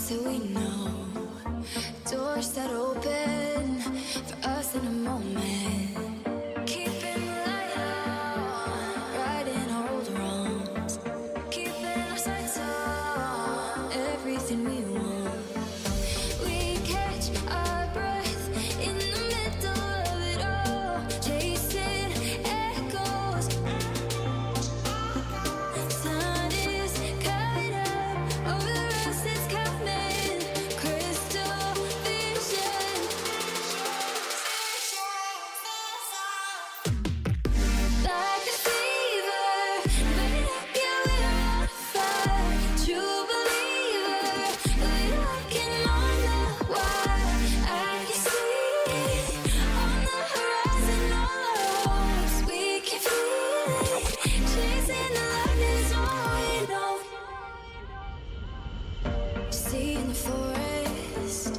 so we know. Doors that open for us in a moment. Keeping the light on, righting our old wrongs. Keeping our sights on everything we want. We catch our breath in the middle of it all. Chasing echoes. Sun is coming up over us, it's coming. Crystal vision. Like a fever, burning up, yeah, we're on fire. True believer, we're walking on the wire. I can see on the horizon all us. We can feel it, chasing the light is all we know. See in the forest,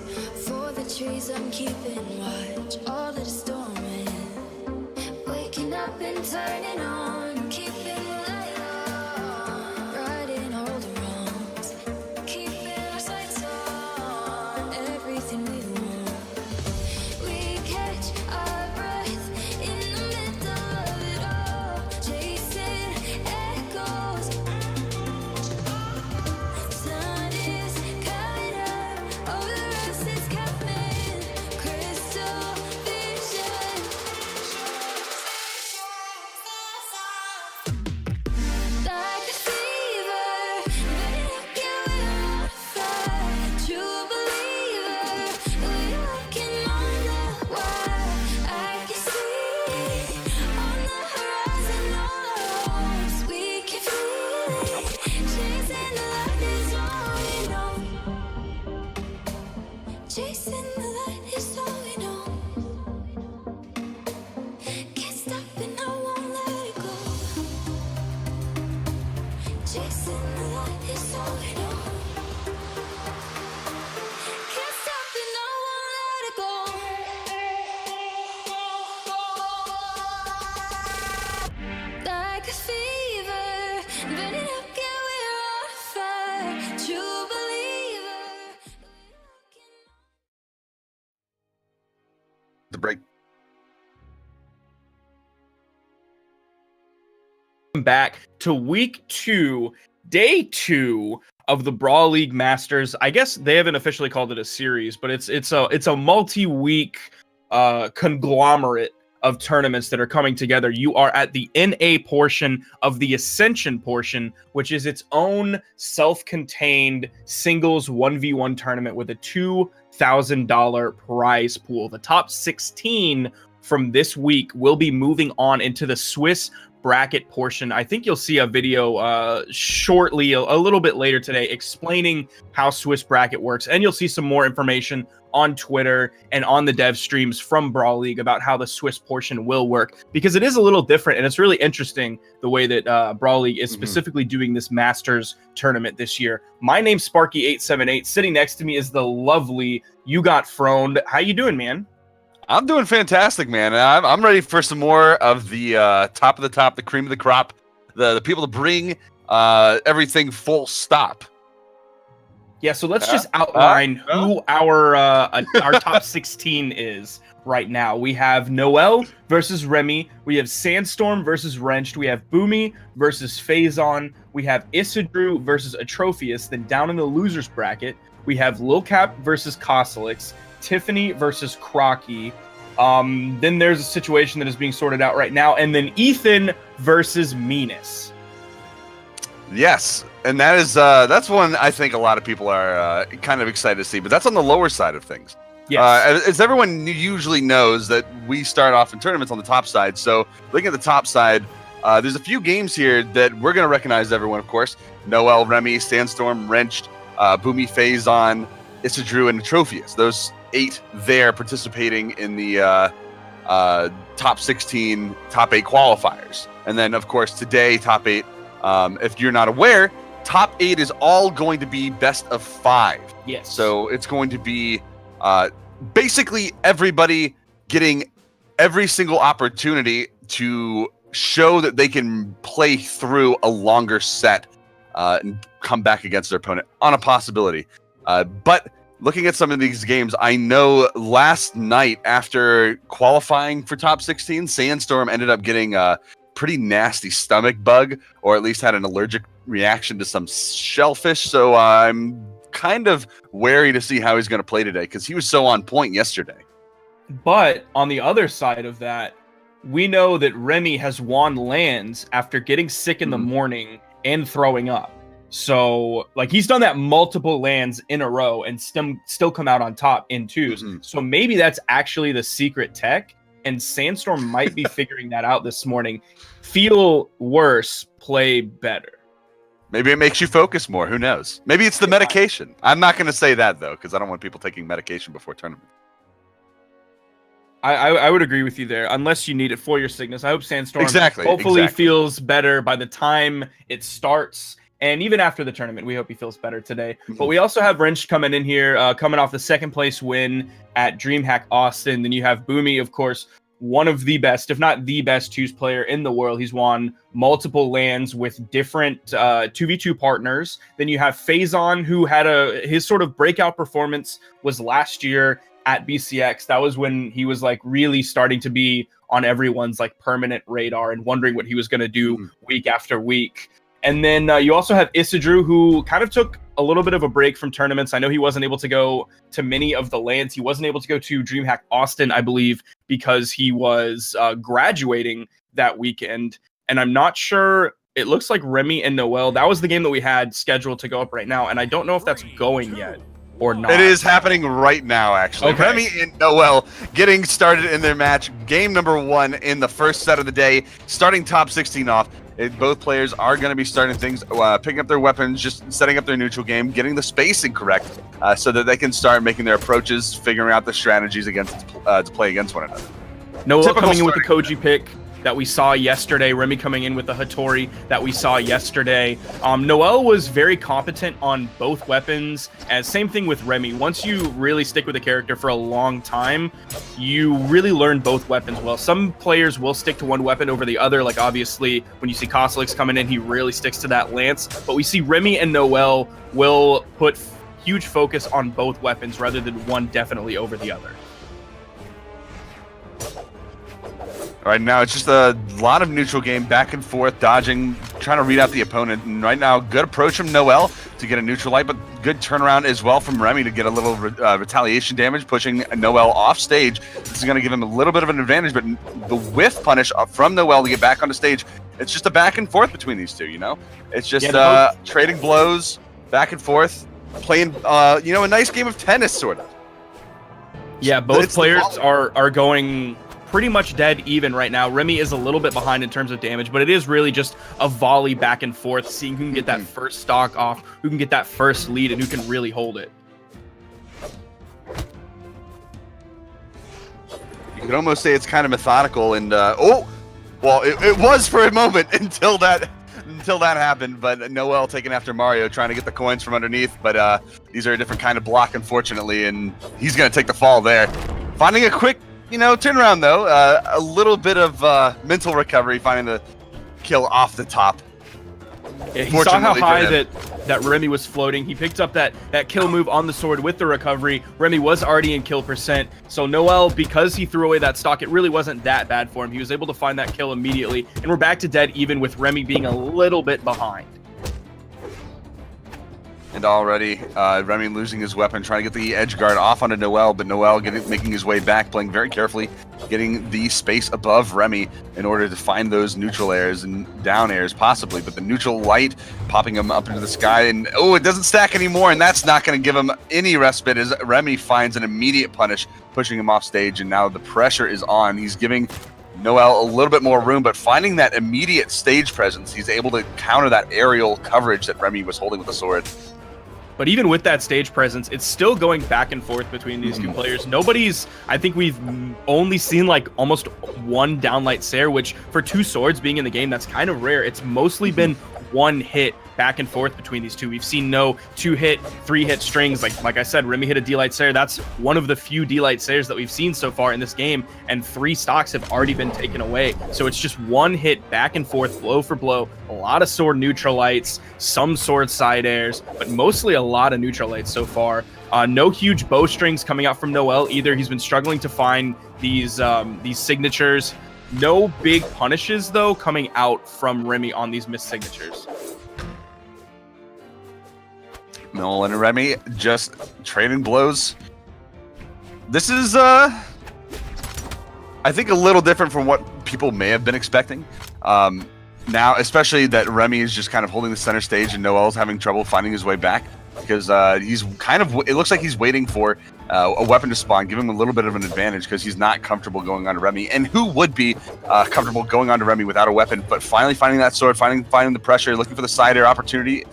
for the trees I'm keeping watch. All that is storming, waking up and turning on, keeping the light on, righting all the wrongs, keeping our sights on everything we want. We catch our breath in the middle of it all, chasing echoes. Sun is coming up over us, it's coming. Crystal vision. Like a fever, burning up, yeah, we're on fire. True believer, we're walking on the wire. I can see on the horizon all us. We can feel it, chasing the light is all we know. Chasing the light is all we know. Can't stop it, I won't let it go. Chasing the light is all we know. Can't stop it, I won't let it go. Like a fever, burning up, yeah, we're on fire. True believer. The break. Back to week 2, day 2 of the Brawl League Masters. I guess they haven't officially called it a series, but it's a multi-week conglomerate of tournaments that are coming together. You are at the NA portion of the Ascension portion, which is its own self-contained singles 1v1 tournament with a $2,000 prize pool. The top 16 from this week will be moving on into the Swiss bracket portion. I think you'll see a video shortly, a little bit later today, explaining how Swiss bracket works, and you'll see some more information on Twitter and on the dev streams from Brawl League about how the Swiss portion will work, because it is a little different, and it's really interesting the way that Brawl League is specifically doing this Masters tournament this year. My name's Sparky878. Sitting next to me is the lovely You Got Froned. How you doing, man? I'm doing fantastic, man. I'm ready for some more of the top of the top, the cream of the crop, the people to bring everything full stop. Yeah, so let's just outline who our top 16 is right now. We have Noel versus Remy. We have Sandstorm versus Wrenched. We have Bhumi versus Faison. We have Issa Drew versus Atrophius. Then down in the losers bracket, we have Lil Cap versus Kosalix, Tiffany versus Crocky. Then there's a situation that is being sorted out right now, and then Ethan versus Menace. Yes, and that is that's one I think a lot of people are kind of excited to see, but that's on the lower side of things. Yes. As everyone usually knows, that we start off in tournaments on the top side. So looking at the top side, there's a few games here that we're going to recognize everyone, of course. Noel, Remy, Sandstorm, Wrenched, Bhumi, Faison, Issa Drew, and Atrophius. Those 8 there participating in the top 16, top 8 qualifiers. And then, of course, today, top 8. If you're not aware, top 8 is all going to be best of 5. Yes. So it's going to be basically everybody getting every single opportunity to show that they can play through a longer set and come back against their opponent on a possibility. But looking at some of these games, I know last night after qualifying for top 16, Sandstorm ended up getting a pretty nasty stomach bug, or at least had an allergic reaction to some shellfish. So I'm kind of wary to see how he's going to play today because he was so on point yesterday. But on the other side of that, we know that Remy has won lands after getting sick in the morning and throwing up. So, like, he's done that multiple lands in a row and still come out on top in twos. So maybe that's actually the secret tech, and Sandstorm might be figuring that out this morning. Feel worse, play better. Maybe it makes you focus more. Who knows? Maybe it's the medication. I'm not going to say that, though, because I don't want people taking medication before tournament. I would agree with you there, unless you need it for your sickness. I hope Sandstorm hopefully feels better by the time it starts. And even after the tournament, we hope he feels better today. But we also have Wrench coming in here, coming off the second place win at DreamHack Austin. Then you have Bhumi, of course, one of the best, if not the best, twos player in the world. He's won multiple lands with different 2v2 partners. Then you have Faison, who had his sort of breakout performance was last year at BCX. That was when he was like really starting to be on everyone's like permanent radar and wondering what he was going to do week after week. And then you also have Issa Drew, who kind of took a little bit of a break from tournaments. I know he wasn't able to go to many of the lands. He wasn't able to go to DreamHack Austin, I believe, because he was graduating that weekend. And I'm not sure. It looks like Remy and Noel, that was the game that we had scheduled to go up right now. And I don't know if that's going yet or not. It is happening right now, actually. Okay. Remy and Noel getting started in their match. Game number 1 in the first set of the day, starting top 16 off. Both players are going to be starting things, picking up their weapons, just setting up their neutral game, getting the spacing correct so that they can start making their approaches, figuring out the strategies to play against one another. Noel coming in with the Koji pick that we saw yesterday. Remy coming in with the Hattori that we saw yesterday. Noel was very competent on both weapons. As same thing with Remy. Once you really stick with a character for a long time, you really learn both weapons well. Some players will stick to one weapon over the other. Like obviously, when you see Koslix coming in, he really sticks to that lance. But we see Remy and Noel will put huge focus on both weapons rather than one definitely over the other. Right now, it's just a lot of neutral game, back and forth, dodging, trying to read out the opponent. And right now, good approach from Noel to get a neutral light, but good turnaround as well from Remy to get a little retaliation damage, pushing Noel off stage. This is going to give him a little bit of an advantage, but the whiff punish from Noel to get back on the stage, it's just a back and forth between these two, you know? It's just trading blows, back and forth, playing, a nice game of tennis, sort of. Yeah, both players are going pretty much dead even right now. Remy is a little bit behind in terms of damage, but it is really just a volley back and forth, seeing who can get that first stock off, who can get that first lead, and who can really hold it. You could almost say it's kind of methodical, and it was for a moment until that happened. But Noel taking after Mario, trying to get the coins from underneath, but these are a different kind of block, unfortunately, and he's going to take the fall there. Finding a quick turnaround, though. A little bit of mental recovery, finding the kill off the top. Yeah, he saw how high that Remy was floating. He picked up that kill move on the sword with the recovery. Remy was already in kill percent. So Noel, because he threw away that stock, it really wasn't that bad for him. He was able to find that kill immediately. And we're back to dead even with Remy being a little bit behind. And already, Remy losing his weapon, trying to get the edge guard off onto Noel, but Noel making his way back, playing very carefully, getting the space above Remy in order to find those neutral airs and down airs, possibly. But the neutral light popping him up into the sky, and it doesn't stack anymore, and that's not going to give him any respite as Remy finds an immediate punish, pushing him off stage, and now the pressure is on. He's giving Noel a little bit more room, but finding that immediate stage presence, he's able to counter that aerial coverage that Remy was holding with the sword. But even with that stage presence, it's still going back and forth between these two players. I think we've only seen like almost one downlight Sair, which for two swords being in the game, that's kind of rare. It's mostly been one hit back and forth between these two. We've seen no 2-hit, 3-hit strings. Like I said, Remy hit a D-Light Slayer. That's one of the few D-Light Slayers that we've seen so far in this game, and 3 stocks have already been taken away. So it's just one hit back and forth, blow for blow, a lot of sword neutralites, some sword side airs, but mostly a lot of neutralites so far. No huge bowstrings coming out from Noel either. He's been struggling to find these signatures. No big punishes, though, coming out from Remy on these missed signatures. Noel and Remy just trading blows. This is, I think, a little different from what people may have been expecting. Now, especially that Remy is just kind of holding the center stage and Noel's having trouble finding his way back. Because he's kind of, it looks like he's waiting for a weapon to spawn, give him a little bit of an advantage because he's not comfortable going on to Remy. And who would be comfortable going on to Remy without a weapon? But finally finding that sword, finding the pressure, looking for the side air opportunity.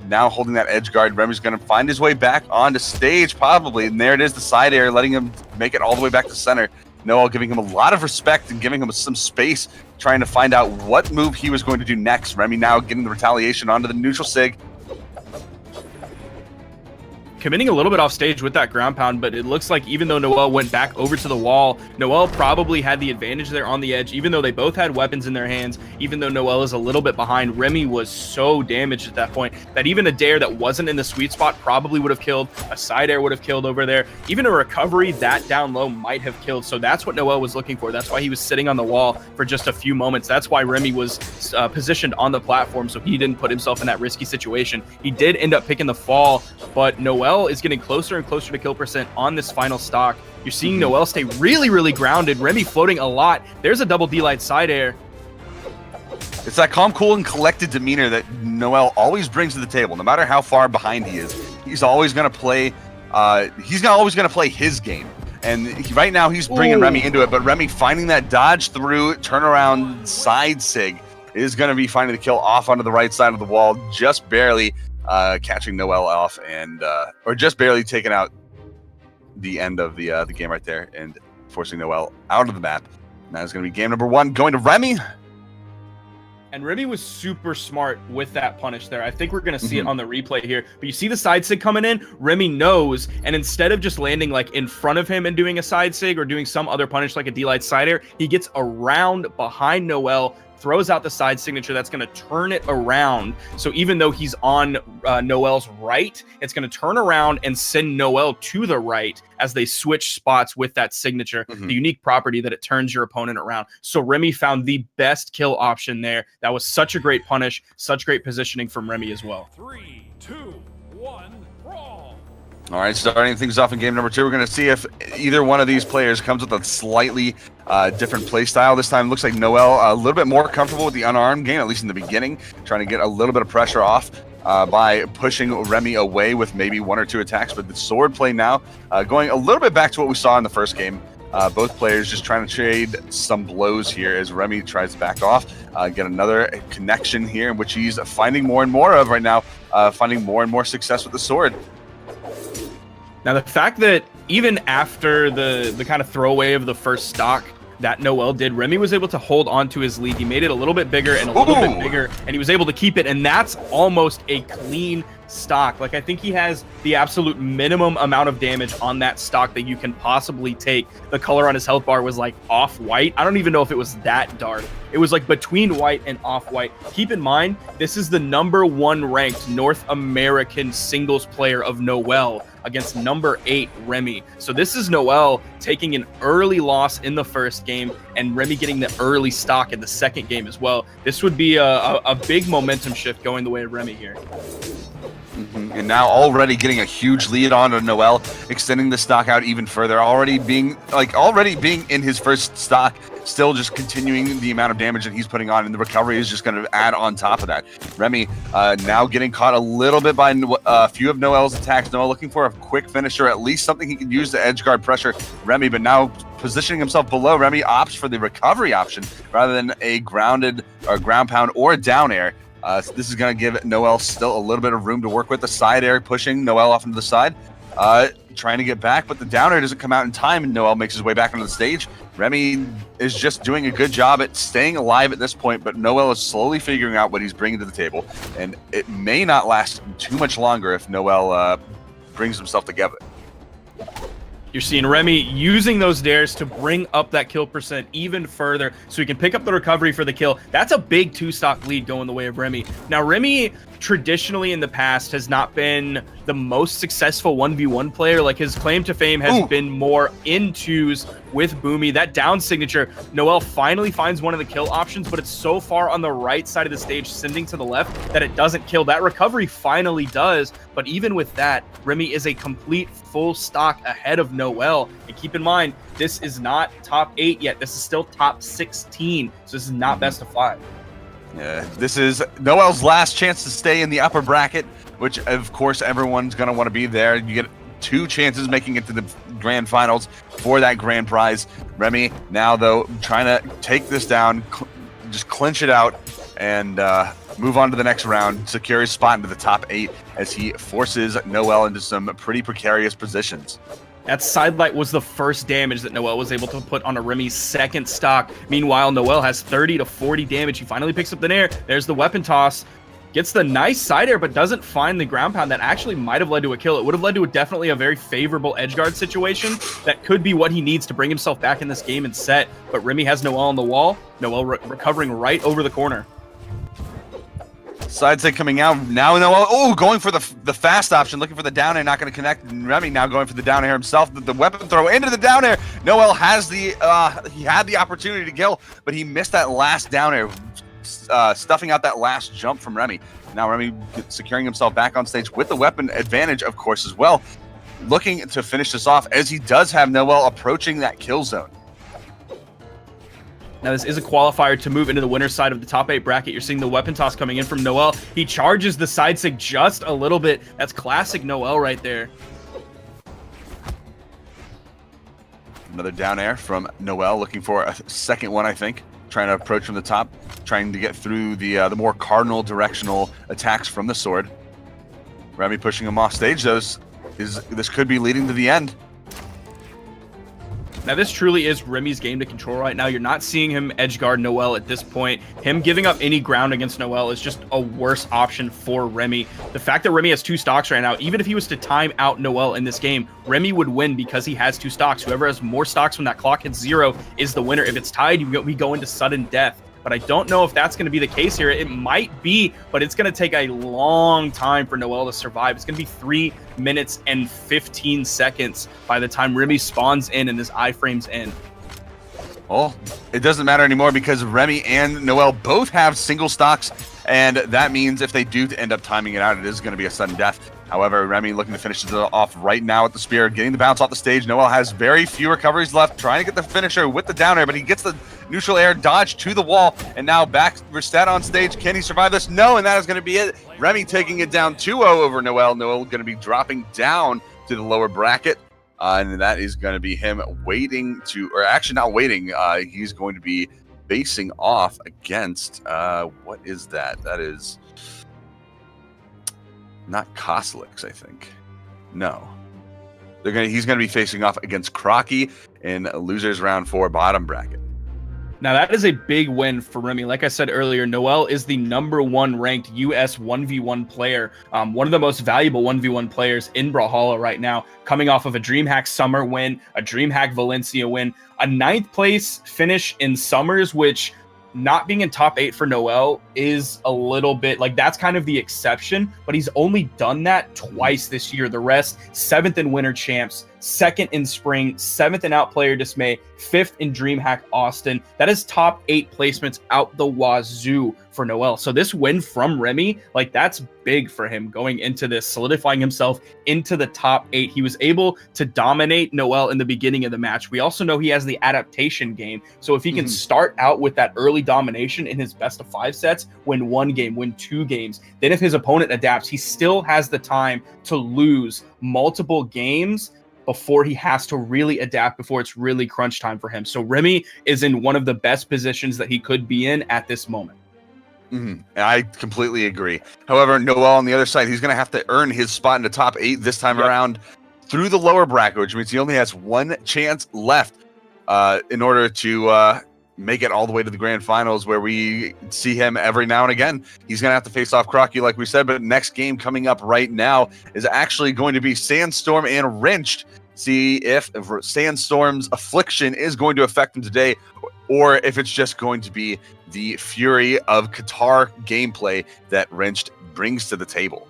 Now holding that edge guard, Remy's going to find his way back onto stage probably. And there it is, the side air, letting him make it all the way back to center. Noel giving him a lot of respect and giving him some space, trying to find out what move he was going to do next. Remy now getting the retaliation onto the neutral sig. Committing a little bit off stage with that ground pound, but it looks like even though Noel went back over to the wall, Noel probably had the advantage there on the edge, even though they both had weapons in their hands. Even though Noel is a little bit behind, Remy was so damaged at that point that even a dare that wasn't in the sweet spot probably would have killed. A side air would have killed over there. Even a recovery that down low might have killed. So that's what Noel was looking for. That's why he was sitting on the wall for just a few moments. That's why Remy was positioned on the platform, so he didn't put himself in that risky situation. He did end up picking the fall, but Noel is getting closer and closer to kill percent on this final stock. You're seeing Noel stay really, really grounded. Remy floating a lot. There's a double D-Light side air. It's that calm, cool, and collected demeanor that Noel always brings to the table. No matter how far behind he is, he's always going to play. Always going to play his game. And right now he's bringing Remy into it, but Remy finding that dodge through turnaround side sig is going to be finding the kill off onto the right side of the wall, just barely. Catching Noel off and or just barely taking out the end of the game right there and forcing Noel out of the map. Now it's going to be game number 1 going to Remy. And Remy was super smart with that punish there. I think we're going to see it on the replay here. But you see the side sig coming in, Remy knows, and instead of just landing like in front of him and doing a side sig or doing some other punish like a D-Light side air, he gets around behind Noel, throws out the side signature that's going to turn it around. So even though he's on Noel's right, it's going to turn around and send Noel to the right as they switch spots with that signature, the unique property that it turns your opponent around. So Remy found the best kill option there. That was such a great punish, such great positioning from Remy as well. 3, 2, 1, brawl. All right, starting things off in game number 2, we're going to see if either one of these players comes with a slightly different play style. This time looks like Noel a little bit more comfortable with the unarmed game, at least in the beginning, trying to get a little bit of pressure off by pushing Remy away with maybe 1 or 2 attacks. But the sword play now going a little bit back to what we saw in the first game. Both players just trying to trade some blows here as Remy tries to back off, get another connection here, in which he's finding more and more of right now, finding more and more success with the sword. Now, the fact that even after the kind of throwaway of the first stock that Noel did, Remy was able to hold on to his lead. He made it a little bit bigger and a little bit bigger, and he was able to keep it, and that's almost a clean stock. Like, I think he has the absolute minimum amount of damage on that stock that you can possibly take. The color on his health bar was like off-white. I don't even know if it was that dark. It was like between white and off-white. Keep in mind, this is the number 1 ranked North American singles player of Noel against number 8 Remy. So this is Noel taking an early loss in the first game and Remy getting the early stock in the second game as well. This would be a big momentum shift going the way of Remy here. And now already getting a huge lead on Noel, extending the stock out even further, already being in his first stock, still just continuing the amount of damage that he's putting on, and the recovery is just going to add on top of that. Remy now getting caught a little bit by a few of Noel's attacks. Noel looking for a quick finisher, at least something he can use to edge guard pressure Remy, but now positioning himself below. Remy opts for the recovery option rather than a grounded or ground pound or a down air. So this is going to give Noel still a little bit of room to work with. The side air pushing Noel off into the side. trying to get back, but the downer doesn't come out in time, and Noel makes his way back onto the stage. Remy is just doing a good job at staying alive at this point, but Noel is slowly figuring out what he's bringing to the table, and it may not last too much longer if Noel brings himself together. You're seeing Remy using those dares to bring up that kill percent even further so he can pick up the recovery for the kill. That's a big 2-stock lead going the way of Remy. Now, Remy traditionally in the past has not been the most successful 1v1 player. Like, his claim to fame has been more in twos with Bhumi. That down signature, Noel finally finds one of the kill options, but it's so far on the right side of the stage, sending to the left, that it doesn't kill. That recovery finally does, but even with that, Remy is a complete full stock ahead of Noel. And keep in mind, this is not top 8 yet. This is still top 16, so this is not best of 5. Yeah, this is Noel's last chance to stay in the upper bracket, which of course everyone's going to want to be there. You get 2 chances making it to the grand finals for that grand prize. Remy now, though, trying to take this down, just clinch it out, and move on to the next round, secure his spot into the top 8 as he forces Noel into some pretty precarious positions. That sidelight was the first damage that Noel was able to put on a Remy's second stock. Meanwhile, Noel has 30 to 40 damage. He finally picks up the nair. There's the weapon toss. Gets the nice side air, but doesn't find the ground pound that actually might have led to a kill. It would have led to definitely a very favorable edge guard situation. That could be what he needs to bring himself back in this game and set. But Remy has Noel on the wall. Noel recovering right over the corner. Side stick coming out now. Noel, going for the fast option, looking for the down air, not going to connect. And Remy now going for the down air himself. The weapon throw into the down air. Noel has he had the opportunity to kill, but he missed that last down air, stuffing out that last jump from Remy. Now Remy securing himself back on stage with the weapon advantage, of course, as well. Looking to finish this off as he does have Noel approaching that kill zone. Now, this is a qualifier to move into the winner's side of the top 8 bracket. You're seeing the weapon toss coming in from Noel. He charges the side sig just a little bit. That's classic Noel right there. Another down air from Noel, looking for a second one, I think. Trying to approach from the top, trying to get through the more cardinal directional attacks from the sword. Remy pushing him off stage. This could be leading to the end. Now, this truly is Remy's game to control right now. You're not seeing him edge guard Noel at this point. Him giving up any ground against Noel is just a worse option for Remy. The fact that Remy has 2 stocks right now, even if he was to time out Noel in this game, Remy would win because he has 2 stocks. Whoever has more stocks when that clock hits 0 is the winner. If it's tied, we go into sudden death. But I don't know if that's going to be the case here. It might be, but it's going to take a long time for Noel to survive. It's going to be 3 minutes and 15 seconds by the time Remy spawns in and this iframes in. Well, it doesn't matter anymore because Remy and Noel both have single stocks, and that means if they do end up timing it out, it is going to be a sudden death. However, Remy looking to finish it off right now with the spear, getting the bounce off the stage. Noel has very few recoveries left, trying to get the finisher with the down air, but he gets the neutral air dodge to the wall, and now back Ristat on stage. Can he survive this? No, and that is going to be it. Remy taking it down 2-0 over Noel. Noel going to be dropping down to the lower bracket, and that is going to be him waiting to, or actually not waiting, he's going to be facing off against, what is that? That is not Koslix, I think. No. He's gonna be facing off against Crocky in losers round 4 bottom bracket. Now, that is a big win for Remy. Like I said earlier, Noel is the #1 ranked US 1v1 player, one of the most valuable 1v1 players in Brawlhalla right now, coming off of a DreamHack Summer win, a DreamHack Valencia win, a 9th place finish in Summers, which not being in top 8 for Noel is a little bit like, that's kind of the exception, but he's only done that twice this year. The rest, 7th in Winter Champs, 2nd in Spring, 7th in Outplayer Dismay, 5th in DreamHack Austin. That is top 8 placements out the wazoo for Noel. So this win from Remy, like, that's big for him going into this, solidifying himself into the top 8. He was able to dominate Noel in the beginning of the match. We also know he has the adaptation game. So if he can start out with that early domination in his best of 5 sets, win 1 game, win 2 games, then if his opponent adapts, he still has the time to lose multiple games before he has to really adapt, before it's really crunch time for him. So Remy is in one of the best positions that he could be in at this moment. I completely agree. However, Noel on the other side, he's going to have to earn his spot in the top 8 this time around. through the lower bracket, which means he only has one chance left in order to make it all the way to the grand finals, where we see him every now and again. He's going to have to face off Crocky, like we said, but next game coming up right now is actually going to be Sandstorm and Wrenched. See if Sandstorm's affliction is going to affect him today, or if it's just going to be the fury of Qatar gameplay that Wrenched brings to the table.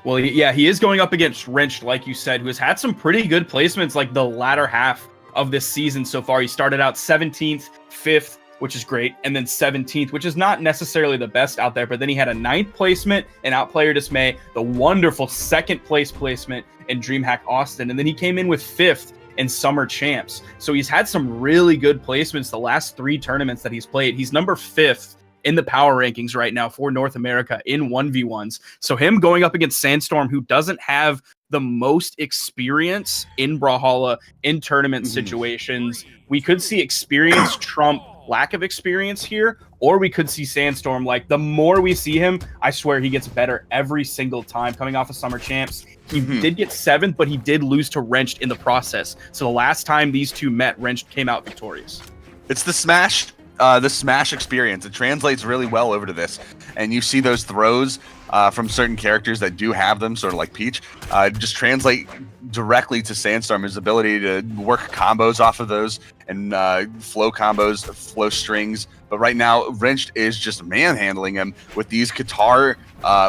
Well, yeah, he is going up against Wrenched, like you said, who has had some pretty good placements like the latter half of this season so far. He started out 17th, 5th, which is great, and then 17th, which is not necessarily the best out there, but then he had a 9th placement in Outplayer Dismay, the wonderful 2nd place placement in DreamHack Austin, and then he came in with 5th in Summer Champs. So he's had some really good placements the last 3 tournaments that he's played. He's number 5th in the power rankings right now for North America in 1v1s. So him going up against Sandstorm, who doesn't have the most experience in Brawlhalla in tournament situations, we could see experience trump lack of experience here, or we could see Sandstorm, like, the more we see him, I swear he gets better every single time. Coming off of Summer Champs, he did get 7th, but he did lose to Wrenched in the process. So the last time these two met, Wrenched came out victorious. It's the Smash experience. It translates really well over to this, and you see those throws from certain characters that do have them, sort of like Peach, just translate directly to Sandstorm. His ability to work combos off of those and flow combos, flow strings. But right now, Wrenched is just manhandling him with these Qatar,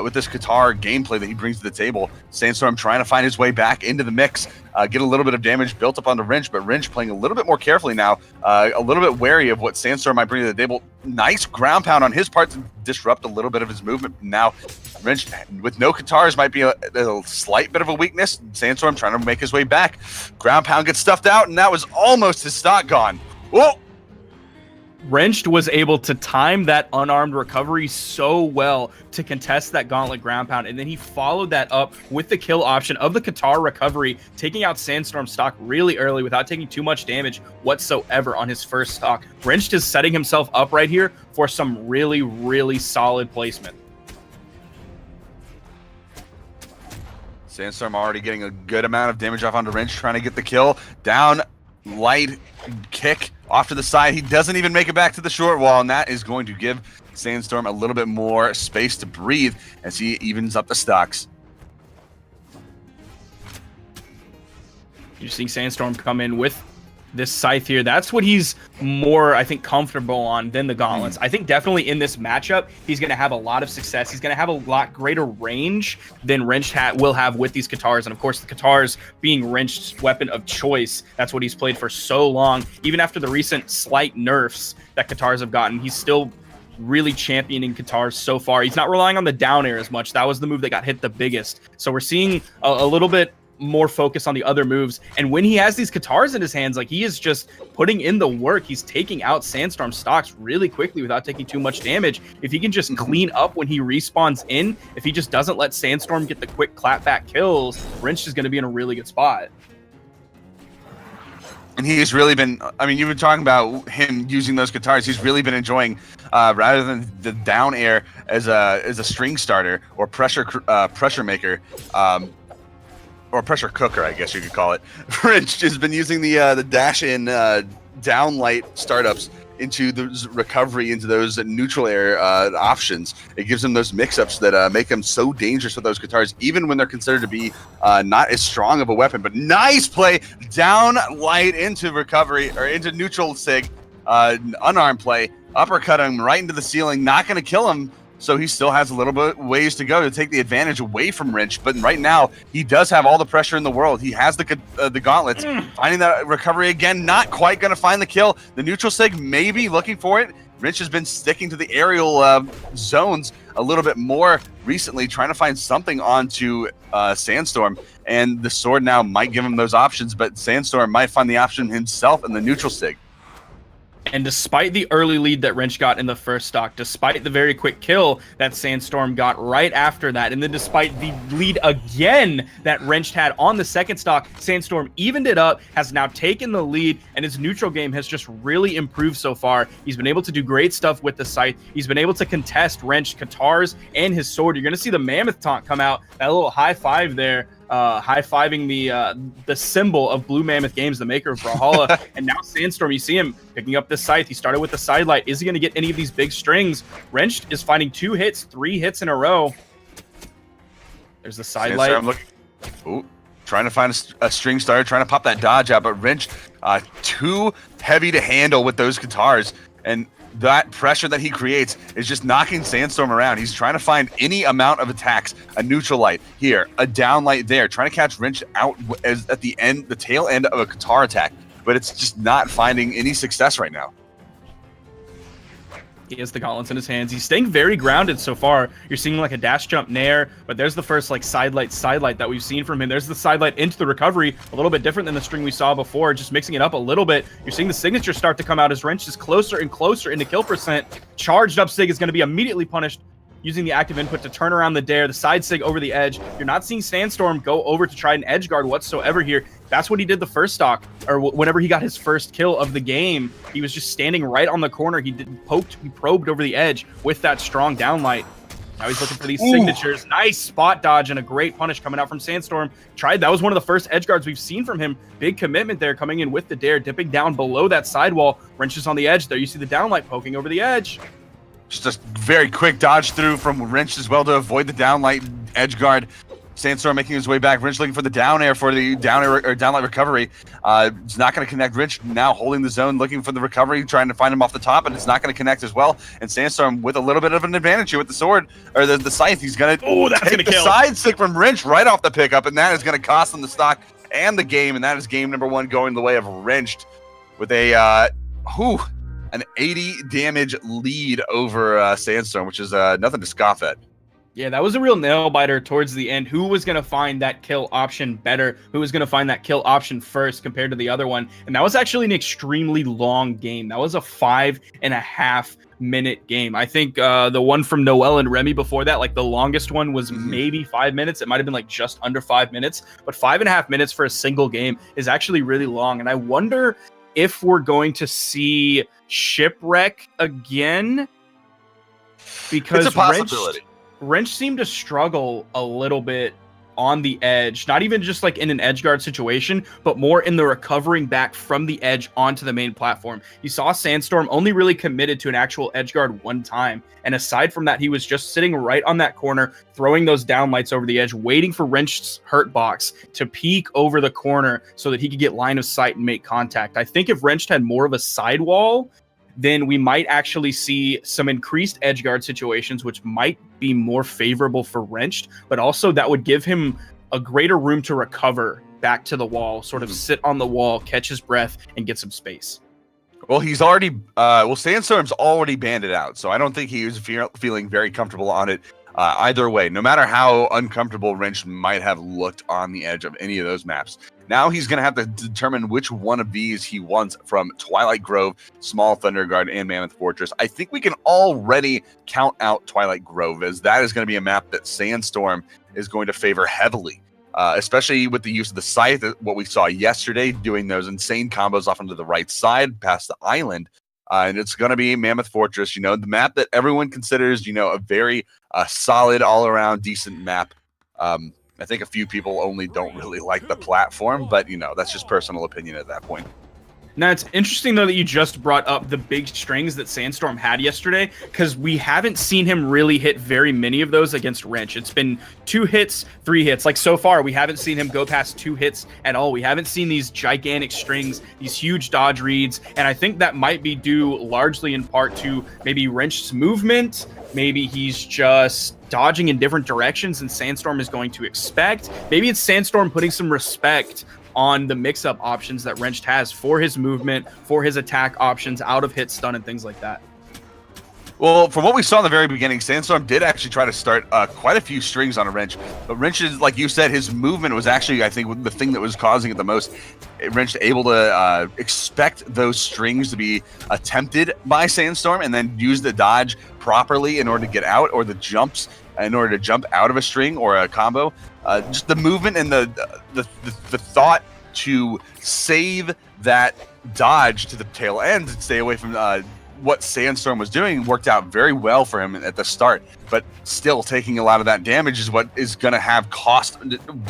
with this Qatar gameplay that he brings to the table. Sandstorm trying to find his way back into the mix, get a little bit of damage built up onto Wrenched, but Wrenched playing a little bit more carefully now, a little bit wary of what Sandstorm might bring to the table. Nice ground pound on his part to disrupt a little bit of his movement. Now, Wrenched with no Qatars might be a slight bit of a weakness. Sandstorm trying to make his way back. Ground pound gets stuffed out, and that was almost his stock gone. Whoa! Wrenched was able to time that unarmed recovery so well to contest that gauntlet ground pound, and then he followed that up with the kill option of the Qatar recovery, taking out Sandstorm stock really early without taking too much damage whatsoever on his first stock. Wrenched is setting himself up right here for some really, really solid placement. Sandstorm already getting a good amount of damage off onto Wrenched, trying to get the kill. Down, light kick off to the side. He doesn't even make it back to the short wall, and that is going to give Sandstorm a little bit more space to breathe as he evens up the stocks. You're seeing Sandstorm come in with this scythe here. That's what he's more, I think, comfortable on than the gauntlets. I think definitely in this matchup, he's going to have a lot of success. He's going to have a lot greater range than Wrenched will have with these Qatars. And of course, the Qatars being Wrenched's weapon of choice. That's what he's played for so long. Even after the recent slight nerfs that Qatars have gotten, he's still really championing Qatars so far. He's not relying on the down air as much. That was the move that got hit the biggest. So we're seeing a little bit more focus on the other moves, and when he has these Qatars in his hands, like, he is just putting in the work. He's taking out Sandstorm stocks really quickly without taking too much damage. If he can just clean up when he respawns in, if he just doesn't let Sandstorm get the quick clapback kills, Wrenched is going to be in a really good spot. And he's really been, I mean, you've been talking about him using those Qatars. He's really been enjoying, rather than the down air as a string starter or pressure maker, or pressure cooker, I guess you could call it. Wrenched has been using the dash in downlight startups into the recovery, into those neutral air options. It gives him those mix-ups that make him so dangerous with those Qatars, even when they're considered to be not as strong of a weapon. But nice play, down light into recovery, or into neutral sig, unarmed play, uppercut him right into the ceiling, not going to kill him. So he still has a little bit ways to go to take the advantage away from Wrenched. But right now, he does have all the pressure in the world. He has the gauntlets. Finding that recovery again, not quite going to find the kill. The neutral sig maybe looking for it. Wrenched has been sticking to the aerial zones a little bit more recently, trying to find something onto Sandstorm. And the sword now might give him those options, but Sandstorm might find the option himself in the neutral sig. And despite the early lead that Wrenched got in the first stock, despite the very quick kill that Sandstorm got right after that, and then despite the lead again that Wrenched had on the second stock, Sandstorm evened it up, has now taken the lead, and his neutral game has just really improved so far. He's been able to do great stuff with the scythe. He's been able to contest Wrenched Qatars and his sword. You're going to see the Mammoth taunt come out, that little high five there. high-fiving the symbol of Blue Mammoth Games, the maker of Brawlhalla. And now Sandstorm, you see him picking up the scythe. He started with the sidelight. Is he going to get any of these big strings? Wrenched is finding 2 hits, 3 hits in a row. There's the sidelight. Ooh, trying to find a string starter, trying to pop that dodge out, but Wrenched too heavy to handle with those guitars. And that pressure that he creates is just knocking Sandstorm around. He's trying to find any amount of attacks, a neutral light here, a down light there, trying to catch Wrench out as at the tail end of a guitar attack, but it's just not finding any success right now. He has the gauntlets in his hands. He's staying very grounded so far. You're seeing like a dash jump nair, but there's the first like sidelight that we've seen from him. There's the sidelight into the recovery, a little bit different than the string we saw before, just mixing it up a little bit. You're seeing the signature start to come out as Wrench is closer and closer into kill percent. Charged up sig is going to be immediately punished using the active input to turn around the dare, the side sig over the edge. You're not seeing Sandstorm go over to try an edge guard whatsoever here. That's what he did the first stock, or whenever he got his first kill of the game. He was just standing right on the corner. He probed over the edge with that strong downlight. Now he's looking for these signatures. Nice spot dodge and a great punish coming out from Sandstorm. That was one of the first edge guards we've seen from him. Big commitment there, coming in with the dare, dipping down below that sidewall. Wrenches on the edge there. You see the downlight poking over the edge. Just a very quick dodge through from Wrench as well to avoid the downlight edge guard. Sandstorm making his way back. Wrench looking for the down air for the downlight recovery. It's not going to connect. Wrench now holding the zone, looking for the recovery, trying to find him off the top, and it's not going to connect as well. And Sandstorm with a little bit of an advantage here with the sword, or the scythe. He's going to take the side stick from Wrench right off the pickup, and that is going to cost him the stock and the game. And that is game number 1 going the way of Wrenched with an 80 damage lead over Sandstorm, which is nothing to scoff at. Yeah, that was a real nail biter towards the end. Who was going to find that kill option better? Who was going to find that kill option first compared to the other one? And that was actually an extremely long game. That was a 5.5 minute game. I think the one from Noel and Remy before that, like the longest one was maybe 5 minutes. It might have been like just under 5 minutes, but 5.5 minutes for a single game is actually really long. And I wonder if we're going to see Shipwreck again, because it's a possibility. Wrench seemed to struggle a little bit on the edge, not even just like in an edge guard situation, but more in the recovering back from the edge onto the main platform. You saw Sandstorm only really committed to an actual edge guard one time. And aside from that, he was just sitting right on that corner, throwing those downlights over the edge, waiting for Wrench's hurt box to peek over the corner so that he could get line of sight and make contact. I think if Wrench had more of a sidewall, then we might actually see some increased edge guard situations, which might be more favorable for Wrenched, but also that would give him a greater room to recover back to the wall, sort of sit on the wall, catch his breath, and get some space. Well, he's already, Sandstorm's already banded out, so I don't think he was feeling very comfortable on it either way, no matter how uncomfortable Wrench might have looked on the edge of any of those maps. Now he's going to have to determine which one of these he wants from Twilight Grove, Small Thunder Guard, and Mammoth Fortress. I think we can already count out Twilight Grove, as that is going to be a map that Sandstorm is going to favor heavily, especially with the use of the scythe, what we saw yesterday, doing those insane combos off onto the right side past the island. And it's going to be Mammoth Fortress, the map that everyone considers, a very solid, all-around, decent map. I think a few people only don't really like the platform, but, that's just personal opinion at that point. Now, it's interesting, though, that you just brought up the big strings that Sandstorm had yesterday, because we haven't seen him really hit very many of those against Wrench. It's been 2 hits, 3 hits. Like, so far, we haven't seen him go past 2 hits at all. We haven't seen these gigantic strings, these huge dodge reads, and I think that might be due largely in part to maybe Wrench's movement. Maybe he's just dodging in different directions than Sandstorm is going to expect. Maybe it's Sandstorm putting some respect on the mix-up options that Wrenched has for his movement, for his attack options, out of hit, stun, and things like that. Well, from what we saw in the very beginning, Sandstorm did actually try to start quite a few strings on a Wrench. But Wrench is, like you said, his movement was actually, I think, the thing that was causing it the most. Wrench able to expect those strings to be attempted by Sandstorm and then use the dodge properly in order to get out, or the jumps in order to jump out of a string or a combo. Just the movement and the thought to save that dodge to the tail end and stay away from what Sandstorm was doing worked out very well for him at the start, but still taking a lot of that damage is what is going to have cost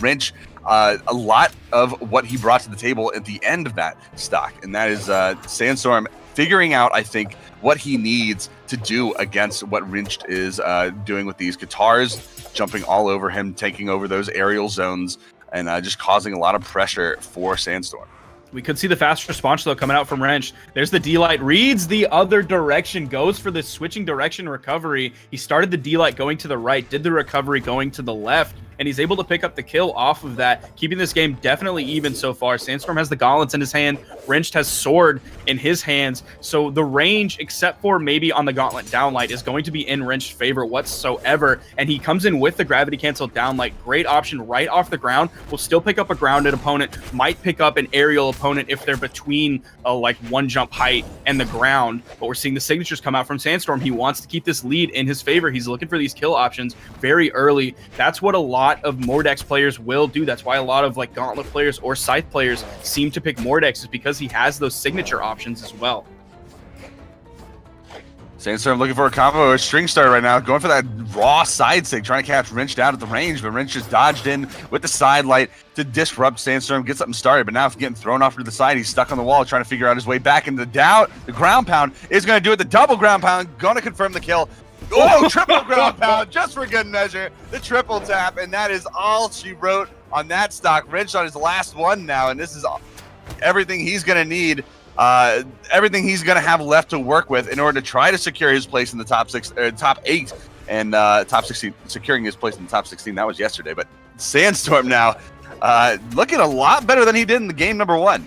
Wrench a lot of what he brought to the table at the end of that stock, and that is Sandstorm figuring out, I think, what he needs to do against what Wrench is doing with these guitars, jumping all over him, taking over those aerial zones, and just causing a lot of pressure for Sandstorm. We could see the fast response, though, coming out from Wrench. There's the D-Light, reads the other direction, goes for the switching direction recovery. He started the D-Light going to the right, did the recovery going to the left, and he's able to pick up the kill off of that, keeping this game definitely even so far. Sandstorm has the gauntlets in his hand. Wrench has sword in his hands. So the range, except for maybe on the gauntlet downlight, is going to be in Wrench's favor whatsoever. And he comes in with the gravity cancel downlight. Great option right off the ground. Will still pick up a grounded opponent. Might pick up an aerial opponent if they're between like one jump height and the ground. But we're seeing the signatures come out from Sandstorm. He wants to keep this lead in his favor. He's looking for these kill options very early. That's what a lot of Mordex players will do. That's why a lot of like Gauntlet players or Scythe players seem to pick Mordex, is because he has those signature options as well. Sandstorm looking for a combo, a string starter right now, going for that raw side stick, trying to catch Wrench down at the range, but Wrench just dodged in with the side light to disrupt Sandstorm, get something started, but now if getting thrown off to the side, he's stuck on the wall, trying to figure out his way back into the ground pound is going to do it, the double ground pound, going to confirm the kill. Oh, triple ground pound, just for good measure. The triple tap, and that is all she wrote on that stock. Wrench on his last one now, and this is everything he's going to need, everything he's going to have left to work with in order to try to secure his place in the top 8, and top 16, securing his place in the top 16. That was yesterday, but Sandstorm now looking a lot better than he did in the game number 1.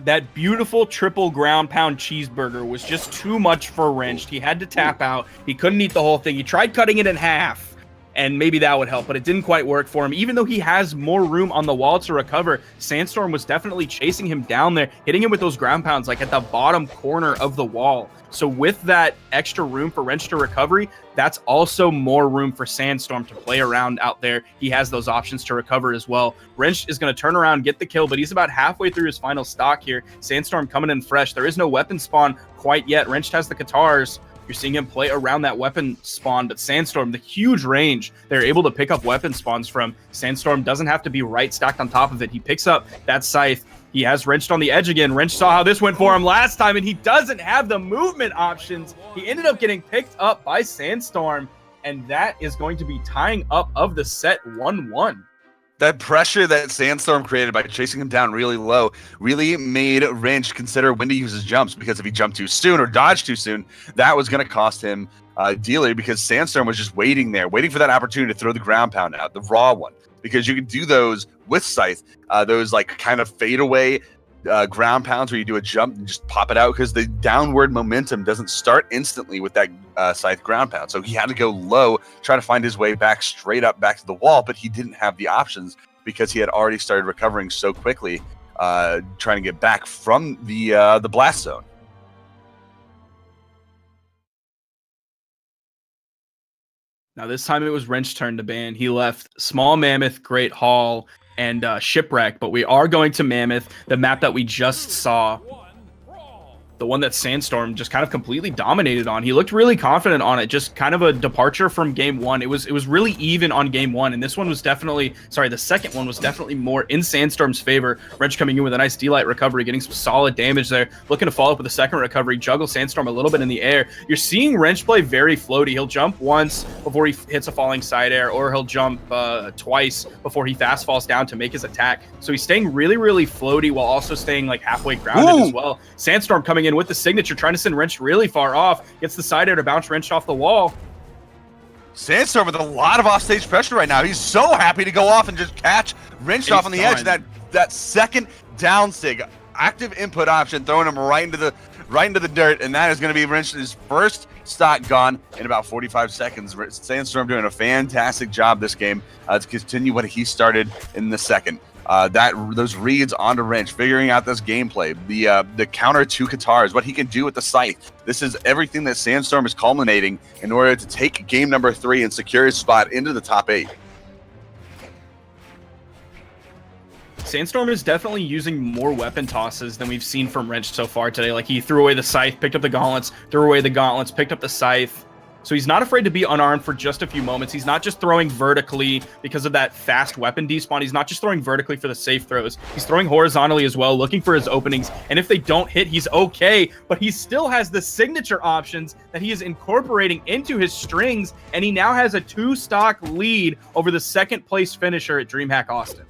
That beautiful triple ground pound cheeseburger was just too much for Wrench. He had to tap out. He couldn't eat the whole thing. He tried cutting it in half, and maybe that would help, but it didn't quite work for him. Even though he has more room on the wall to recover, Sandstorm was definitely chasing him down there, hitting him with those ground pounds like at the bottom corner of the wall. So with that extra room for Wrench to recovery, that's also more room for Sandstorm to play around out there. He has those options to recover as well. Wrench is going to turn around, get the kill, but he's about halfway through his final stock here. Sandstorm coming in fresh. There is no weapon spawn quite yet. Wrench has the guitars. You're seeing him play around that weapon spawn, but Sandstorm, the huge range they're able to pick up weapon spawns from. Sandstorm doesn't have to be right stacked on top of it. He picks up that scythe. He has Wrench on the edge again. Wrench saw how this went for him last time, and he doesn't have the movement options. He ended up getting picked up by Sandstorm, and that is going to be tying up of the set 1-1. That pressure that Sandstorm created by chasing him down really low really made Wrench consider when to use his jumps, because if he jumped too soon or dodged too soon, that was going to cost him dearly, because Sandstorm was just waiting there, waiting for that opportunity to throw the ground pound out, the raw one, because you can do those with Scythe, those like kind of fadeaway ground pounds where you do a jump and just pop it out, because the downward momentum doesn't start instantly with that Scythe ground pound. So he had to go low, try to find his way back straight up back to the wall, but he didn't have the options because he had already started recovering so quickly, trying to get back from the blast zone. Now this time it was Wrench's turn to ban. He left Small Mammoth, Great Hall, and Shipwreck, but we are going to Mammoth, the map that we just saw. The one that Sandstorm just kind of completely dominated on. He looked really confident on it, just kind of a departure from game 1. It was really even on game 1, and this one was definitely, the second one was definitely more in Sandstorm's favor. Wrench coming in with a nice D-Light recovery, getting some solid damage there, looking to follow up with a second recovery, juggle Sandstorm a little bit in the air. You're seeing Wrench play very floaty. He'll jump once before he hits a falling side air, or he'll jump twice before he fast falls down to make his attack. So he's staying really, really floaty while also staying like halfway grounded as well. Sandstorm coming in with the signature, trying to send Wrench really far off, gets the side air to bounce Wrench off the wall. Sandstorm with a lot of offstage pressure right now. He's so happy to go off and just catch Wrench off on the edge. That second down sig, active input option, throwing him right into the dirt, and that is going to be Wrench's first stock gone in about 45 seconds. Sandstorm doing a fantastic job this game to continue what he started in the second. Those reads onto Wrench, figuring out this gameplay, the counter to guitars, what he can do with the scythe. This is everything that Sandstorm is culminating in order to take game number 3 and secure his spot into the top 8. Sandstorm is definitely using more weapon tosses than we've seen from Wrench so far today. Like, he threw away the scythe, picked up the gauntlets, threw away the gauntlets, picked up the scythe. So he's not afraid to be unarmed for just a few moments. He's not just throwing vertically because of that fast weapon despawn. He's not just throwing vertically for the safe throws. He's throwing horizontally as well, looking for his openings. And if they don't hit, he's okay. But he still has the signature options that he is incorporating into his strings. And he now has a 2-stock lead over the second place finisher at DreamHack Austin.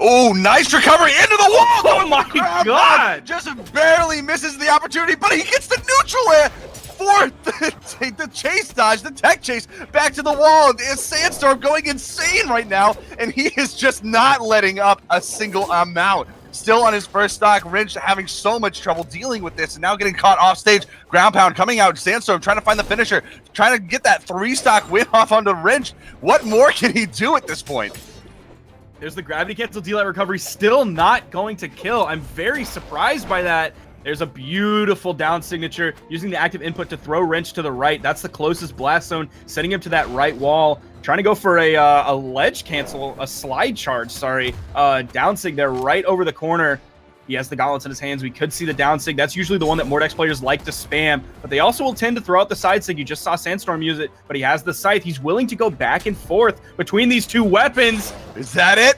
Oh, nice recovery into the wall! Oh my God! Just barely misses the opportunity, but he gets the neutral air! Fourth, the chase dodge, the tech chase, back to the wall. It's Sandstorm going insane right now, and he is just not letting up a single amount. Still on his first stock, Wrench having so much trouble dealing with this, and now getting caught off stage. Ground pound coming out, Sandstorm trying to find the finisher, trying to get that 3-stock win off onto Wrench. What more can he do at this point? There's the gravity cancel delay recovery, still not going to kill. I'm very surprised by that. There's a beautiful down signature using the active input to throw Wrench to the right. That's the closest blast zone, setting him to that right wall. Trying to go for a ledge cancel, a slide charge, sorry. Down sig there right over the corner. He has the gauntlets in his hands. We could see the down sig. That's usually the one that Mordex players like to spam, but they also will tend to throw out the side sig. You just saw Sandstorm use it, but he has the scythe. He's willing to go back and forth between these two weapons. Is that it?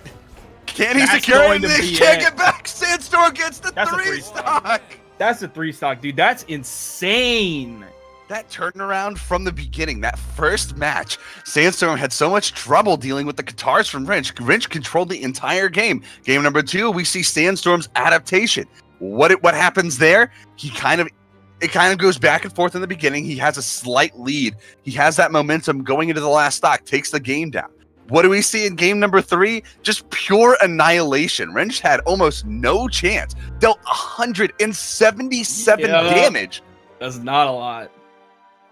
Can he secure it? He can't get back. Sandstorm gets the 3-stock. That's a 3-stock, dude. That's insane. That turnaround from the beginning, that first match, Sandstorm had so much trouble dealing with the guitars from Wrench. Wrench controlled the entire game. Game number 2, we see Sandstorm's adaptation. What happens there? It kind of goes back and forth in the beginning. He has a slight lead. He has that momentum going into the last stock, takes the game down. What do we see in game number 3? Just pure annihilation. Wrench had almost no chance. Dealt 177 damage. That's not a lot.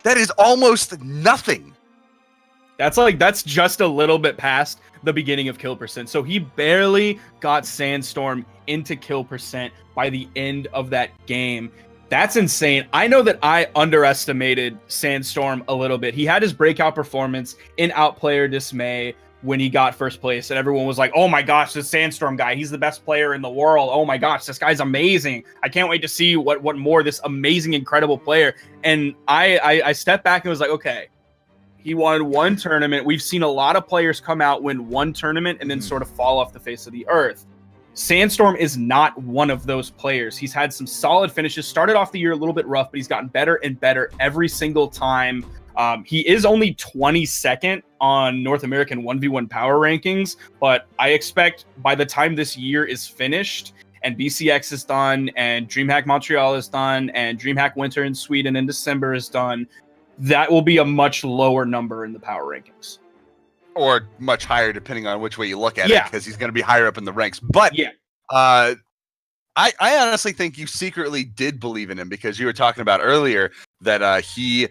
That is almost nothing. That's just a little bit past the beginning of kill percent. So he barely got Sandstorm into kill percent by the end of that game. That's insane. I know that I underestimated Sandstorm a little bit. He had his breakout performance in Outplayer Dismay when he got first place, and everyone was like, oh my gosh, this Sandstorm guy, he's the best player in the world. Oh my gosh, this guy's amazing. I can't wait to see what more this amazing, incredible player. And I stepped back and was like, okay, he won one tournament. We've seen a lot of players come out, win one tournament, and then sort of fall off the face of the earth. Sandstorm is not one of those players. He's had some solid finishes, started off the year a little bit rough, but he's gotten better and better every single time. He is only 22nd on North American 1v1 power rankings, but I expect by the time this year is finished and BCX is done and DreamHack Montreal is done and DreamHack Winter in Sweden in December is done, that will be a much lower number in the power rankings. Or much higher, depending on which way you look at it, because he's going to be higher up in the ranks. But I honestly think you secretly did believe in him, because you were talking about earlier that he,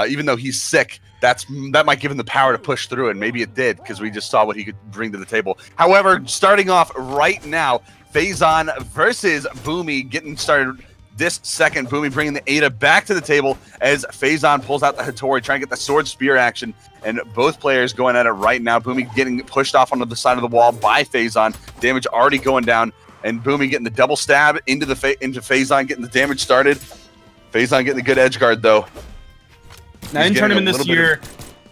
even though he's sick, that might give him the power to push through, and maybe it did, because we just saw what he could bring to the table. However, starting off right now, Faison versus Bhumi getting started this second. Bhumi bringing the Ada back to the table as Faison pulls out the Hattori, trying to get the sword spear action, and both players going at it right now. Bhumi getting pushed off onto the side of the wall by Faison. Damage already going down, and Bhumi getting the double stab into Faison, getting the damage started. Faison getting the good edge guard, though. Now, in tournament this year,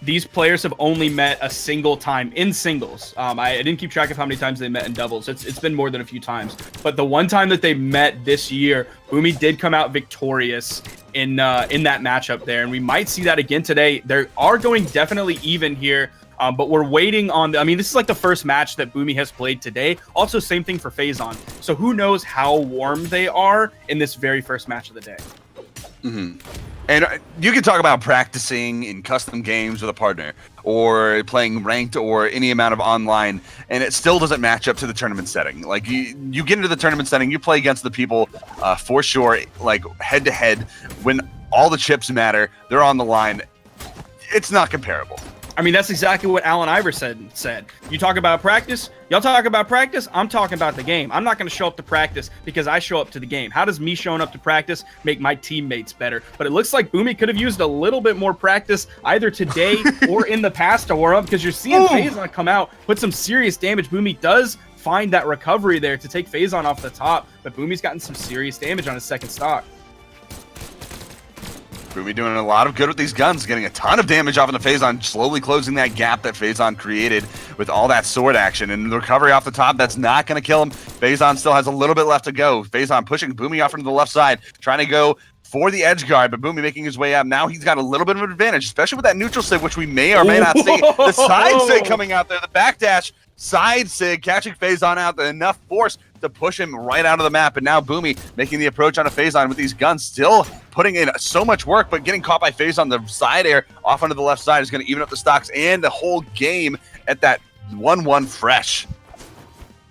these players have only met a single time in singles. I didn't keep track of how many times they met in doubles. It's been more than a few times. But the one time that they met this year, Bhumi did come out victorious in that matchup there. And we might see that again today. They are going definitely even here. But we're waiting on this is like the first match that Bhumi has played today. Also, same thing for Faison. So who knows how warm they are in this very first match of the day. Mm-hmm. And you can talk about practicing in custom games with a partner or playing ranked or any amount of online, and it still doesn't match up to the tournament setting. Like you get into the tournament setting, you play against the people for sure, like head to head, when all the chips matter, they're on the line. It's not comparable. I mean, that's exactly what Allen Iverson said. You talk about practice, y'all talk about practice, I'm talking about the game. I'm not going to show up to practice because I show up to the game. How does me showing up to practice make my teammates better? But it looks like Bhumi could have used a little bit more practice either today or in the past to warm up, because you're seeing Faison come out, put some serious damage. Bhumi does find that recovery there to take Faison off the top, but Bhumi's gotten some serious damage on his second stock. Remy doing a lot of good with these guns, getting a ton of damage off of the Faison, slowly closing that gap that Faison created with all that sword action. And the recovery off the top, that's not going to kill him. Faison still has a little bit left to go. Faison pushing Bhumi off into the left side, trying to go for the edge guard, but Bhumi making his way up. Now he's got a little bit of an advantage, especially with that neutral sig, which we may or may not see. The side sig coming out there, the backdash side sig catching Faison out, enough force to push him right out of the map. And now Bhumi making the approach on a Faison with these guns, still putting in so much work, but getting caught by Faison. The side air off onto the left side is going to even up the stocks and the whole game at that 1-1 fresh.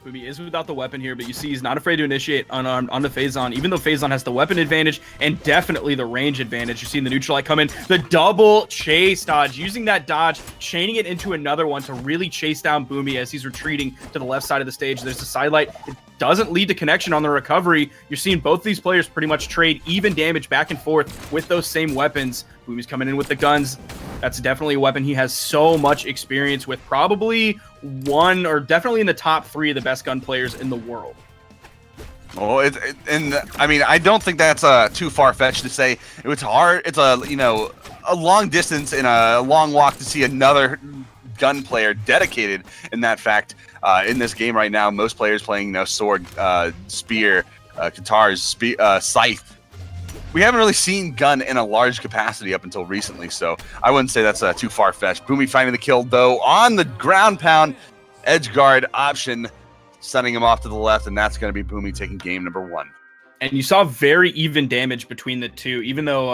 Bhumi is without the weapon here, but you see he's not afraid to initiate unarmed onto Faison, even though Faison has the weapon advantage and definitely the range advantage. You're seeing the neutral light come in, the double chase dodge, using that dodge, chaining it into another one to really chase down Bhumi as he's retreating to the left side of the stage. There's a side light. It doesn't lead to connection on the recovery. You're seeing both these players pretty much trade even damage back and forth with those same weapons. Bhumi's coming in with the guns. That's definitely a weapon he has so much experience with. Probably one, or definitely in the top 3 of the best gun players in the world. Well, and I mean, I don't think that's too far-fetched to say. It's hard. It's a long distance and a long walk to see another gun player dedicated in that fact in this game right now. Most players playing sword, spear, guitars, scythe. We haven't really seen gun in a large capacity up until recently, so I wouldn't say that's too far-fetched. Bhumi finding the kill, though, on the ground pound edge guard option, sending him off to the left, and that's going to be Bhumi taking game number 1. And you saw very even damage between the two. Even though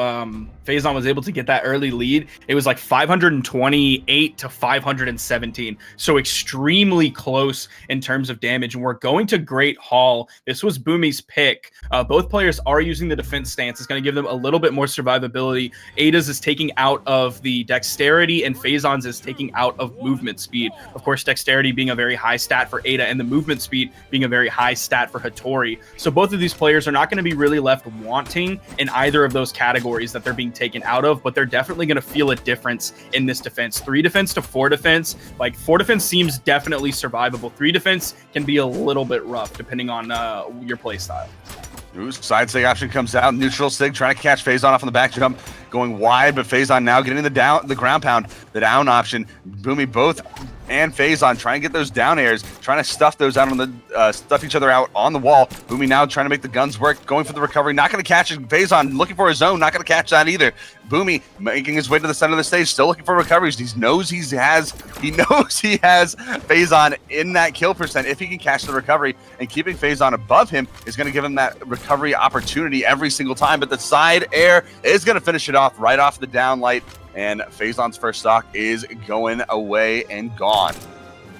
Faison was able to get that early lead, it was like 528 to 517. So extremely close in terms of damage. And we're going to Great Hall. This was Bhumi's pick. Both players are using the defense stance. It's going to give them a little bit more survivability. Ada's is taking out of the dexterity, and Faison's is taking out of movement speed. Of course, dexterity being a very high stat for Ada, and the movement speed being a very high stat for Hattori. So both of these players are not going to be really left wanting in either of those categories that they're being taken out of, but they're definitely going to feel a difference in this defense. 3 defense to 4 defense. Like 4 defense seems definitely survivable. 3 defense can be a little bit rough depending on your play style. Ooh, side sig option comes out. Neutral sig trying to catch Faison off on the back jump, going wide, but Faison now getting the ground pound, the down option. Bhumi both and Faison trying to get those down airs, trying to stuff those out on the stuff each other out on the wall. Bhumi now trying to make the guns work, going for the recovery, not going to catch it. Faison looking for his own, not going to catch that either. Bhumi making his way to the center of the stage, still looking for recoveries. He knows he has Faison in that kill percent. If he can catch the recovery, and keeping Faison above him is going to give him that recovery opportunity every single time. But the side air is going to finish it off right off the down light. And Faison's first stock is going away and gone.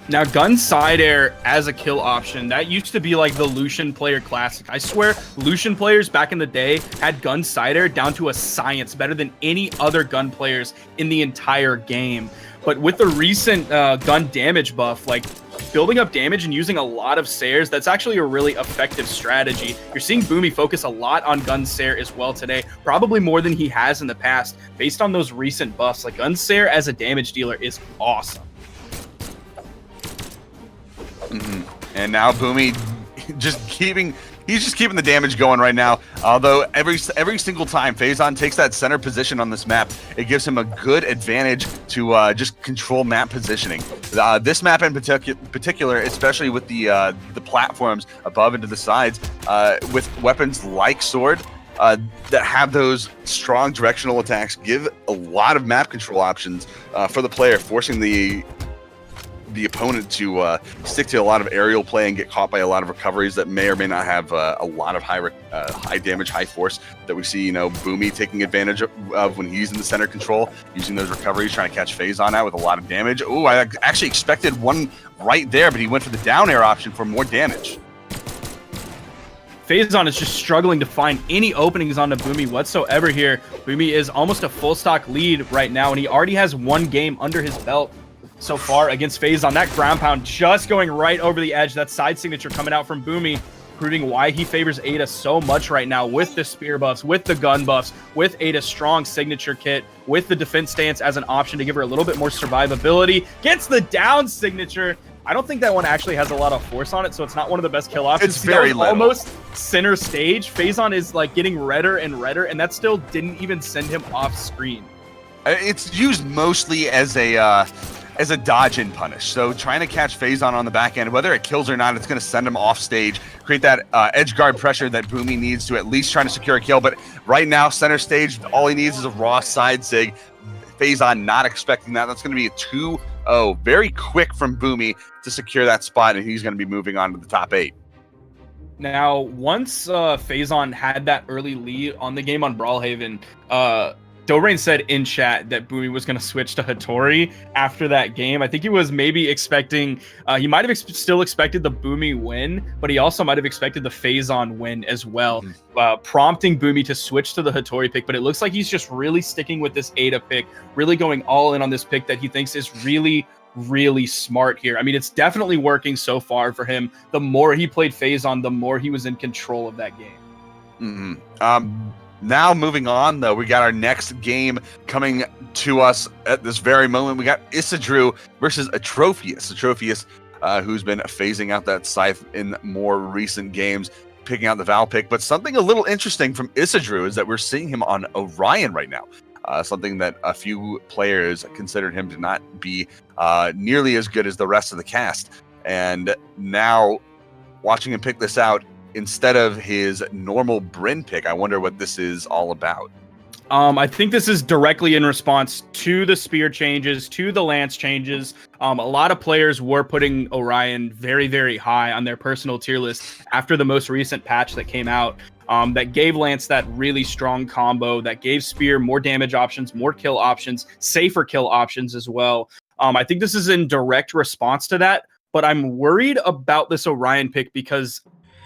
Now, gun side air as a kill option, that used to be like the Lucian player classic. I swear, Lucian players back in the day had gun side air down to a science, better than any other gun players in the entire game. But with the recent gun damage buff, like building up damage and using a lot of Sayers, that's actually a really effective strategy. You're seeing Bhumi focus a lot on gun Sayer as well today, probably more than he has in the past, based on those recent buffs. Like gun Sayer as a damage dealer is awesome. And now Bhumi he's just keeping the damage going right now. Although every single time Faison takes that center position on this map, it gives him a good advantage to just control map positioning. This map in particular, especially with the platforms above and to the sides, with weapons like sword, that have those strong directional attacks, give a lot of map control options for the player, forcing the opponent to stick to a lot of aerial play and get caught by a lot of recoveries that may or may not have a lot of high damage, high force that we see, Bhumi taking advantage of when he's in the center control, using those recoveries, trying to catch Faison out with a lot of damage. Oh, I actually expected one right there, but he went for the down air option for more damage. Faison is just struggling to find any openings on the Bhumi whatsoever here. Bhumi is almost a full stock lead right now, and he already has one game under his belt so far against Faison. That ground pound just going right over the edge. That side signature coming out from Bhumi, proving why he favors Ada so much right now with the spear buffs, with the gun buffs, with Ada's strong signature kit, with the defense stance as an option to give her a little bit more survivability. Gets the down signature. I don't think that one actually has a lot of force on it, so it's not one of the best kill options. It's very little. Almost center stage. Faison is like getting redder and redder, and that still didn't even send him off screen. It's used mostly as a dodge and punish. So trying to catch Faison on the back end, whether it kills or not, it's going to send him off stage, create that edge guard pressure that Bhumi needs to at least try to secure a kill. But right now, center stage, all he needs is a raw side sig. Faison not expecting that. That's going to be a 2-0. Very quick from Bhumi to secure that spot, and he's going to be moving on to the top 8. Now, once Faison had that early lead on the game on Brawlhaven, Dobrain said in chat that Bhumi was going to switch to Hattori after that game. I think he was maybe expecting, he might have still expected the Bhumi win, but he also might have expected the Faison win as well, prompting Bhumi to switch to the Hattori pick. But it looks like he's just really sticking with this Ada pick, really going all in on this pick that he thinks is really smart here. I mean, it's definitely working so far for him. The more he played Faison, the more he was in control of that game. Now moving on, though, we got our next game coming to us at this very moment. We got Issa Drew versus Atrophius. Atrophius, who's been phasing out that scythe in more recent games, picking out the Val pick. But something a little interesting from Issa Drew is that we're seeing him on Orion right now. Something that a few players considered him to not be nearly as good as the rest of the cast. And now watching him pick this out, instead of his normal Bryn pick, I wonder what this is all about. I think this is directly in response to the spear changes, to the lance changes. A lot of players were putting Orion very, very high on their personal tier list after the most recent patch that came out, that gave Lance that really strong combo, that gave Spear more damage options, more kill options, safer kill options as well. I think this is in direct response to that, but I'm worried about this Orion pick because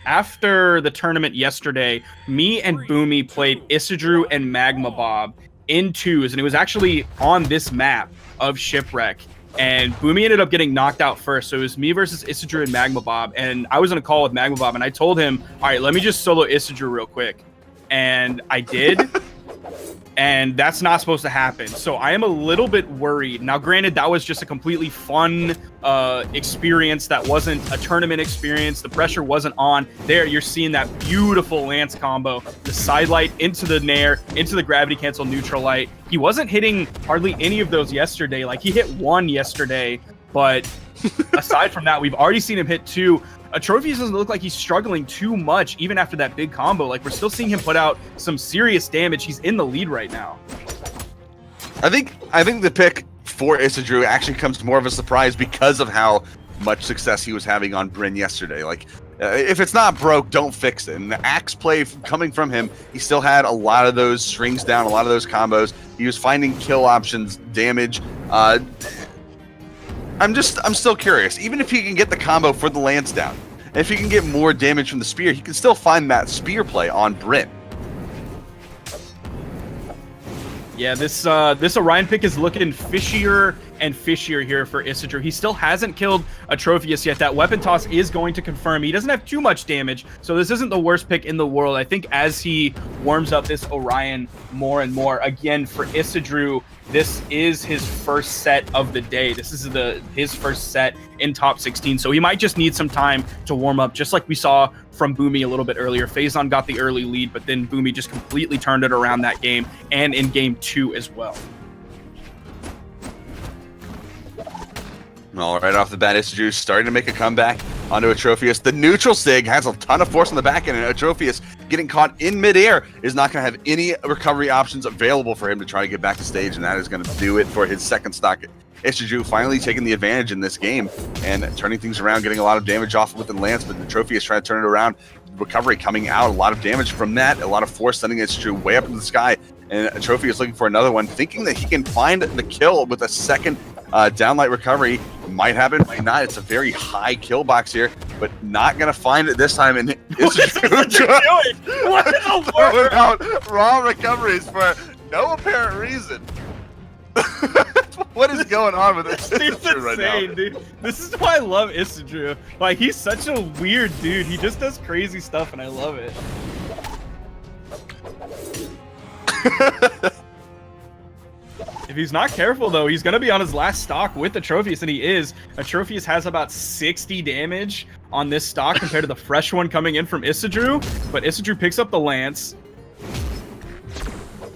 after the tournament yesterday, me and Bhumi played Issa Drew and Magma Bob in twos, and it was actually on this map of Shipwreck. And Bhumi ended up getting knocked out first, so it was me versus Issa Drew and Magma Bob. And I was on a call with Magma Bob, and I told him, all right, let me just solo Issa Drew real quick. And I did. And that's not supposed to happen. So I am a little bit worried. Now, granted, that was just a completely fun experience. That wasn't a tournament experience. The pressure wasn't on. There, you're seeing that beautiful Lance combo. The side light into the Nair, into the gravity cancel neutral light. He wasn't hitting hardly any of those yesterday. Like, he hit one yesterday. But aside from that, we've already seen him hit two. Atrophius doesn't look like he's struggling too much, even after that big combo. Like, we're still seeing him put out some serious damage. He's in the lead right now. I think the pick for Issa Drew actually comes more of a surprise because of how much success he was having on Bryn yesterday. Like, if it's not broke, don't fix it. And the axe play coming from him, he still had a lot of those strings down, a lot of those combos. He was finding kill options, damage. I'm still curious. Even if he can get the combo for the lance down, and if he can get more damage from the spear, he can still find that spear play on Bryn. Yeah, this Orion pick is looking fishier and fishier here for Issa Drew. He still hasn't killed Atrophius yet. That weapon toss is going to confirm. He doesn't have too much damage, so this isn't the worst pick in the world. I think as he warms up this Orion more and more, again, for Issa Drew, this is his first set of the day. This is his first set in top 16, so he might just need some time to warm up, just like we saw from Bhumi a little bit earlier. Faison got the early lead, but then Bhumi just completely turned it around that game, and in game 2 as well. All right, off the bat, Issa Drew starting to make a comeback onto Atrophius. The neutral sig has a ton of force on the back end, and Atrophius getting caught in midair is not going to have any recovery options available for him to try to get back to stage, and that is going to do it for his second stock. Issa Drew finally taking the advantage in this game and turning things around, getting a lot of damage off with the lance, but Atrophius trying to turn it around. Recovery coming out, a lot of damage from that, a lot of force sending Issa Drew way up into the sky, and Atrophius looking for another one, thinking that he can find the kill with a second Downlight recovery might happen, might not. It's a very high kill box here, but not going to find it this time. And What is doing? What in the throwing world? out raw recoveries for no apparent reason. What is going on with this Dude's Issa Drew right now? insane, dude. This is why I love Issa Drew. Like, he's such a weird dude. He just does crazy stuff, and I love it. If he's not careful, though, he's going to be on his last stock with Atrophius, and he is. Atrophius has about 60 damage on this stock compared to the fresh one coming in from Issa Drew, but Issa Drew picks up the lance.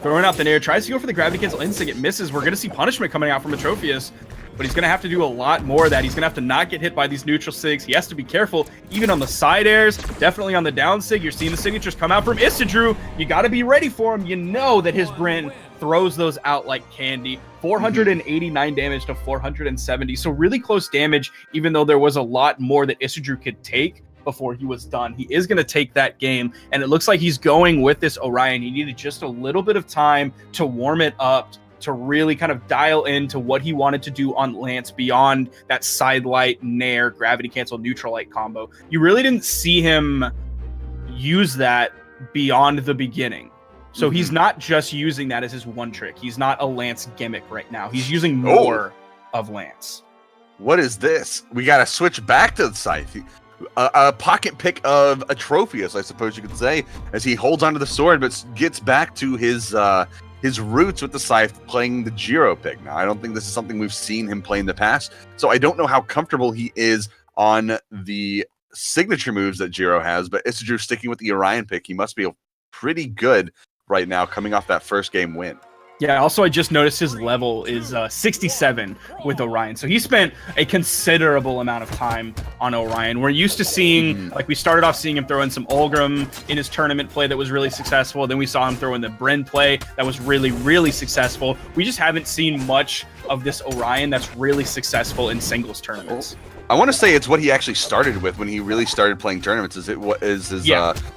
Throwing out the nair, tries to go for the gravity cancel instinct, it misses. We're going to see punishment coming out from Atrophius, but he's going to have to do a lot more of that. He's going to have to not get hit by these neutral sigs. He has to be careful, even on the side airs, definitely on the down sig. You're seeing the signatures come out from Issa Drew. You got to be ready for him. You know that his Bryn throws those out like candy. 489 damage to 470, so really close damage, even though there was a lot more that Issa Drew could take before he was done. He is going to take that game, and it looks like he's going with this Orion. He needed just a little bit of time to warm it up, to really kind of dial into what he wanted to do on Lance beyond that side light, nair, gravity cancel, neutral light combo. You really didn't see him use that beyond the beginning. So he's not just using that as his one trick. He's not a Lance gimmick right now. He's using more of Lance. What is this? We got to switch back to the scythe. A pocket pick of Atrophius, I suppose you could say, as he holds onto the sword, but gets back to his roots with the scythe, playing the Jiro pick. Now, I don't think this is something we've seen him play in the past, so I don't know how comfortable he is on the signature moves that Jiro has, but Issa Drew sticking with the Orion pick. He must be pretty good right now, coming off that first game win. Yeah, also I just noticed his level is 67 with Orion. So he spent a considerable amount of time on Orion. We're used to seeing, like we started off seeing him throw in some Ulgrim in his tournament play that was really successful. Then we saw him throw in the Bryn play that was really, really successful. We just haven't seen much of this Orion that's really successful in singles tournaments. I want to say it's what he actually started with when he really started playing tournaments. His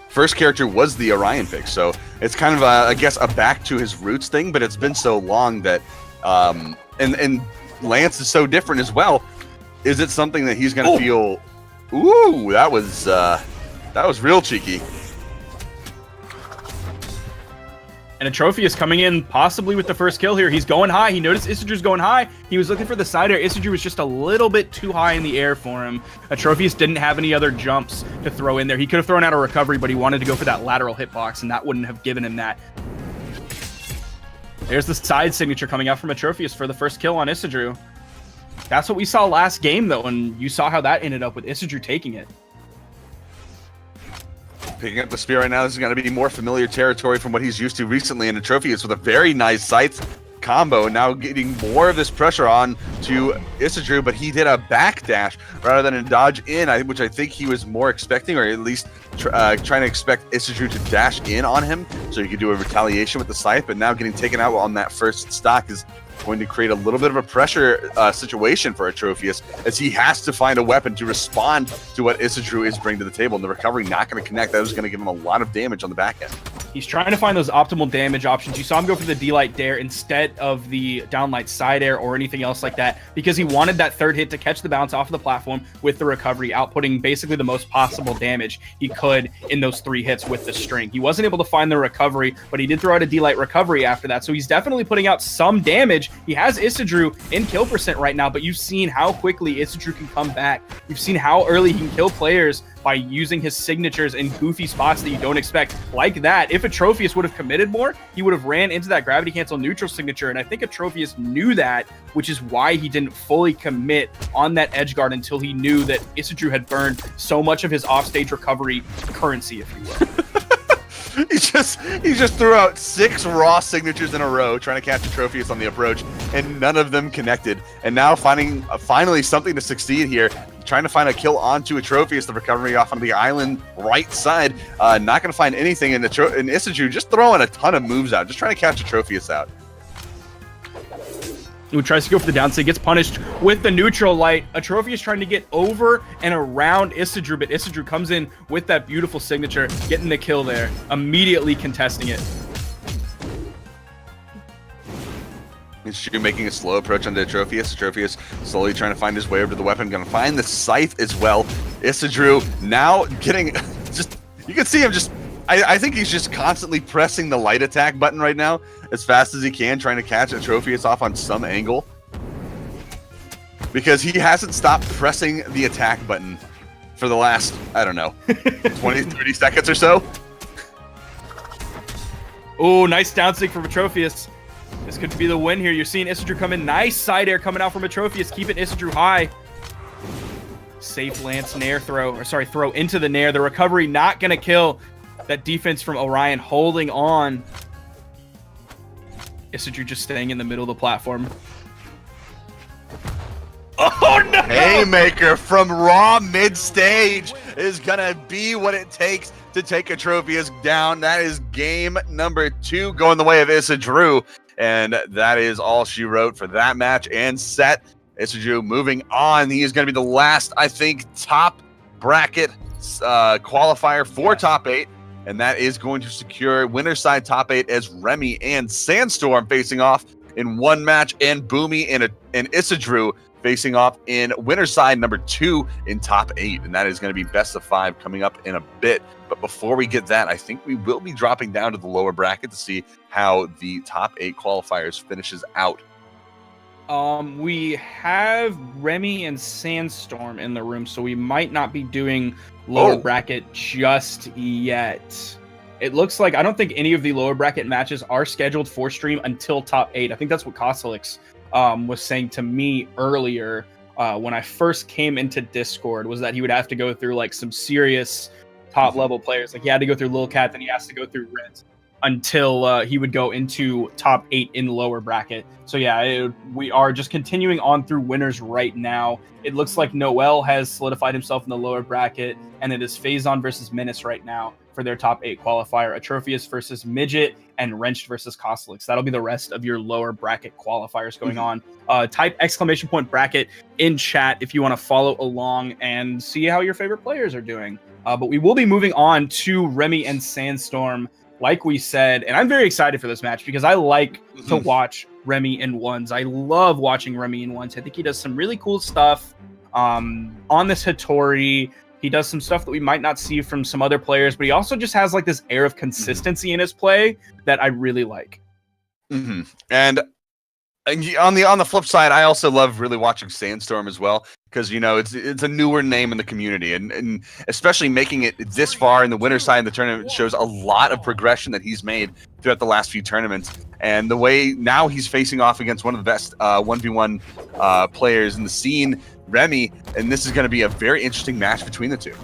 first character was the Orion pick, so it's kind of I guess a back to his roots thing. But it's been so long that and Lance is so different as well. Is it something that he's going to feel? Ooh, that was real cheeky. And Atrophius coming in possibly with the first kill here. He's going high. He noticed Issa Drew's going high. He was looking for the side air. Issa Drew was just a little bit too high in the air for him. Atrophius didn't have any other jumps to throw in there. He could have thrown out a recovery, but he wanted to go for that lateral hitbox, and that wouldn't have given him that. There's the side signature coming out from Atrophius for the first kill on Issa Drew. That's what we saw last game, though, and you saw how that ended up with Issa Drew taking it. Picking up the spear right now, this is going to be more familiar territory from what he's used to recently in Atrophius with a very nice scythe combo. Now getting more of this pressure on to Issa Drew, but he did a backdash rather than a dodge in, which I think he was more expecting, or at least trying to expect Issa Drew to dash in on him so he could do a retaliation with the scythe. But now getting taken out on that first stock is going to create a little bit of a pressure situation for Atrophius, as he has to find a weapon to respond to what Issa Drew is bringing to the table, and the recovery not going to connect. That is going to give him a lot of damage on the back end. He's trying to find those optimal damage options. You saw him go for the D-Light Dare instead of the downlight side air or anything else like that, because he wanted that third hit to catch the bounce off of the platform with the recovery, outputting basically the most possible damage he could in those 3 hits with the string. He wasn't able to find the recovery, but he did throw out a D-Light recovery after that, so he's definitely putting out some damage. He has Issa Drew in kill percent right now, but you've seen how quickly Issa Drew can come back. You've seen how early he can kill players by using his signatures in goofy spots that you don't expect, like that. If Atrophius would have committed more, he would have ran into that gravity cancel neutral signature, and I think Atrophius knew that, which is why he didn't fully commit on that edge guard until he knew that Issa Drew had burned so much of his offstage recovery currency, if you will. He just threw out 6 raw signatures in a row trying to catch Atrophius on the approach, and none of them connected. And now finding finally something to succeed here, trying to find a kill onto Atrophius, the recovery off on the island right side. Not going to find anything, and Issa Drew just throwing a ton of moves out, just trying to catch Atrophius out. Who tries to go for the downside, gets punished with the neutral light. Atrophius trying to get over and around Issa Drew, but Issa Drew comes in with that beautiful signature, getting the kill there, immediately contesting it. Issa Drew making a slow approach on the Atrophius. Atrophius slowly trying to find his way over to the weapon. Going to find the scythe as well. Issa Drew now getting just, you can see him just, I think he's just constantly pressing the light attack button right now as fast as he can, trying to catch Atrophius off on some angle. Because he hasn't stopped pressing the attack button for the last, I don't know, 20, 30 seconds or so. Oh, nice down stick from Atrophius. This could be the win here. You're seeing Issa Drew come in. Nice side air coming out from Atrophius, keeping Issa Drew high. Safe lance nair throw, or sorry, throw into the nair. The recovery not going to kill. That defense from Orion holding on. Issa Drew just staying in the middle of the platform. Oh no! Haymaker from Raw mid-stage is gonna be what it takes to take Atrophius down. That is game number 2 going the way of Issa Drew. And that is all she wrote for that match and set. Issa Drew moving on. He is going to be the last, I think, top bracket qualifier for top 8. And that is going to secure winner side top 8 as Remy and Sandstorm facing off in one match, and Bhumi and Issa Drew facing off in winner side number 2 in top 8. And that is going to be best of 5 coming up in a bit. But before we get that, I think we will be dropping down to the lower bracket to see how the top 8 qualifiers finishes out. We have Remy and Sandstorm in the room, so we might not be doing lower bracket just yet. It looks like, I don't think any of the lower bracket matches are scheduled for stream until top 8. I think that's what Kosalix was saying to me earlier when I first came into Discord, was that he would have to go through like some serious top level players. Like he had to go through Lil Cat, then he has to go through Reds until he would go into top 8 in the lower bracket. So yeah, we are just continuing on through winners right now. It looks like Noel has solidified himself in the lower bracket, and it is Faison versus Menace right now for their top 8 qualifier. Atrophius versus Midget, and Wrenched versus Kosalix. That'll be the rest of your lower bracket qualifiers going on. Type ! bracket in chat if you want to follow along and see how your favorite players are doing. But we will be moving on to Remy and Sandstorm, like we said, and I'm very excited for this match because I like to watch Remy in ones. I love watching Remy in ones. I think he does some really cool stuff on this Hattori. He does some stuff that we might not see from some other players, but he also just has like this air of consistency in his play that I really like. And on the flip side, I also love really watching Sandstorm as well, because you know it's a newer name in the community, and especially making it this far in the winter side of the tournament shows a lot of progression that he's made throughout the last few tournaments. And the way now he's facing off against one of the best 1v1 players in the scene, Remy, and this is going to be a very interesting match between the two.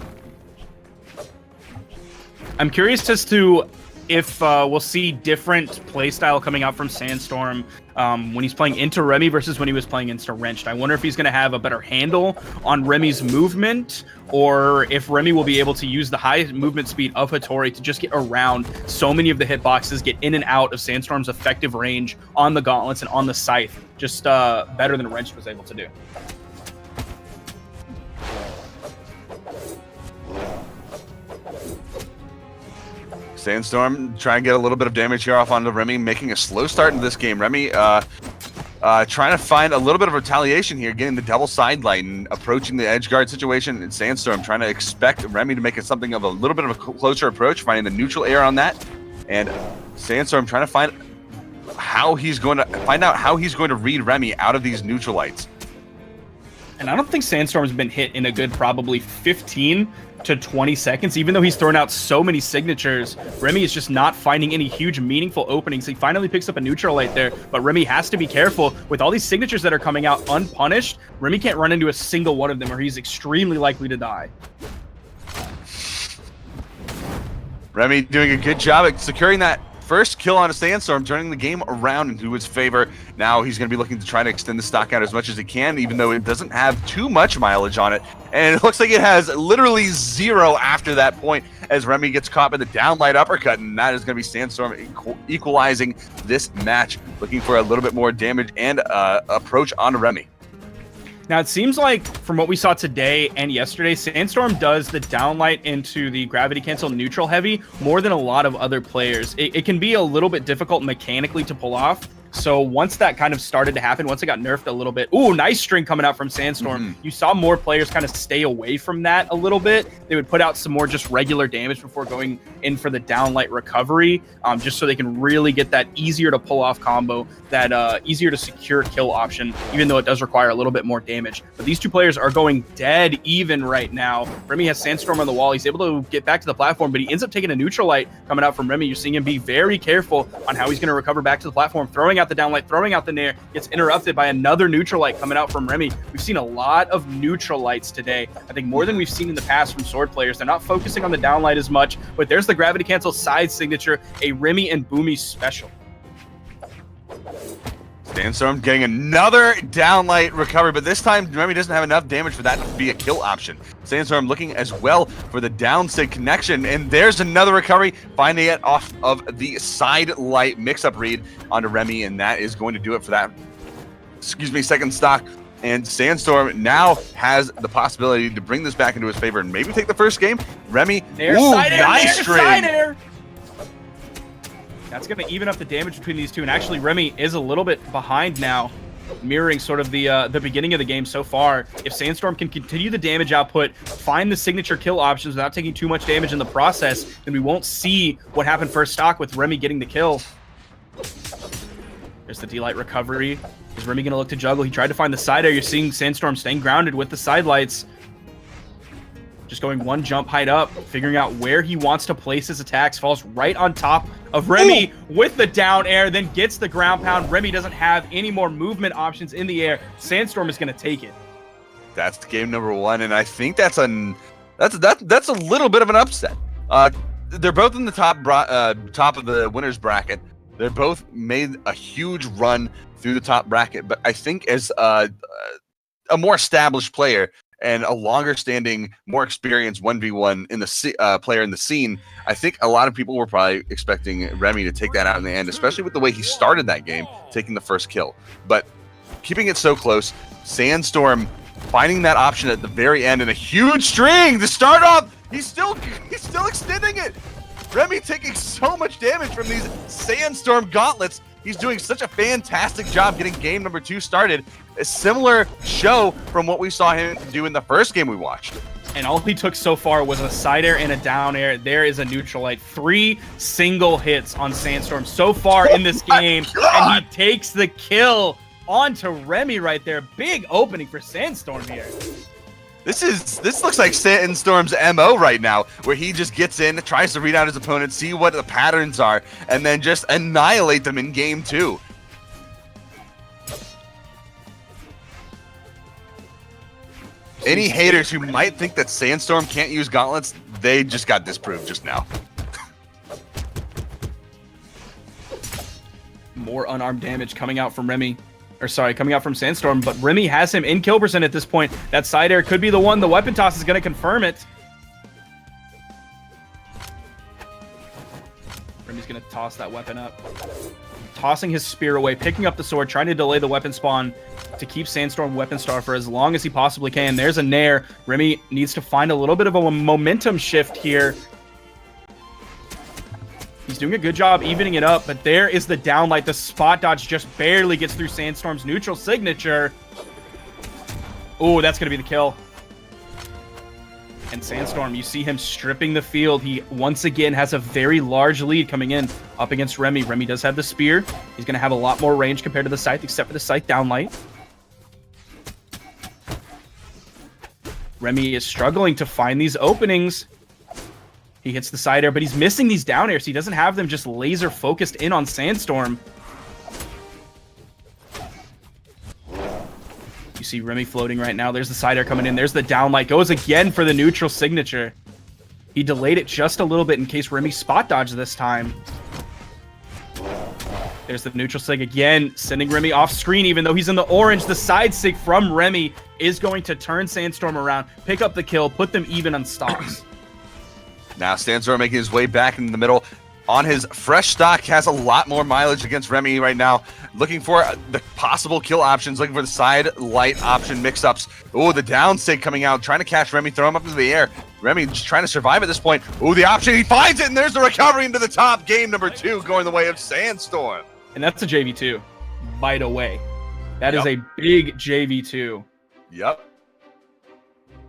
I'm curious as to if we'll see different playstyle coming out from Sandstorm when he's playing into Remy versus when he was playing into Wrenched. I wonder if he's going to have a better handle on Remy's movement, or if Remy will be able to use the high movement speed of Hattori to just get around so many of the hitboxes, get in and out of Sandstorm's effective range on the gauntlets and on the scythe, just better than Wrenched was able to do. Sandstorm trying to get a little bit of damage here off onto Remy, making a slow start in this game. Remy trying to find a little bit of retaliation here, getting the double side light and approaching the edge guard situation. And Sandstorm trying to expect Remy to make it something of a little bit of a closer approach, finding the neutral air on that. And Sandstorm trying to find how he's going to read Remy out of these neutral lights. And I don't think Sandstorm's been hit in a good probably 15 to 20 seconds, even though he's thrown out so many signatures. Remy is just not finding any huge meaningful openings. He finally picks up a neutral light there, but Remy has to be careful with all these signatures that are coming out unpunished. Remy can't run into a single one of them or he's extremely likely to die. Remy doing a good job at securing that first kill on a Sandstorm, turning the game around into his favor. Now he's going to be looking to try to extend the stock out as much as he can, even though it doesn't have too much mileage on it. And it looks like it has literally 0 after that point as Remy gets caught by the downlight uppercut, and that is going to be Sandstorm equalizing this match, looking for a little bit more damage and approach onto Remy. Now, it seems like from what we saw today and yesterday, Sandstorm does the downlight into the gravity cancel neutral heavy more than a lot of other players. It can be a little bit difficult mechanically to pull off, So once that kind of started to happen, once it got nerfed a little bit, ooh, nice string coming out from Sandstorm. You saw more players kind of stay away from that a little bit. They would put out some more just regular damage before going in for the downlight recovery, just so they can really get that easier to pull off combo, that easier to secure kill option, even though it does require a little bit more damage. But these two players are going dead even right now. Remy has Sandstorm on the wall. He's able to get back to the platform, but he ends up taking a neutral light coming out from Remy. You're seeing him be very careful on how he's going to recover back to the platform, throwing out the downlight, throwing out the nair, gets interrupted by another neutral light coming out from Remy. We've seen a lot of neutral lights today. I think more than we've seen in the past from Sword players. They're not focusing on the downlight as much, but there's the gravity cancel side signature, a Remy and Bhumi special. Sandstorm getting another downlight recovery, but this time Remy doesn't have enough damage for that to be a kill option. Sandstorm looking as well for the downside connection, and there's another recovery, finding it off of the side light mix-up read onto Remy, and that is going to do it for that, second stock. And Sandstorm now has the possibility to bring this back into his favor and maybe take the first game. Remy, nice string. That's going to even up the damage between these two, and actually Remy is a little bit behind now, mirroring sort of the beginning of the game so far. If Sandstorm can continue the damage output, find the signature kill options without taking too much damage in the process, then we won't see what happened first stock with Remy getting the kill. There's the D-Light recovery. Is Remy going to look to juggle? He tried to find the side air. You're seeing Sandstorm staying grounded with the side lights. Just going one jump height up, figuring out where he wants to place his attacks, falls right on top of Remy with the down air, then gets the ground pound. Remy doesn't have any more movement options in the air. Sandstorm is going to take it. That's game number one, and I think that's a little bit of an upset. They're both in the top of the winner's bracket. They're both made a huge run through the top bracket, but I think as a more established player and a longer-standing, more experienced 1v1 in the player in the scene, I think a lot of people were probably expecting Remy to take that out in the end, especially with the way he started that game, taking the first kill. But keeping it so close, Sandstorm finding that option at the very end, and a huge string to start off. He's still extending it. Remy taking so much damage from these Sandstorm gauntlets. He's doing such a fantastic job getting game number 2 started. A similar show from what we saw him do in the first game we watched. And all he took so far was a side air and a down air. There is a neutral light. 3 single hits on Sandstorm so far in this game. And he takes the kill onto Remy right there. Big opening for Sandstorm here. This looks like Sandstorm's MO right now, where he just gets in, tries to read out his opponent, see what the patterns are, and then just annihilate them in game 2. Any haters who might think that Sandstorm can't use gauntlets, they just got disproved just now. More unarmed damage coming out from Remy. Or sorry, coming out from Sandstorm, but Remy has him in kill percent at this point. That side air could be the one. The weapon toss is going to confirm it. Remy's going to toss that weapon up. Tossing his spear away, picking up the sword, trying to delay the weapon spawn to keep Sandstorm weapon star for as long as he possibly can. There's a nair. Remy needs to find a little bit of a momentum shift here. He's doing a good job evening it up, but there is the downlight. The spot dodge just barely gets through Sandstorm's neutral signature. Oh, that's going to be the kill. And Sandstorm, you see him stripping the field. He once again has a very large lead coming in up against Remy. Remy does have the spear. He's going to have a lot more range compared to the scythe, except for the scythe downlight. Remy is struggling to find these openings. He hits the side air, but he's missing these down airs. He doesn't have them just laser focused in on Sandstorm. You see Remy floating right now. There's the side air coming in. There's the downlight. Goes again for the neutral signature. He delayed it just a little bit in case Remy spot dodged this time. There's the neutral sig again, sending Remy off screen even though he's in the orange. The side sig from Remy is going to turn Sandstorm around, pick up the kill, put them even on stocks. Now Sandstorm making his way back in the middle. On his fresh stock, has a lot more mileage against Remy right now. Looking for the possible kill options, looking for the side light option mix-ups. Oh, the down sig coming out, trying to catch Remy, throw him up into the air. Remy just trying to survive at this point. Oh, the option, he finds it, and there's the recovery into the top. Game number 2 going the way of Sandstorm. And that's a JV2. bite away. That is a big JV2. Yep.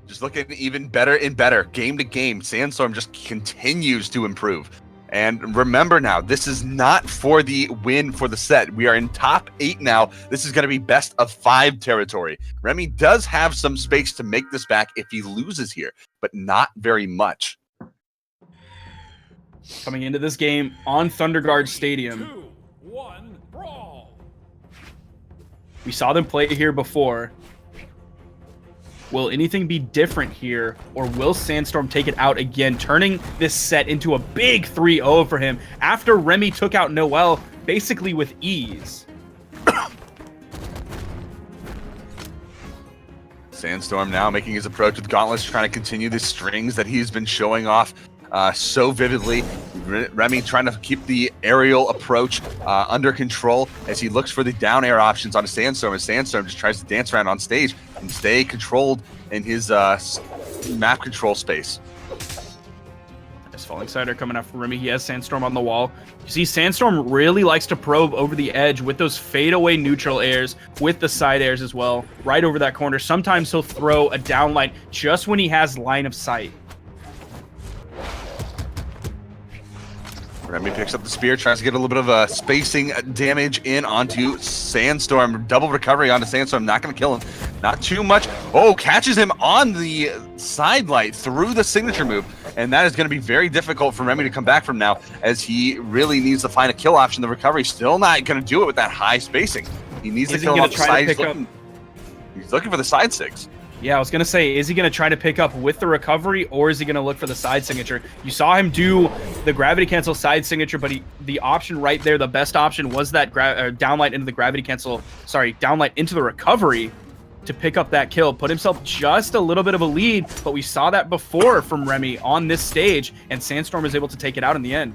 Just looking even better and better. Game to game, Sandstorm just continues to improve. And remember now, this is not for the win for the set. We are in top 8 now. This is going to be best of 5 territory. Remy does have some space to make this back if he loses here, but not very much. Coming into this game on Thunderguard Stadium. 2, 1, brawl. We saw them play here before. Will anything be different here, or will Sandstorm take it out again, turning this set into a big 3-0 for him after Remy took out Noel basically with ease? Sandstorm now making his approach with Gauntlets, trying to continue the strings that he's been showing off so vividly. Remy trying to keep the aerial approach under control as he looks for the down air options on a Sandstorm, as Sandstorm just tries to dance around on stage and stay controlled in his map control space. This Falling Cider coming out from Remy. He has Sandstorm on the wall. You see, Sandstorm really likes to probe over the edge with those fadeaway neutral airs, with the side airs as well, right over that corner. Sometimes he'll throw a downlight just when he has line of sight. Remy picks up the spear, tries to get a little bit of a spacing damage in onto Sandstorm. Double recovery onto Sandstorm, not going to kill him. Not too much. Oh, catches him on the side light through the signature move. And that is going to be very difficult for Remy to come back from now, as he really needs to find a kill option. The recovery still not going to do it with that high spacing. He needs to kill him off the side. He's looking for the side six. Yeah, I was going to say, is he going to try to pick up with the recovery, or is he going to look for the side signature? You saw him do the gravity cancel side signature, but the option right there, the best option was that downlight into the gravity cancel, downlight into the recovery to pick up that kill, put himself just a little bit of a lead, but we saw that before from Remy on this stage, and Sandstorm was able to take it out in the end.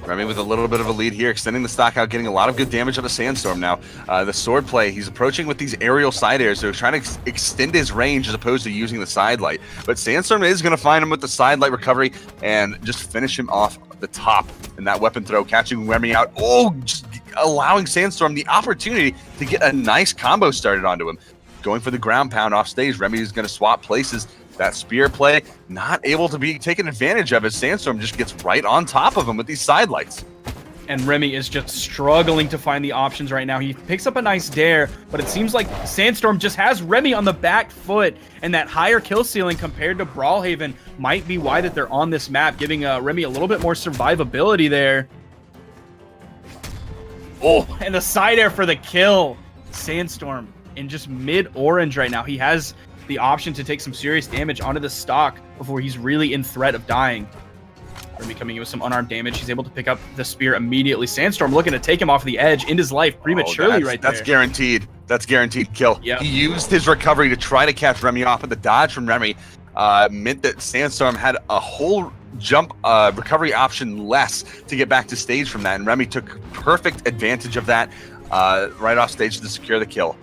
Remy with a little bit of a lead here, extending the stock out, getting a lot of good damage on a Sandstorm now. The sword play, he's approaching with these aerial side airs, so he's trying to extend his range as opposed to using the side light. But Sandstorm is going to find him with the side light recovery and just finish him off at the top in that weapon throw, catching Remy out. Oh, just allowing Sandstorm the opportunity to get a nice combo started onto him. Going for the ground pound off stage, Remy is going to swap places. That spear play not able to be taken advantage of, as Sandstorm just gets right on top of him with these side lights. And Remy is just struggling to find the options right now. He picks up a nice dare, but it seems like Sandstorm just has Remy on the back foot, and that higher kill ceiling compared to Brawlhaven might be why that they're on this map, giving Remy a little bit more survivability there. Oh, and the side air for the kill. Sandstorm in just mid-orange right now. He has the option to take some serious damage onto the stock before he's really in threat of dying. Remy coming in with some unarmed damage. He's able to pick up the spear immediately. Sandstorm looking to take him off the edge, end his life prematurely right there. That's guaranteed. That's guaranteed kill. Yep. He used his recovery to try to catch Remy off, but the dodge from Remy meant that Sandstorm had a whole jump recovery option less to get back to stage from that, and Remy took perfect advantage of that right off stage to secure the kill.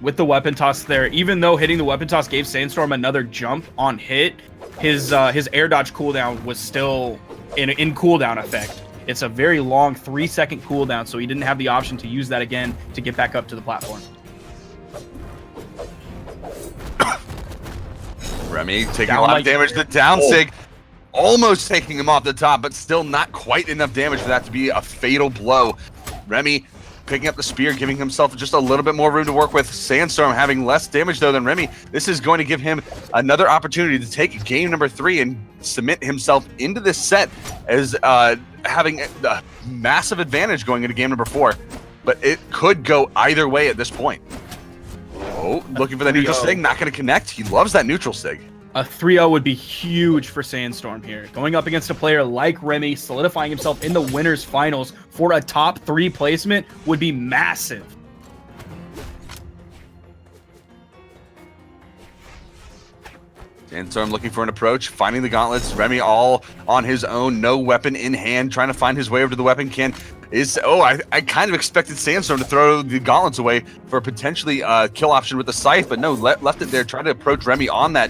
With the weapon toss there, even though hitting the weapon toss gave Sandstorm another jump on hit, his air dodge cooldown was still in cooldown effect. It's a very long 3-second cooldown, so he didn't have the option to use that again to get back up to the platform. Remy taking a lot of damage. The down sig almost taking him off the top, but still not quite enough damage for that to be a fatal blow. Remy picking up the spear, giving himself just a little bit more room to work with. Sandstorm having less damage, though, than Remy. This is going to give him another opportunity to take game number 3 and cement himself into this set as having a massive advantage going into game number 4. But it could go either way at this point. Oh, looking for the neutral sig, not going to connect. He loves that neutral sig. A 3-0 would be huge for Sandstorm here. Going up against a player like Remy, solidifying himself in the winners finals for a top 3 placement would be massive. Sandstorm looking for an approach, finding the gauntlets. Remy all on his own, no weapon in hand, trying to find his way over to the weapon can. I kind of expected Sandstorm to throw the gauntlets away for a potentially kill option with the scythe, but no, left it there, trying to approach Remy on that,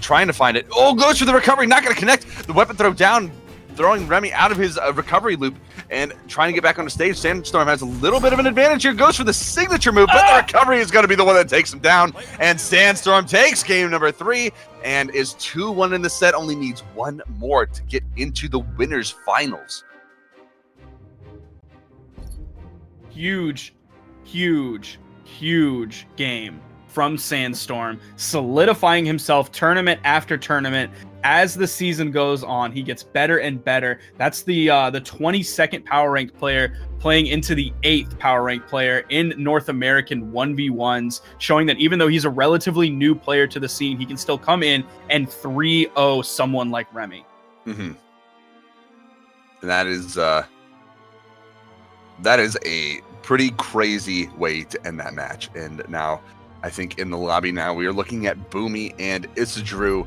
trying to find it. Oh, goes for the recovery, not going to connect. The weapon throw down, throwing Remy out of his recovery loop and trying to get back on the stage. Sandstorm has a little bit of an advantage here, goes for the signature move, but the recovery is going to be the one that takes him down, and Sandstorm takes game number 3 and is 2-1 in the set, only needs one more to get into the winners finals. Huge game from Sandstorm, solidifying himself tournament after tournament. As the season goes on, he gets better and better. That's the 22nd power ranked player playing into the 8th power ranked player in North American 1v1s, showing that even though he's a relatively new player to the scene, he can still come in and 3-0 someone like Remy. Mm-hmm. And that is a pretty crazy way to end that match. And now I think in the lobby now we are looking at Bhumi and Issa Drew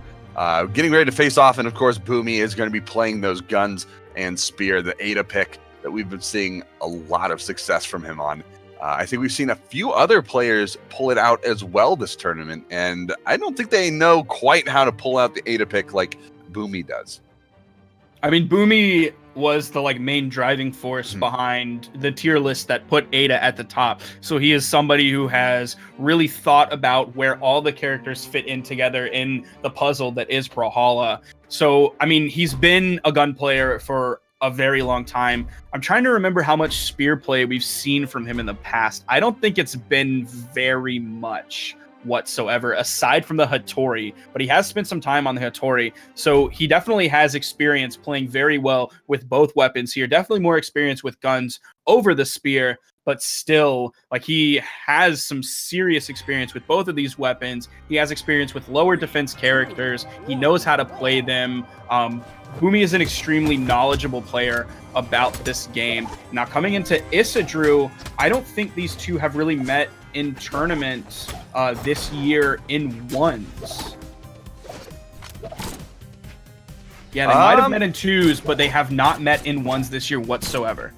getting ready to face off. And of course, Bhumi is going to be playing those guns and spear, the Ada pick that we've been seeing a lot of success from him on. I think we've seen a few other players pull it out as well this tournament, and I don't think they know quite how to pull out the Ada pick like Bhumi does. I mean, Bhumi was the main driving force behind the tier list that put Ada at the top. So he is somebody who has really thought about where all the characters fit in together in the puzzle that is Brawlhalla. So, I mean, he's been a gun player for a very long time. I'm trying to remember how much spear play we've seen from him in the past. I don't think it's been very much whatsoever, aside from the Hattori, but he has spent some time on the Hattori, so he definitely has experience playing very well with both weapons here. Definitely more experience with guns over the spear, but still, he has some serious experience with both of these weapons. He has experience with lower defense characters. He knows how to play them. Bhumi is an extremely knowledgeable player about this game. Now, coming into Issa Drew, I don't think these two have really met in tournaments this year in ones. Yeah, they might have met in twos, but they have not met in ones this year whatsoever.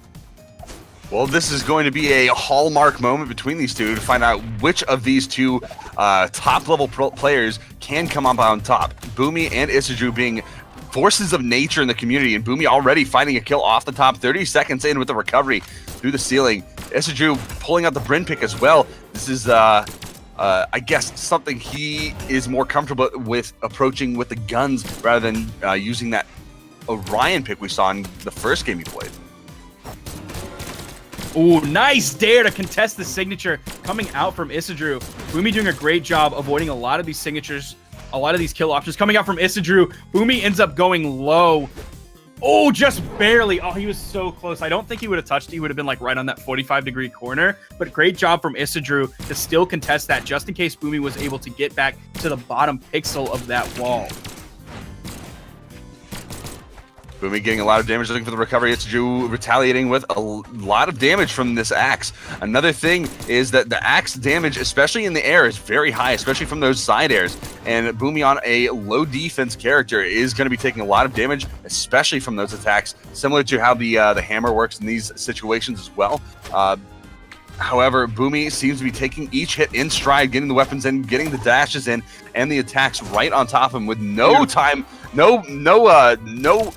Well, this is going to be a hallmark moment between these two to find out which of these two top-level players can come up on top. Bhumi and Issa Drew being forces of nature in the community, and Bhumi already finding a kill off the top, 30 seconds in with the recovery through the ceiling. Issa Drew pulling out the Bryn pick as well. This is, I guess, something he is more comfortable with approaching with the guns rather than using that Orion pick we saw in the first game he played. Ooh, nice dare to contest the signature coming out from Issa Drew. Bhumi doing a great job avoiding a lot of these signatures, a lot of these kill options coming out from Issa Drew. Bhumi ends up going low. Oh, just barely. Oh, he was so close. I don't think he would have touched it. He would have been right on that 45-degree corner. But great job from Issa Drew to still contest that just in case Bhumi was able to get back to the bottom pixel of that wall. Bhumi getting a lot of damage, looking for the recovery. It's Drew retaliating with a lot of damage from this axe. Another thing is that the axe damage, especially in the air, is very high, especially from those side airs. And Bhumi on a low defense character is going to be taking a lot of damage, especially from those attacks, similar to how the hammer works in these situations as well. However, Bhumi seems to be taking each hit in stride, getting the weapons in, getting the dashes in, and the attacks right on top of him with no time, no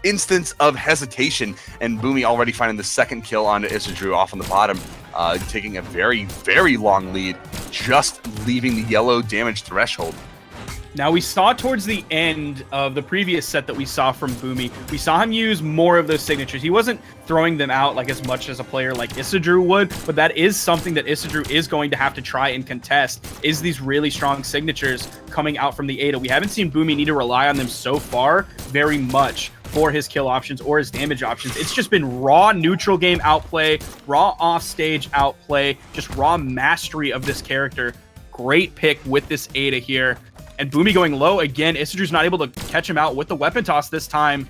instance of hesitation, and Bhumi already finding the second kill on Issa Drew off on the bottom, taking a very, very long lead, just leaving the yellow damage threshold. Now, we saw towards the end of the previous set that we saw from Bhumi, we saw him use more of those signatures. He wasn't throwing them out as much as a player like Issa Drew would, but that is something that Issa Drew is going to have to try and contest, is these really strong signatures coming out from the Ada. We haven't seen Bhumi need to rely on them so far very much for his kill options or his damage options. It's just been raw neutral game outplay, raw offstage outplay, just raw mastery of this character. Great pick with this Ada here. And Bhumi going low again. Issa Drew's not able to catch him out with the weapon toss this time.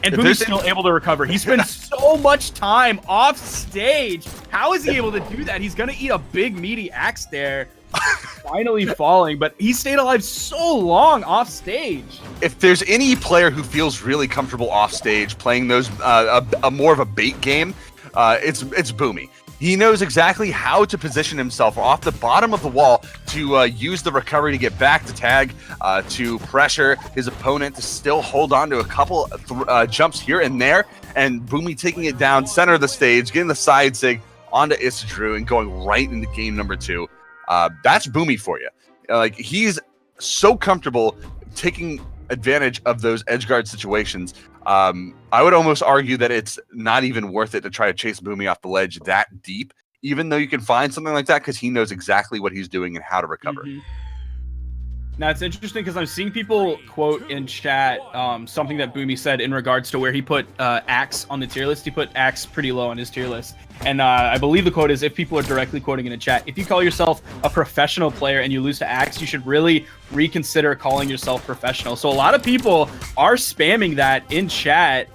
And Bhumi's still able to recover. He spent so much time off stage. How is he able to do that? He's going to eat a big meaty axe there. Finally falling, but he stayed alive so long off stage. If there's any player who feels really comfortable off stage playing those a more of a bait game, it's Bhumi. He knows exactly how to position himself off the bottom of the wall to use the recovery to get back to tag, to pressure his opponent to still hold on to a couple jumps here and there, and Bhumi taking it down center of the stage, getting the side sig onto Issa Drew and going right into game number 2. That's Bhumi for you. Like, he's so comfortable taking advantage of those edge guard situations. I would almost argue that it's not even worth it to try to chase Bhumi off the ledge that deep, even though you can find something like that, because he knows exactly what he's doing and how to recover. Now, it's interesting because I'm seeing people quote in chat something that Bhumi said in regards to where he put Axe on the tier list. He put Axe pretty low on his tier list. And I believe the quote is, if people are directly quoting in the chat, if you call yourself a professional player and you lose to Axe, you should really reconsider calling yourself professional. So a lot of people are spamming that in chat.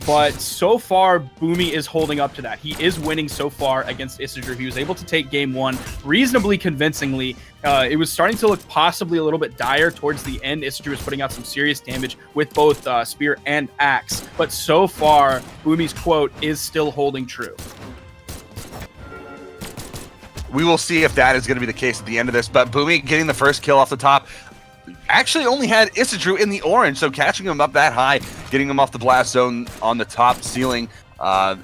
But so far, Bhumi is holding up to that. He is winning so far against Issa Drew. He was able to take game 1 reasonably convincingly. It was starting to look possibly a little bit dire towards the end. Issa Drew was putting out some serious damage with both Spear and Axe. But so far, Bhumi's quote is still holding true. We will see if that is going to be the case at the end of this. But Bhumi getting the first kill off the top. Actually only had Issa Drew in the orange, so catching him up that high, getting him off the blast zone on the top ceiling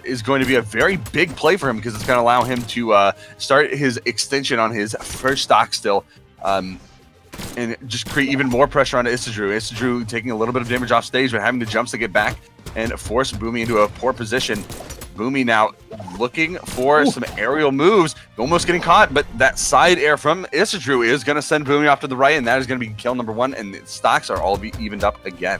is going to be a very big play for him, because it's going to allow him to start his extension on his first stock still, and just create even more pressure on Issa Drew. Issa Drew taking a little bit of damage off stage, but having the jumps to get back and force Bhumi into a poor position. Bhumi now looking for some aerial moves, almost getting caught, but that side air from Issa Drew is going to send Bhumi off to the right, and that is going to be kill number 1, and the stocks are all evened up again.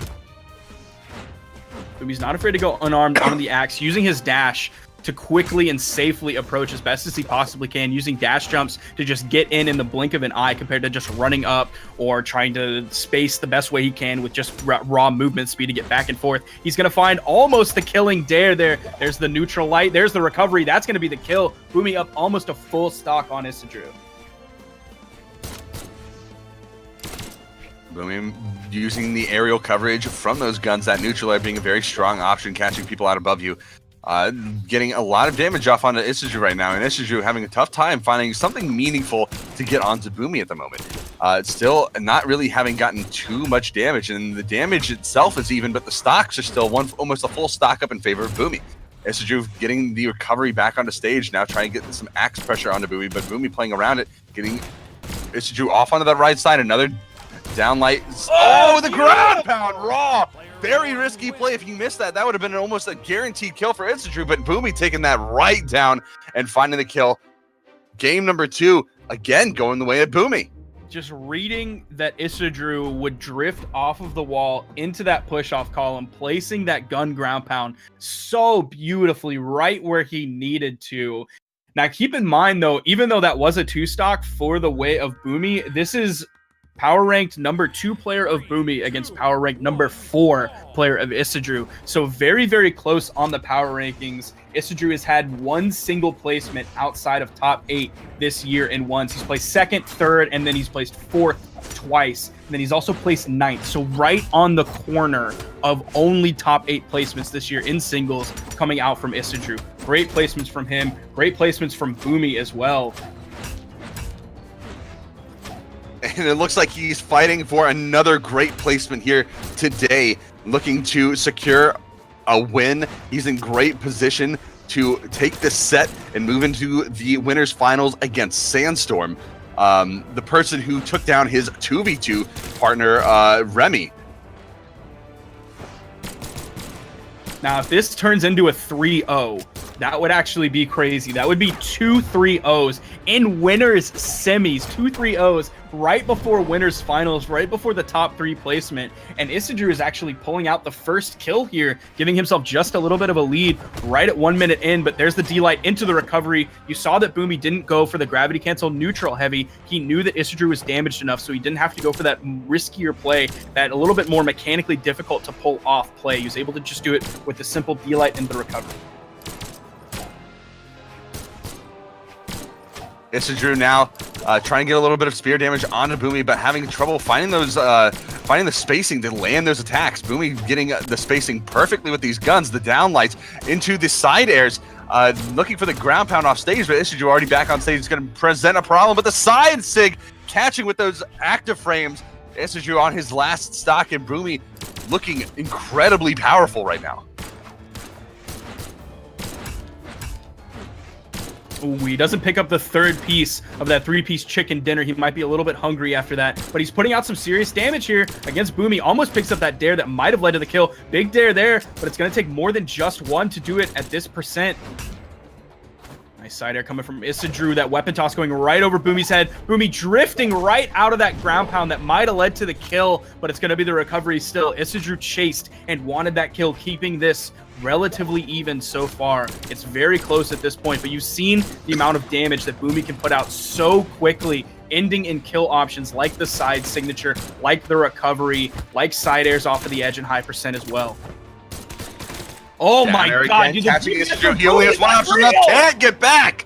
Bhumi's not afraid to go unarmed on the Axe, using his dash to quickly and safely approach as best as he possibly can, using dash jumps to just get in the blink of an eye, compared to just running up or trying to space the best way he can with just raw movement speed to get back and forth. He's going to find almost the killing dare there. There's the neutral light. There's the recovery. That's going to be the kill. Bhumi up almost a full stock on Issa Drew. Bhumi using the aerial coverage from those guns, that neutral air being a very strong option, catching people out above you. Getting a lot of damage off onto Issa Drew right now, and Issa Drew having a tough time finding something meaningful to get onto Bhumi at the moment. Still not really having gotten too much damage, and the damage itself is even, but the stocks are still almost a full stock up in favor of Bhumi. Issa Drew getting the recovery back onto stage, now trying to get some Axe pressure onto Bhumi, but Bhumi playing around it, getting Issa Drew off onto that right side, another downlight. Oh, the ground pound raw! Very risky play. If you missed that, that would have been almost a guaranteed kill for Issa Drew, but Bhumi taking that right down and finding the kill. Game number 2, again, going the way of Bhumi. Just reading that Issa Drew would drift off of the wall into that push-off column, placing that gun ground pound so beautifully right where he needed to. Now, keep in mind, though, even though that was a 2-stock for the way of Bhumi, this is power ranked number 2 player of Bhumi against power ranked number 4 player of Issa Drew. So very, very close on the power rankings. Issa Drew has had one single placement outside of top 8 this year in once. He's placed 2nd, 3rd, and then he's placed 4th twice. And then he's also placed 9th. So right on the corner of only top 8 placements this year in singles coming out from Issa Drew. Great placements from him. Great placements from Bhumi as well. And it looks like he's fighting for another great placement here today, looking to secure a win. He's in great position to take this set and move into the winners finals against Sandstorm, the person who took down his 2v2 partner, Remy. Now, if this turns into a 3-0, that would actually be crazy. That would be 2 3-0s in winners semis, 2 3-0s right before winners finals, right before the top 3 placement. And Issa Drew is actually pulling out the first kill here, giving himself just a little bit of a lead right at 1 minute in. But there's the D-Light into the recovery. You saw that Bhumi didn't go for the gravity cancel neutral heavy. He knew that Issa Drew was damaged enough, so he didn't have to go for that riskier play, that a little bit more mechanically difficult to pull off play. He was able to just do it with the simple D-Light into the recovery. Issa Drew now trying to get a little bit of spear damage onto Bhumi, but having trouble finding those, finding the spacing to land those attacks. Bhumi getting the spacing perfectly with these guns, the downlights into the side airs, looking for the ground pound off stage, but Issa Drew already back on stage is going to present a problem, but the side sig catching with those active frames. Issa Drew on his last stock, and Bhumi looking incredibly powerful right now. Ooh, he doesn't pick up the third piece of that 3-piece chicken dinner. He might be a little bit hungry after that, but he's putting out some serious damage here against Bhumi. Almost picks up that dare that might have led to the kill. Big dare there, but it's going to take more than just one to do it at this percent. Nice side air coming from Issa Drew. That weapon toss going right over Bhumi's head. Bhumi drifting right out of that ground pound that might have led to the kill, but it's going to be the recovery still. Issa Drew chased and wanted that kill, keeping this relatively even so far. It's very close at this point, but you've seen the amount of damage that Bhumi can put out so quickly, ending in kill options like the side signature, like the recovery, like side airs off of the edge and high percent as well. Oh my god, dude, he only has one option left. Can't get back.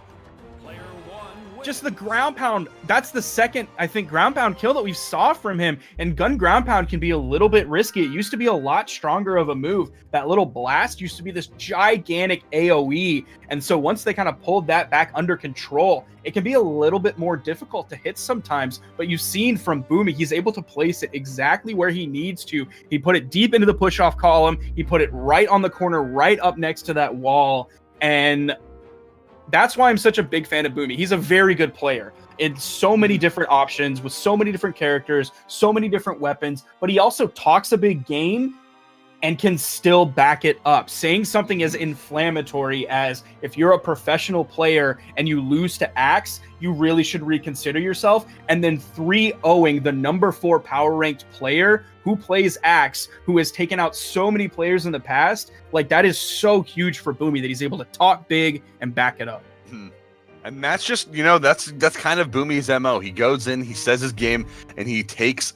Just the ground pound. That's the second, I think, ground pound kill that we saw from him. And gun ground pound can be a little bit risky. It used to be a lot stronger of a move. That little blast used to be this gigantic AoE. And so once they kind of pulled that back under control, it can be a little bit more difficult to hit sometimes. But you've seen from Bhumi, he's able to place it exactly where he needs to. He put it deep into the push-off column. He put it right on the corner, right up next to that wall. And that's why I'm such a big fan of Bhumi. He's a very good player in so many different options, with so many different characters, so many different weapons, but he also talks a big game and can still back it up. Saying something as inflammatory as, if you're a professional player and you lose to Axe, you really should reconsider yourself. And then 3-0ing the number 4 power ranked player who plays Axe, who has taken out so many players in the past. Like, that is so huge for Bhumi that he's able to talk big and back it up. And that's just, you know, that's kind of Bhumi's MO. He goes in, he says his game, and he takes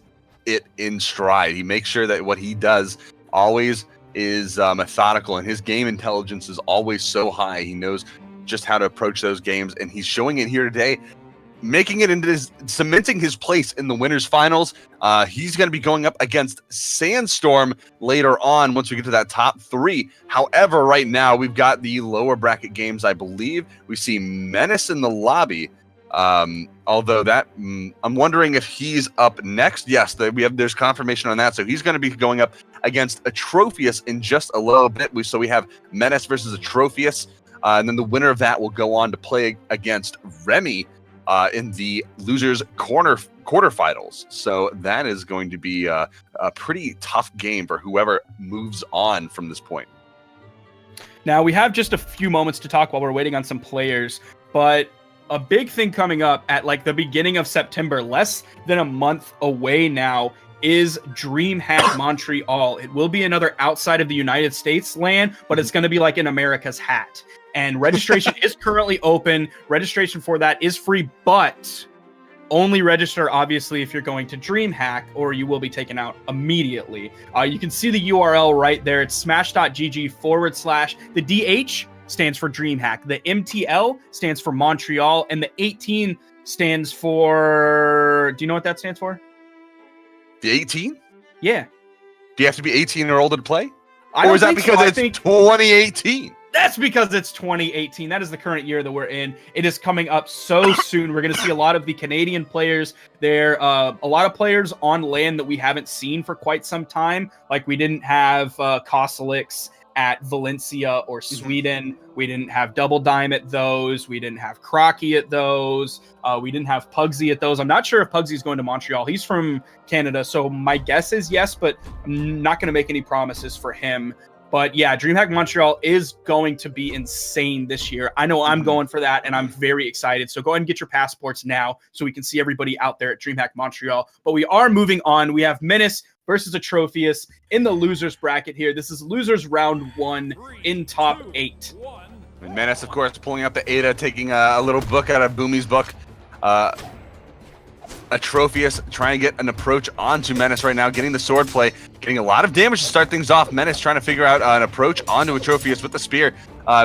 it in stride. He makes sure that what he does always is methodical, and his game intelligence is always so high. He knows just how to approach those games, and he's showing it here today, making it into cementing his place in the winners finals. He's going to be going up against Sandstorm later on once we get to that top 3. However, right now we've got the lower bracket games. I believe we see Menace in the lobby. Although that I'm wondering if he's up next. Yes, there's confirmation on that. So he's going to be going up against Atrophius in just a little bit. So we have Menace versus Atrophius, and then the winner of that will go on to play against Remy in the losers quarterfinals. So that is going to be a pretty tough game for whoever moves on from this point. Now we have just a few moments to talk while we're waiting on some players, but a big thing coming up at like the beginning of September, less than a month away now, is DreamHack Montreal. It will be another outside of the United States LAN, but it's going to be like in America's hat. And registration is currently open. Registration for that is free, but only register, obviously, if you're going to DreamHack, or you will be taken out immediately. You can see the URL right there. It's smash.gg/. The DH stands for DreamHack. The MTL stands for Montreal, and the 18 stands for... Do you know what that stands for? The 18? Yeah. Do you have to be 18 or older to play? Or is that because it's 2018? That's because it's 2018. That is the current year that we're in. It is coming up so soon. We're going to see a lot of the Canadian players there. A lot of players on LAN that we haven't seen for quite some time. Like, we didn't have Kosalix at Valencia or Sweden. We didn't have Double Dime at those. We didn't have Crocky at those. We didn't have Pugsy at those. I'm not sure if Pugsy's going to Montreal. He's from Canada, so my guess is yes, but I'm not going to make any promises for him. But yeah, DreamHack Montreal is going to be insane this year. I know I'm going for that, and I'm very excited. So go ahead and get your passports now so we can see everybody out there at DreamHack Montreal. But we are moving on. We have Menace versus Atrophius in the losers bracket here. This is losers round 1 in top 8. And Menace, of course, pulling up the Ada, taking a little book out of Bhumi's book. Atrophius trying to get an approach onto Menace right now, getting the sword play, getting a lot of damage to start things off. Menace trying to figure out an approach onto Atrophius with the spear.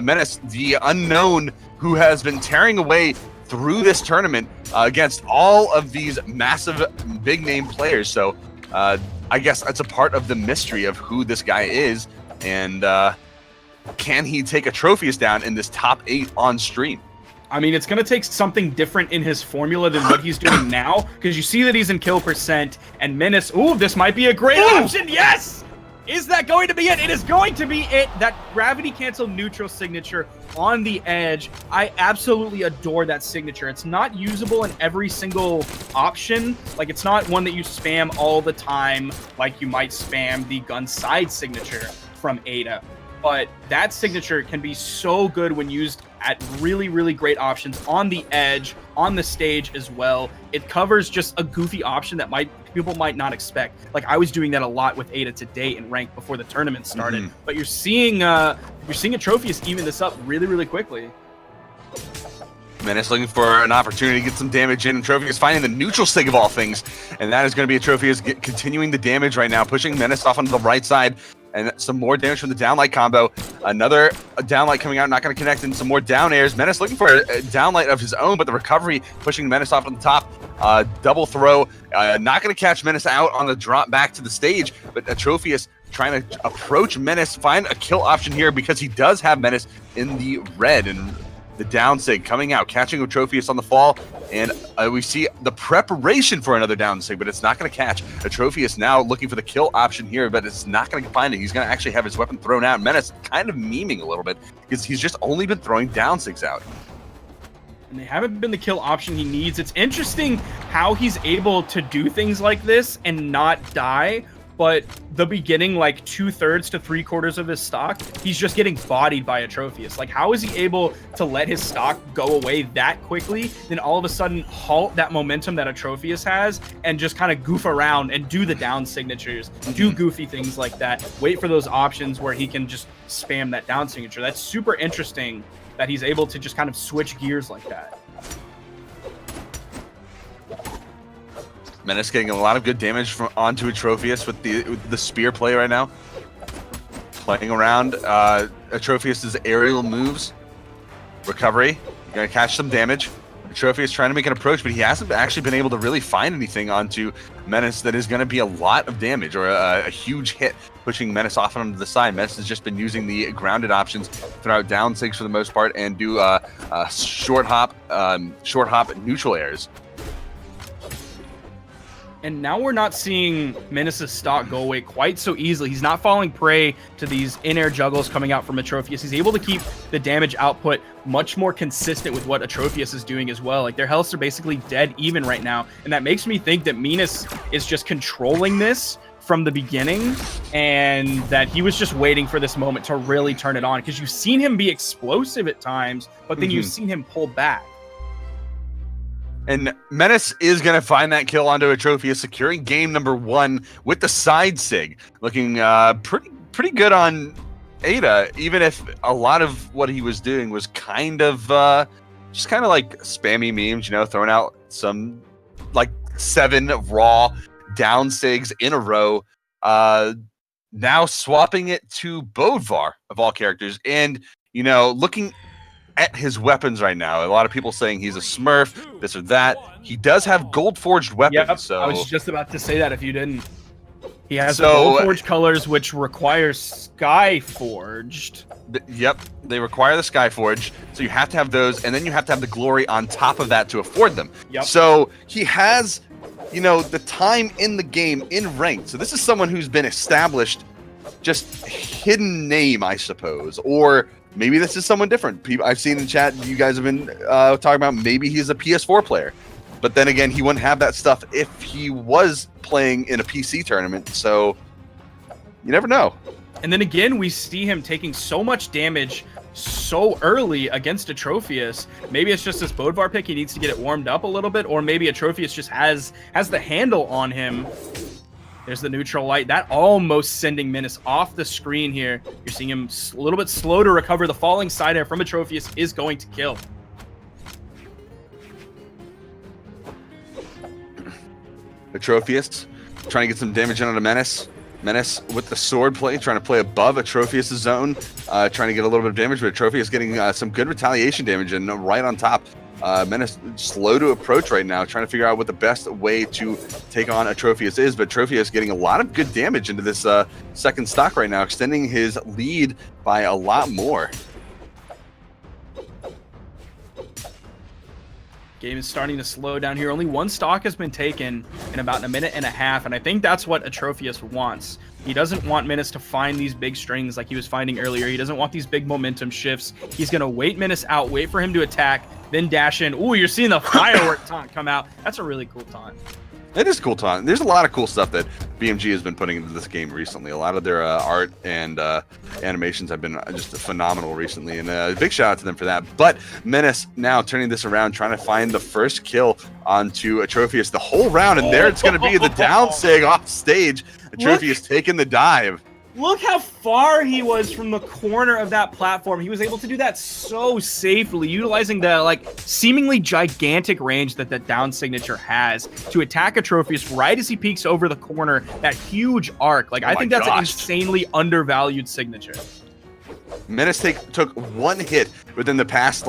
Menace, the unknown, who has been tearing away through this tournament against all of these massive big name players. So I guess that's a part of the mystery of who this guy is, and can he take a Atrophius down in this top 8 on stream? I mean, it's going to take something different in his formula than what he's doing now, because you see that he's in kill percent, and Menace, ooh, this might be a great option, yes! Is that going to be it? It is going to be it. That gravity cancel neutral signature on the edge. I absolutely adore that signature. It's not usable in every single option. Like, it's not one that you spam all the time, like you might spam the gun side signature from Ada. But that signature can be so good when used at really, really great options on the edge, on the stage as well. It covers just a goofy option that people might not expect. Like, I was doing that a lot with Ada today in ranked before the tournament started. But you're seeing Atrophius even this up really, really quickly. Menace looking for an opportunity to get some damage in. Atrophius finding the neutral sig of all things, and that is going to be Atrophius continuing the damage right now, pushing Menace off onto the right side. And some more damage from the downlight combo. Another downlight coming out, not going to connect, and some more down airs. Menace looking for a downlight of his own, but the recovery pushing Menace off on the top. Double throw, not going to catch Menace out on the drop back to the stage, but Atrophius trying to approach Menace, find a kill option here because he does have Menace in the red, and the down sig coming out, catching Atrophius on the fall, and we see the preparation for another down sig, but it's not going to catch. Atrophius now looking for the kill option here, but it's not going to find it. He's going to actually have his weapon thrown out. Menace kind of memeing a little bit because he's just only been throwing down sigs out. And they haven't been the kill option he needs. It's interesting how he's able to do things like this and not die, but the beginning, like 2/3 to 3/4 of his stock, he's just getting bodied by Atrophius. Like, how is he able to let his stock go away that quickly, then all of a sudden halt that momentum that Atrophius has and just kind of goof around and do the down signatures, do goofy things like that, wait for those options where he can just spam that down signature. That's super interesting that he's able to just kind of switch gears like that. Menace getting a lot of good damage onto Atrophius with the spear play right now. Playing around Atrophius' aerial moves. Recovery. You're going to catch some damage. Atrophius trying to make an approach, but he hasn't actually been able to really find anything onto Menace that is going to be a lot of damage or a huge hit, pushing Menace off onto the side. Menace has just been using the grounded options, throw out down sigs for the most part, and do short hop neutral airs. And now we're not seeing Menace's stock go away quite so easily. He's not falling prey to these in-air juggles coming out from Atrophius. He's able to keep the damage output much more consistent with what Atrophius is doing as well. Like, their healths are basically dead even right now. And that makes me think that Menace is just controlling this from the beginning, and that he was just waiting for this moment to really turn it on. Because you've seen him be explosive at times, but then you've seen him pull back. And Menace is going to find that kill onto Atrophius, securing game number 1 with the side sig. Looking pretty good on Ada, even if a lot of what he was doing was kind of just kind of like spammy memes, you know, throwing out some like 7 raw down sigs in a row. Now swapping it to Bodvar of all characters, and you know, looking at his weapons right now. A lot of people saying he's a smurf, this or that. He does have gold forged weapons. Yep, so I was just about to say that if you didn't. He has gold forged colors, which requires sky forged. Yep, they require the sky forge, so you have to have those, and then you have to have the glory on top of that to afford them. Yep. So he has, you know, the time in the game in ranked. So this is someone who's been established, just hidden name, I suppose, or maybe this is someone different. People I've seen in chat, you guys have been talking about maybe he's a PS4 player. But then again, he wouldn't have that stuff if he was playing in a PC tournament. So you never know. And then again, we see him taking so much damage so early against Atrophius. Maybe it's just this Bodvar pick. He needs to get it warmed up a little bit. Or maybe Atrophius just has the handle on him. There's the neutral light. That almost sending Menace off the screen here. You're seeing him a little bit slow to recover. The falling side air from Atrophius is going to kill. Atrophius trying to get some damage onto Menace. Menace with the sword play, trying to play above Atrophius' zone, trying to get a little bit of damage, but Atrophius getting some good retaliation damage and right on top. Menace slow to approach right now, trying to figure out what the best way to take on Atrophius is, but Atrophius getting a lot of good damage into this second stock right now, extending his lead by a lot more. Game is starting to slow down here. Only one stock has been taken in about a minute and a half, and I think that's what Atrophius wants. He doesn't want Menace to find these big strings like he was finding earlier. He doesn't want these big momentum shifts. He's going to wait Menace out, wait for him to attack, then dash in. Ooh, you're seeing the firework taunt come out. That's a really cool taunt. It is cool taunt. There's a lot of cool stuff that BMG has been putting into this game recently. A lot of their art and animations have been just phenomenal recently, and a big shout out to them for that. But Menace now turning this around, trying to find the first kill onto Atrophius the whole round, and there it's going to be the down sig off stage. Atrophius taking the dive. Look how far he was from the corner of that platform. He was able to do that so safely, utilizing the seemingly gigantic range that the down signature has to attack Atrophius right as he peeks over the corner. That huge arc. I think that's an insanely undervalued signature. Menace took one hit within the past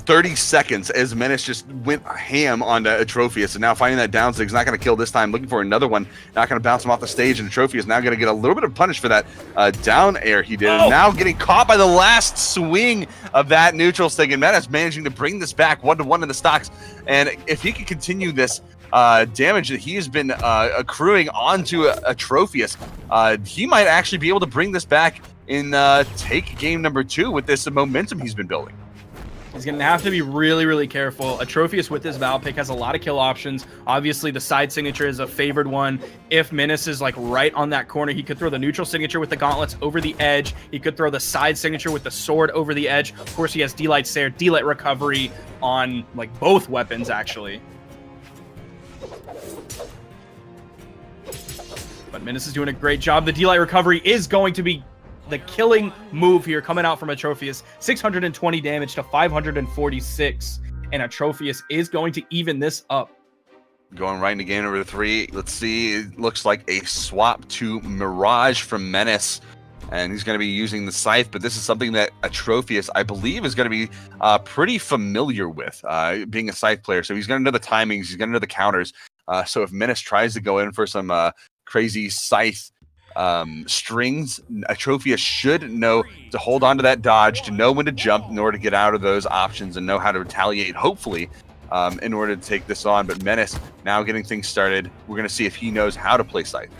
30 seconds as Menace just went ham onto Atrophius, and now finding that down sig's not going to kill this time, looking for another one, not going to bounce him off the stage, and Atrophius now going to get a little bit of punish for that down air he did, and now getting caught by the last swing of that neutral sig, and Menace managing to bring this back 1-1 in the stocks, and if he can continue this damage that he has been accruing onto Atrophius, he might actually be able to bring this back in take game number 2 with this momentum he's been building. He's going to have to be really, really careful. Atrophius with his Val pick has a lot of kill options. Obviously, the side signature is a favored one. If Menace is right on that corner, he could throw the neutral signature with the gauntlets over the edge. He could throw the side signature with the sword over the edge. Of course, he has D-Light Stare, D-Light Recovery on both weapons, actually. But Menace is doing a great job. The D-Light Recovery is going to be the killing move here coming out from Atrophius. 620 damage to 546, and Atrophius is going to even this up. Going right into game number 3. Let's see. It looks like a swap to Mirage from Menace, and he's going to be using the Scythe, but this is something that Atrophius, I believe, is going to be pretty familiar with, being a Scythe player. So he's going to know the timings, he's going to know the counters. So if Menace tries to go in for some crazy Scythe strings, Atrophius should know to hold on to that dodge, to know when to jump in order to get out of those options, and know how to retaliate, hopefully, in order to take this on. But Menace now getting things started. We're going to see if he knows how to play Scythe.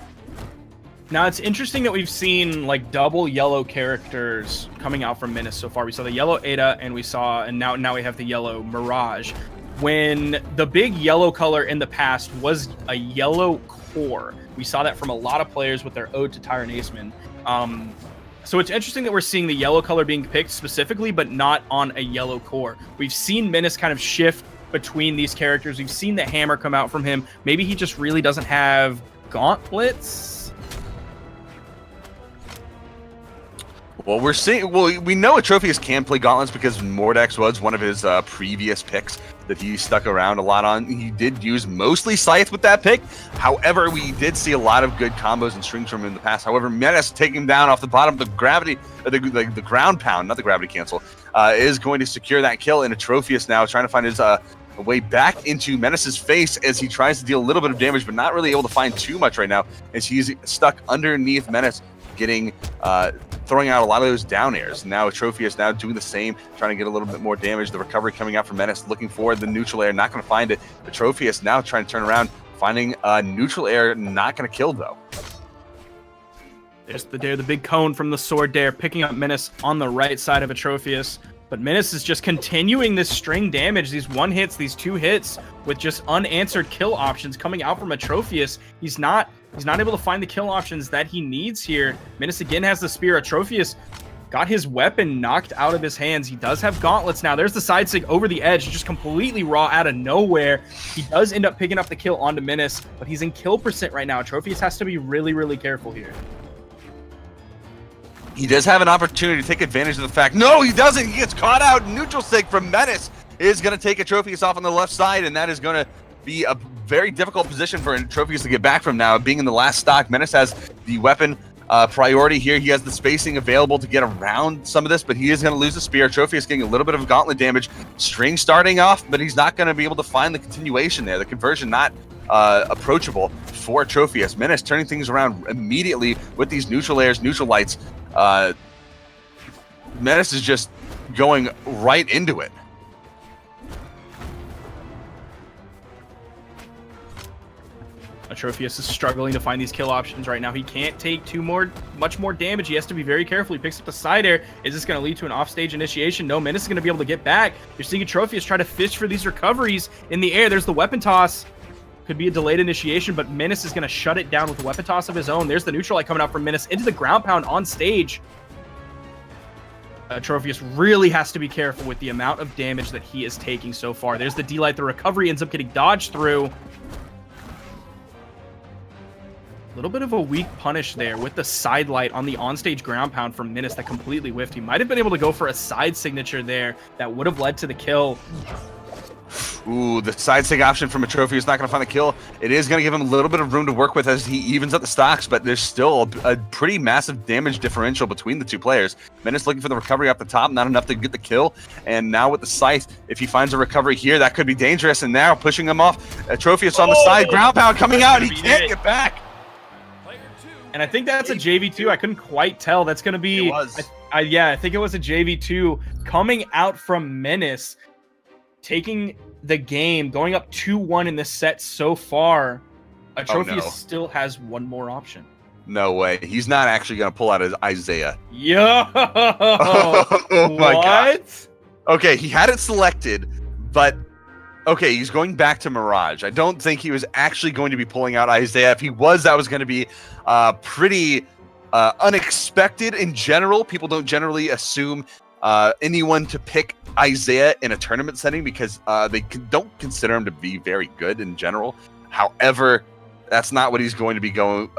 Now, it's interesting that we've seen double yellow characters coming out from Menace so far. We saw the yellow Ada, and now we have the yellow Mirage. When the big yellow color in the past was a yellow core, we saw that from a lot of players with their Ode to Tyrant Aceman. So it's interesting that we're seeing the yellow color being picked specifically, but not on a yellow core. We've seen Menace kind of shift between these characters. We've seen the hammer come out from him. Maybe he just really doesn't have gauntlets. Well, we know Atrophius can play gauntlets because Mordax was one of his previous picks that he stuck around a lot on. He did use mostly Scythe with that pick. However, we did see a lot of good combos and strings from him in the past. However, Menace taking him down off the bottom of the gravity, the ground pound, not the gravity cancel, is going to secure that kill. And Atrophius now trying to find his way back into Menace's face as he tries to deal a little bit of damage, but not really able to find too much right now as he's stuck underneath Menace, getting throwing out a lot of those down airs. Now Atrophius now doing the same, trying to get a little bit more damage. The recovery coming out from Menace, looking for the neutral air, not going to find it. Atrophius now trying to turn around, finding neutral air, not going to kill though. There's the big cone from the sword dare, picking up Menace on the right side of Atrophius. But Menace is just continuing this string damage, these 1-hits, these 2-hits, with just unanswered kill options coming out from Atrophius. He's not able to find the kill options that he needs here. Menace again has the spear. Atrophius got his weapon knocked out of his hands. He does have gauntlets now. There's the side sig over the edge, just completely raw out of nowhere. He does end up picking up the kill onto Menace, but he's in kill percent right now. Atrophius has to be really, really careful here. He does have an opportunity to take advantage of the fact. No, he doesn't. He gets caught out. Neutral sig from Menace is going to take Atrophius off on the left side, and that is going to be a very difficult position for Atrophius to get back from now. Being in the last stock, Menace has the weapon priority here. He has the spacing available to get around some of this, but he is going to lose the spear. Atrophius getting a little bit of gauntlet damage. String starting off, but he's not going to be able to find the continuation there. The conversion not approachable for Atrophius. Menace turning things around immediately with these neutral layers, neutral lights. Menace is just going right into it. Atrophius is struggling to find these kill options right now. He can't take much more damage. He has to be very careful. He picks up the side air. Is this going to lead to an offstage initiation? No, Menace is going to be able to get back. You're seeing Atrophius try to fish for these recoveries in the air. There's the weapon toss. Could be a delayed initiation, but Menace is going to shut it down with a weapon toss of his own. There's the neutral light coming out from Menace into the ground pound on stage. Atrophius really has to be careful with the amount of damage that he is taking so far. There's the D-light. The recovery ends up getting dodged through. A little bit of a weak punish there with the side light on the onstage ground pound from Menace that completely whiffed. He might have been able to go for a side signature there that would have led to the kill. Ooh, the side sig option from Atrophius is not going to find the kill. It is going to give him a little bit of room to work with as he evens up the stocks, but there's still a pretty massive damage differential between the two players. Menace looking for the recovery off the top, not enough to get the kill. And now with the scythe, if he finds a recovery here, that could be dangerous. And now pushing him off, Atrophius on the side, ground pound coming out, and he can't get back. And I think that's a JV2. I couldn't quite tell. That's going to be... It was. Yeah, I think it was a JV2 coming out from Menace, taking the game, going up 2-1 in this set so far. Atrophius still has one more option. No way. He's not actually going to pull out his Isaiah. Yo! Oh my God. What? Okay, he had it selected, but... Okay, he's going back to Mirage. I don't think he was actually going to be pulling out Isaiah. If he was, that was going to be pretty unexpected in general. People don't generally assume anyone to pick Isaiah in a tournament setting because they don't consider him to be very good in general. However, that's not what he's going to be going.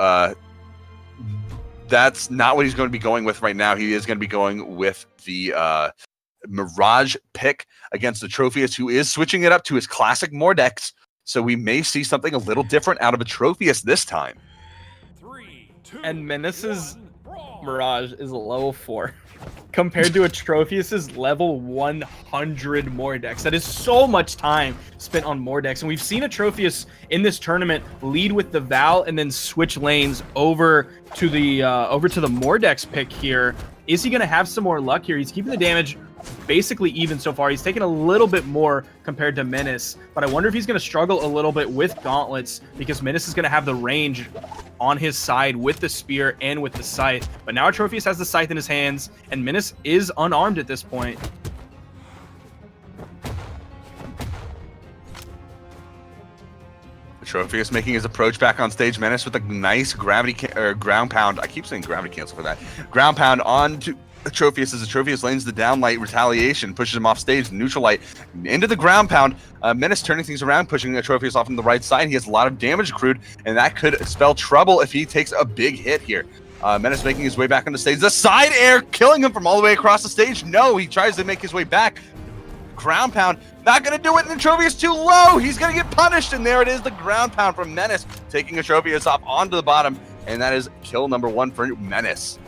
That's not what he's going to be going with right now. He is going to be going with the Mirage pick against Atrophius, who is switching it up to his classic Mordex. So we may see something a little different out of Atrophius this time. 3, 2, And Menace's 1, Mirage is a level 4 compared to Atrophius's level 100 Mordex. That is so much time spent on Mordex. And we've seen Atrophius in this tournament lead with the Val and then switch lanes over to the Mordex pick here. Is he going to have some more luck here? He's keeping the damage basically even so far. He's taken a little bit more compared to Menace, but I wonder if he's going to struggle a little bit with gauntlets because Menace is going to have the range on his side with the spear and with the scythe. But now Atrophius has the scythe in his hands, and Menace is unarmed at this point. Atrophius making his approach back on stage. Menace with a nice ground pound. I keep saying gravity cancel for that. Ground pound onto Atrophius as Atrophius lanes the downlight retaliation, pushes him off stage, neutral light into the ground pound. Menace turning things around, pushing Atrophius off on the right side. He has a lot of damage accrued, and that could spell trouble if he takes a big hit here. Menace making his way back on the stage. The side air killing him from all the way across the stage. No, he tries to make his way back. Ground pound, not going to do it, and Atrophius too low. He's going to get punished, and there it is, the ground pound from Menace, taking Atrophius off onto the bottom, and that is kill number 1 for Menace.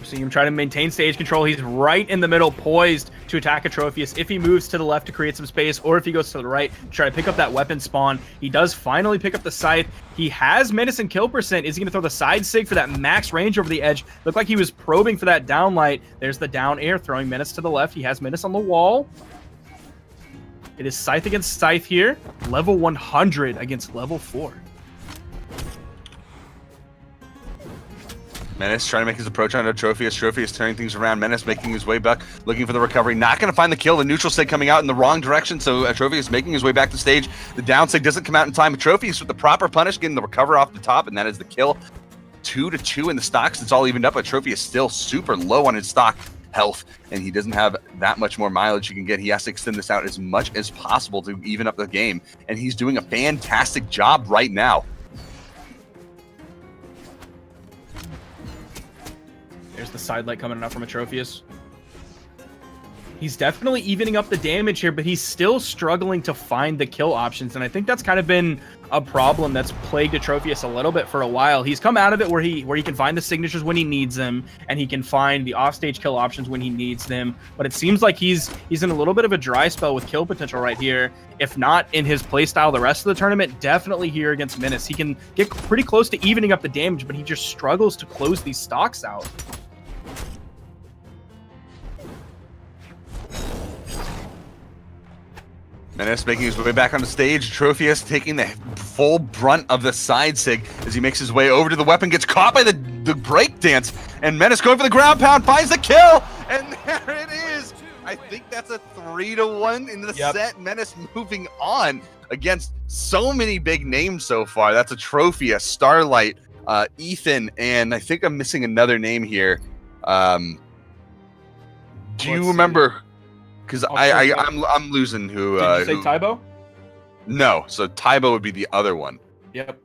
Seeing him try to maintain stage control. He's right in the middle, poised to attack Atrophius. If he moves to the left to create some space, or if he goes to the right to try to pick up that weapon spawn, he does finally pick up the scythe. He has Menace and kill percent. Is he going to throw the side sig for that max range over the edge? Looked like he was probing for that downlight. There's the down air, throwing Menace to the left. He has Menace on the wall. It is scythe against scythe here. Level 100 against level 4. Menace trying to make his approach on Atrophius. Atrophius turning things around. Menace making his way back, looking for the recovery. Not going to find the kill. The neutral sig coming out in the wrong direction, so Atrophius making his way back to stage. The down sig doesn't come out in time. Atrophius with the proper punish, getting the recover off the top, and that is the kill. 2-2 in the stocks. It's all evened up. Atrophius still super low on his stock health, and he doesn't have that much more mileage he can get. He has to extend this out as much as possible to even up the game, and he's doing a fantastic job right now. There's the side light coming out from Atrophius. He's definitely evening up the damage here, but he's still struggling to find the kill options. And I think that's kind of been a problem that's plagued Atrophius a little bit for a while. He's come out of it where he can find the signatures when he needs them, and he can find the offstage kill options when he needs them. But it seems like he's in a little bit of a dry spell with kill potential right here. If not in his playstyle the rest of the tournament, definitely here against Menace. He can get pretty close to evening up the damage, but he just struggles to close these stocks out. Menace making his way back on the stage. Atrophius taking the full brunt of the side sig as he makes his way over to the weapon, gets caught by the break dance, and Menace going for the ground pound, finds the kill, and there it is. I think that's a 3-1 in the set. Menace moving on against so many big names so far. That's Atrophius, Starlight, Ethan, and I think I'm missing another name here. Do you remember? Because I'm losing who. Did you say Tybo? No, so Tybo would be the other one. Yep.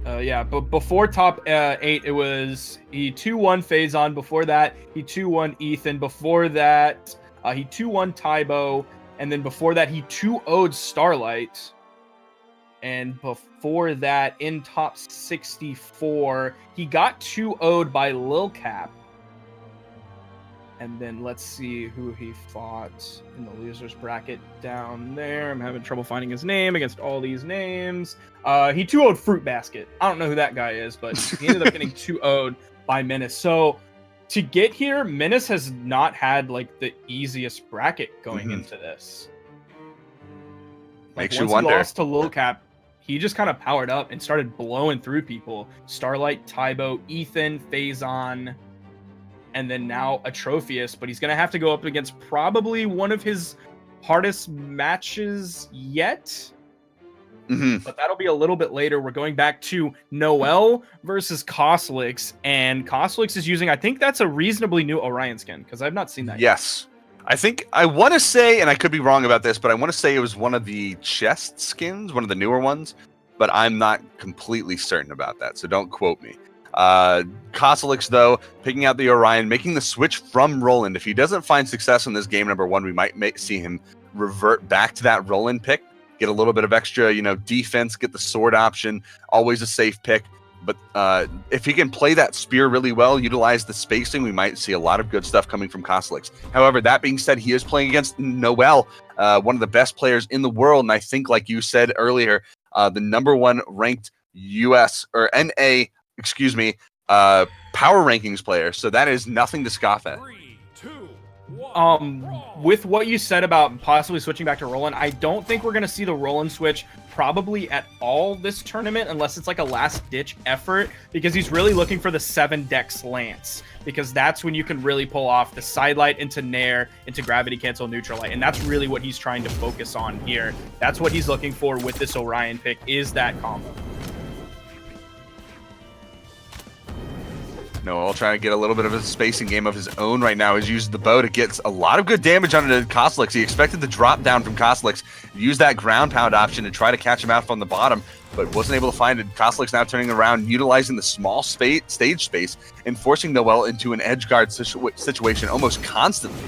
Yeah, but before top 8, it was he 2-1 Faison. Before that, he 2-1 Ethan. Before that, he 2-1 Tybo, and then before that, he 2-0'd Starlight. And before that, in top 64, he got 2-0'd by Lil Cap. And then let's see who he fought in the losers bracket down there. I'm having trouble finding his name against all these names. He 2-0'd Fruit Basket. I don't know who that guy is, but he ended up getting 2-0'd by Menace. So to get here, Menace has not had like the easiest bracket going into this. Makes once you wonder. He lost to Lil Cap, he just kind of powered up and started blowing through people. Starlight, Tybo, Ethan, Faison, and then now Atrophius, but he's going to have to go up against probably one of his hardest matches yet. But that'll be a little bit later. We're going back to Noel versus Koslix, and Koslix is using, I think that's a reasonably new Orion skin, because I've not seen that yet. I want to say, and I could be wrong about this, but I want to say it was one of the chest skins, one of the newer ones, but I'm not completely certain about that, so don't quote me. Koslix, though, picking out the Orion, making the switch from Roland. If he doesn't find success in this game number 1, we might see him revert back to that Roland pick, get a little bit of extra, defense, get the sword option, always a safe pick. But if he can play that spear really well, utilize the spacing, we might see a lot of good stuff coming from Koslix. However, that being said, he is playing against Noel, one of the best players in the world, and I think, like you said earlier, the number 1 ranked US or NA power rankings player. So that is nothing to scoff at. 3, 2, 1, with what you said about possibly switching back to Roland, I don't think we're going to see the Roland switch probably at all this tournament, unless it's like a last ditch effort, because he's really looking for the 7 Dex Lance, because that's when you can really pull off the sidelight into Nair, into gravity cancel, neutral light, and that's really what he's trying to focus on here. That's what he's looking for with this Orion pick, is that combo. Noel trying to get a little bit of a spacing game of his own right now. He's used the bow to get a lot of good damage onto Koslix. He expected the drop down from Koslix, use that ground pound option to try to catch him out from the bottom, but wasn't able to find it. Koslix now turning around, utilizing the small stage space and forcing Noel into an edge guard situation almost constantly.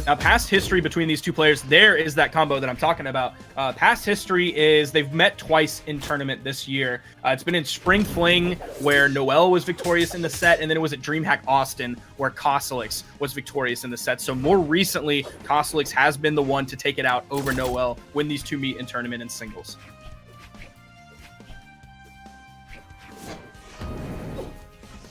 Now, past history between these two players, there is that combo that I'm talking about. Past history is they've met twice in tournament this year. It's been in Spring Fling, where Noel was victorious in the set, and then it was at DreamHack Austin, where Koslix was victorious in the set. So more recently, Koslix has been the one to take it out over Noel when these two meet in tournament in singles.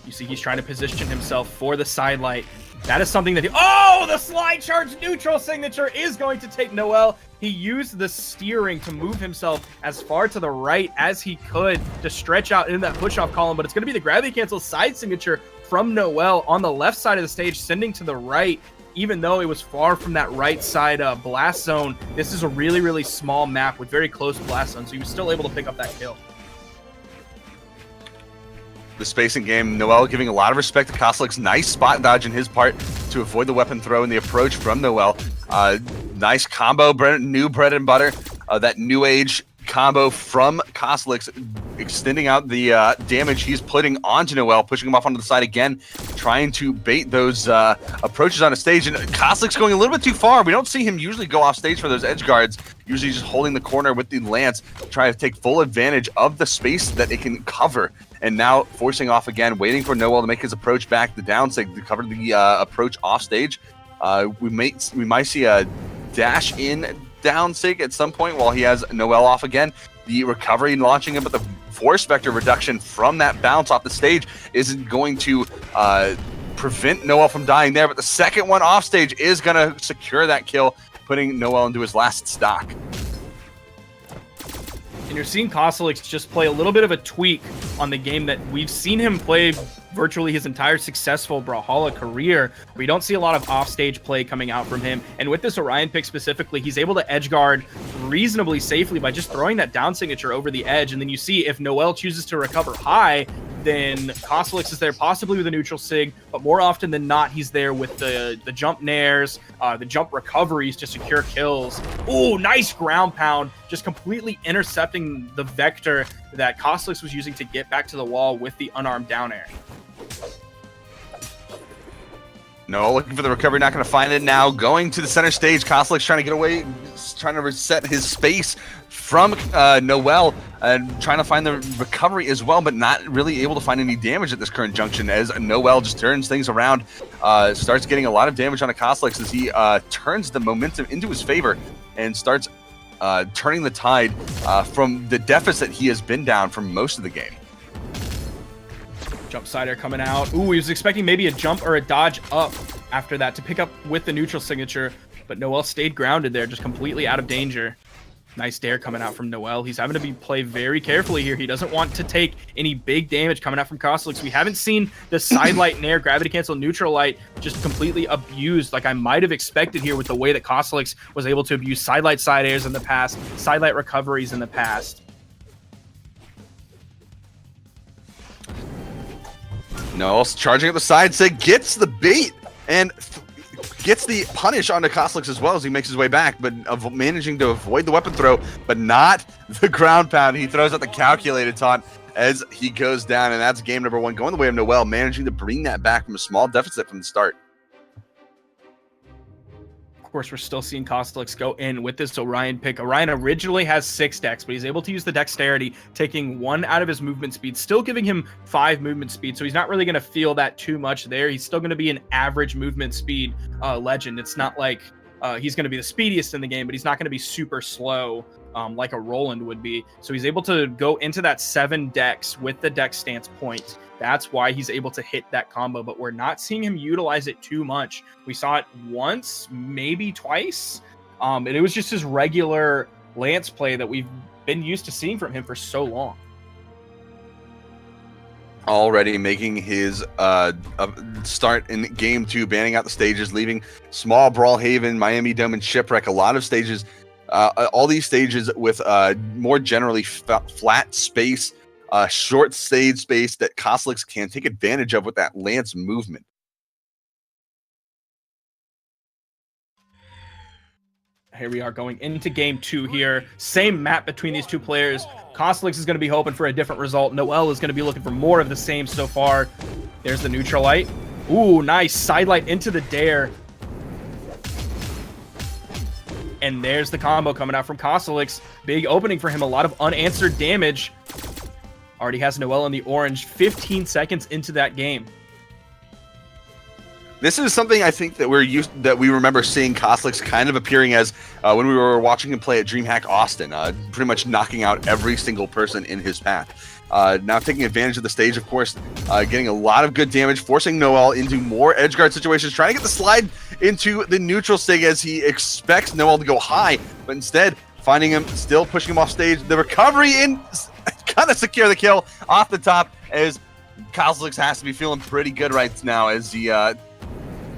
You see he's trying to position himself for the sidelight. That is something that the slide charge neutral signature is going to take Noel. He used the steering to move himself as far to the right as he could to stretch out in that push-off column, but it's going to be the gravity cancel side signature from Noel on the left side of the stage, sending to the right, even though it was far from that right side blast zone. This is a really, really small map with very close blast zones, so he was still able to pick up that kill. The spacing game, Noel giving a lot of respect to Koslix. Nice spot dodge in his part to avoid the weapon throw and the approach from Noel. Nice combo, new bread and butter. That new age combo from Koslix, extending out the damage he's putting onto Noel, pushing him off onto the side again, trying to bait those approaches on a stage. And Koslix going a little bit too far. We don't see him usually go off stage for those edge guards, usually just holding the corner with the lance, trying to take full advantage of the space that it can cover. And now forcing off again, waiting for Noel to make his approach back, the down sig to cover the approach off stage. We might see a dash in down sig at some point while he has Noel off again. The recovery launching him, but the force vector reduction from that bounce off the stage isn't going to prevent Noel from dying there, but the second one off stage is going to secure that kill, putting Noel into his last stock. And you're seeing Koslix just play a little bit of a tweak on the game that we've seen him play virtually his entire successful Brawlhalla career. We don't see a lot of offstage play coming out from him. And with this Orion pick specifically, he's able to edge guard reasonably safely by just throwing that down signature over the edge. And then you see if Noel chooses to recover high, then Koslix is there possibly with a neutral sig, but more often than not, he's there with the jump nairs, the jump recoveries to secure kills. Ooh, nice ground pound, just completely intercepting the vector that Koslix was using to get back to the wall with the unarmed down air. No, looking for the recovery, not going to find it now. Going to the center stage, Koslix trying to get away, trying to reset his space from Noel, and trying to find the recovery as well, but not really able to find any damage at this current junction as Noel just turns things around, starts getting a lot of damage on a Koslix as he turns the momentum into his favor and starts turning the tide from the deficit he has been down for most of the game. Jump side air coming out. Ooh, he was expecting maybe a jump or a dodge up after that to pick up with the neutral signature, but Noel stayed grounded there, just completely out of danger. Nice dare coming out from Noel. He's having to play very carefully here. He doesn't want to take any big damage coming out from Koslix. We haven't seen the side light nair, gravity cancel, neutral light just completely abused like I might have expected here with the way that Koslix was able to abuse side light side airs in the past, side light recoveries in the past. Noel's charging up the side sig, gets the bait, and gets the punish onto Koslix as well as he makes his way back, but managing to avoid the weapon throw, but not the ground pound. He throws out the calculated taunt as he goes down, and that's game number one, going the way of Noel, managing to bring that back from a small deficit from the start. Of course, we're still seeing Koslix go in with this Orion pick. Orion originally has 6 dex, but he's able to use the dexterity, taking 1 out of his movement speed, still giving him 5 movement speed, so he's not really going to feel that too much there. He's still going to be an average movement speed legend. It's not like he's going to be the speediest in the game, but he's not going to be super slow like a Roland would be. So he's able to go into that 7 dex with the dex stance point. That's why he's able to hit that combo, but we're not seeing him utilize it too much. We saw it once, maybe twice, and it was just his regular lance play that we've been used to seeing from him for so long. Already making his start in game 2, banning out the stages, leaving small Brawl Haven, Miami Dome, and Shipwreck. A lot of stages, all these stages with more generally flat space, short stage space that Koslix can take advantage of with that lance movement. Here we are going into game 2 here. Same map between these two players. Koslix is going to be hoping for a different result. Noel is going to be looking for more of the same so far. There's the neutral light. Ooh, nice side light into the dare. And there's the combo coming out from Koslix. Big opening for him. A lot of unanswered damage. Already has Noel in the orange 15 seconds into that game. This is something I think that we remember seeing Koslix kind of appearing as when we were watching him play at DreamHack Austin, pretty much knocking out every single person in his path. Now taking advantage of the stage, of course, getting a lot of good damage, forcing Noel into more edgeguard situations, trying to get the slide into the neutral sig as he expects Noel to go high, but instead finding him, still pushing him off stage. The recovery in kind of secure the kill off the top as Koslix has to be feeling pretty good right now as he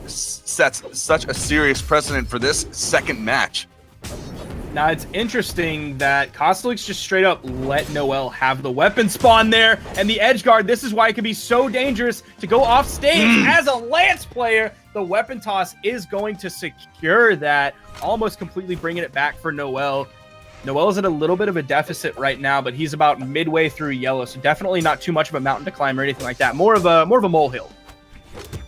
sets such a serious precedent for this second match. Now, it's interesting that Koslix just straight up let Noel have the weapon spawn there, and the edge guard, this is why it can be so dangerous to go off stage as a lance player. The weapon toss is going to secure that, almost completely bringing it back for Noel. Noel is at a little bit of a deficit right now, but he's about midway through yellow, so definitely not too much of a mountain to climb or anything like that. More of a molehill.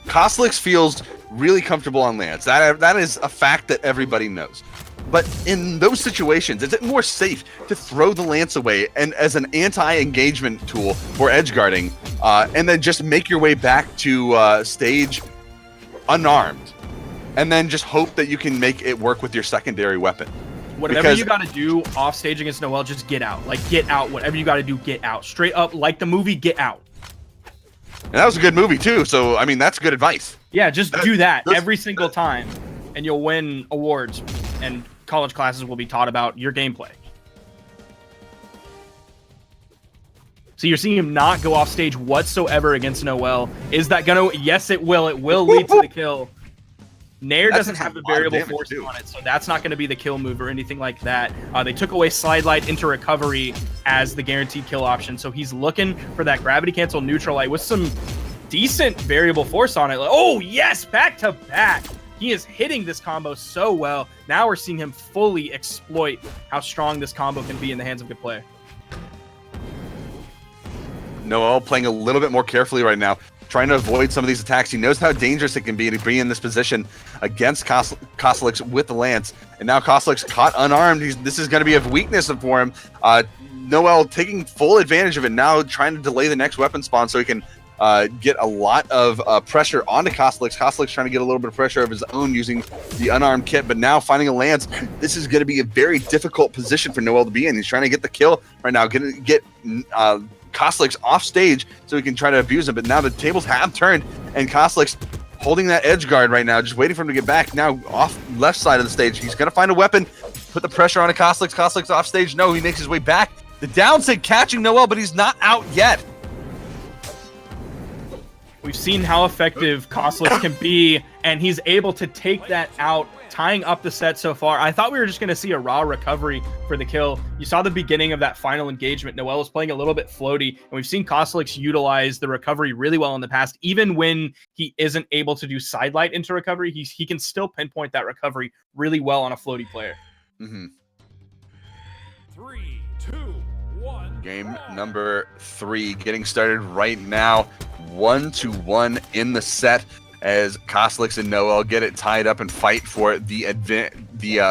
Kostelix feels really comfortable on Lance. That is a fact that everybody knows. But in those situations, is it more safe to throw the Lance away and as an anti-engagement tool for edge guarding, and then just make your way back to stage unarmed, and then just hope that you can make it work with your secondary weapon? Whatever you got to do off stage against Noel, just get out. Like, get out. Whatever you got to do, get out. Straight up, like the movie, get out. And that was a good movie, too. So, I mean, that's good advice. Yeah, just do that every single time, and you'll win awards, and college classes will be taught about your gameplay. So you're seeing him not go off stage whatsoever against Noel. Is that going to... Yes, it will. It will lead to the kill. Nair doesn't have the variable force on it, so that's not going to be the kill move or anything like that. They took away slide light into recovery as the guaranteed kill option, so he's looking for that gravity cancel neutral light with some decent variable force on it. Like, oh, yes, back to back. He is hitting this combo so well. Now we're seeing him fully exploit how strong this combo can be in the hands of a good player. Noel playing a little bit more carefully right now, trying to avoid some of these attacks. He knows how dangerous it can be to be in this position against Kostelix with the Lance. And now Kostelix caught unarmed. This is going to be a weakness for him. Noel taking full advantage of it now, trying to delay the next weapon spawn so he can get a lot of pressure onto Kostelix. Kostelix trying to get a little bit of pressure of his own using the unarmed kit, but now finding a Lance. This is going to be a very difficult position for Noel to be in. He's trying to get the kill right now, get Kostelix off stage so he can try to abuse him, but now the tables have turned, and Kostelix holding that edge guard right now, just waiting for him to get back. Now off left side of the stage, he's going to find a weapon, put the pressure on a Kostelix. Kostelix off stage. No, he makes his way back. The down sig catching Noel, but he's not out yet. We've seen how effective Kostelix can be, and he's able to take that out, tying up the set so far. I thought we were just going to see a raw recovery for the kill. You saw the beginning of that final engagement. Noel was playing a little bit floaty, and we've seen Kostelix utilize the recovery really well in the past. Even when he isn't able to do sidelight into recovery, he can still pinpoint that recovery really well on a floaty player. Mm-hmm. 3, 2, 1. Game number 3 getting started right now. 1-1 in the set as Kostelix and Noel get it tied up and fight for the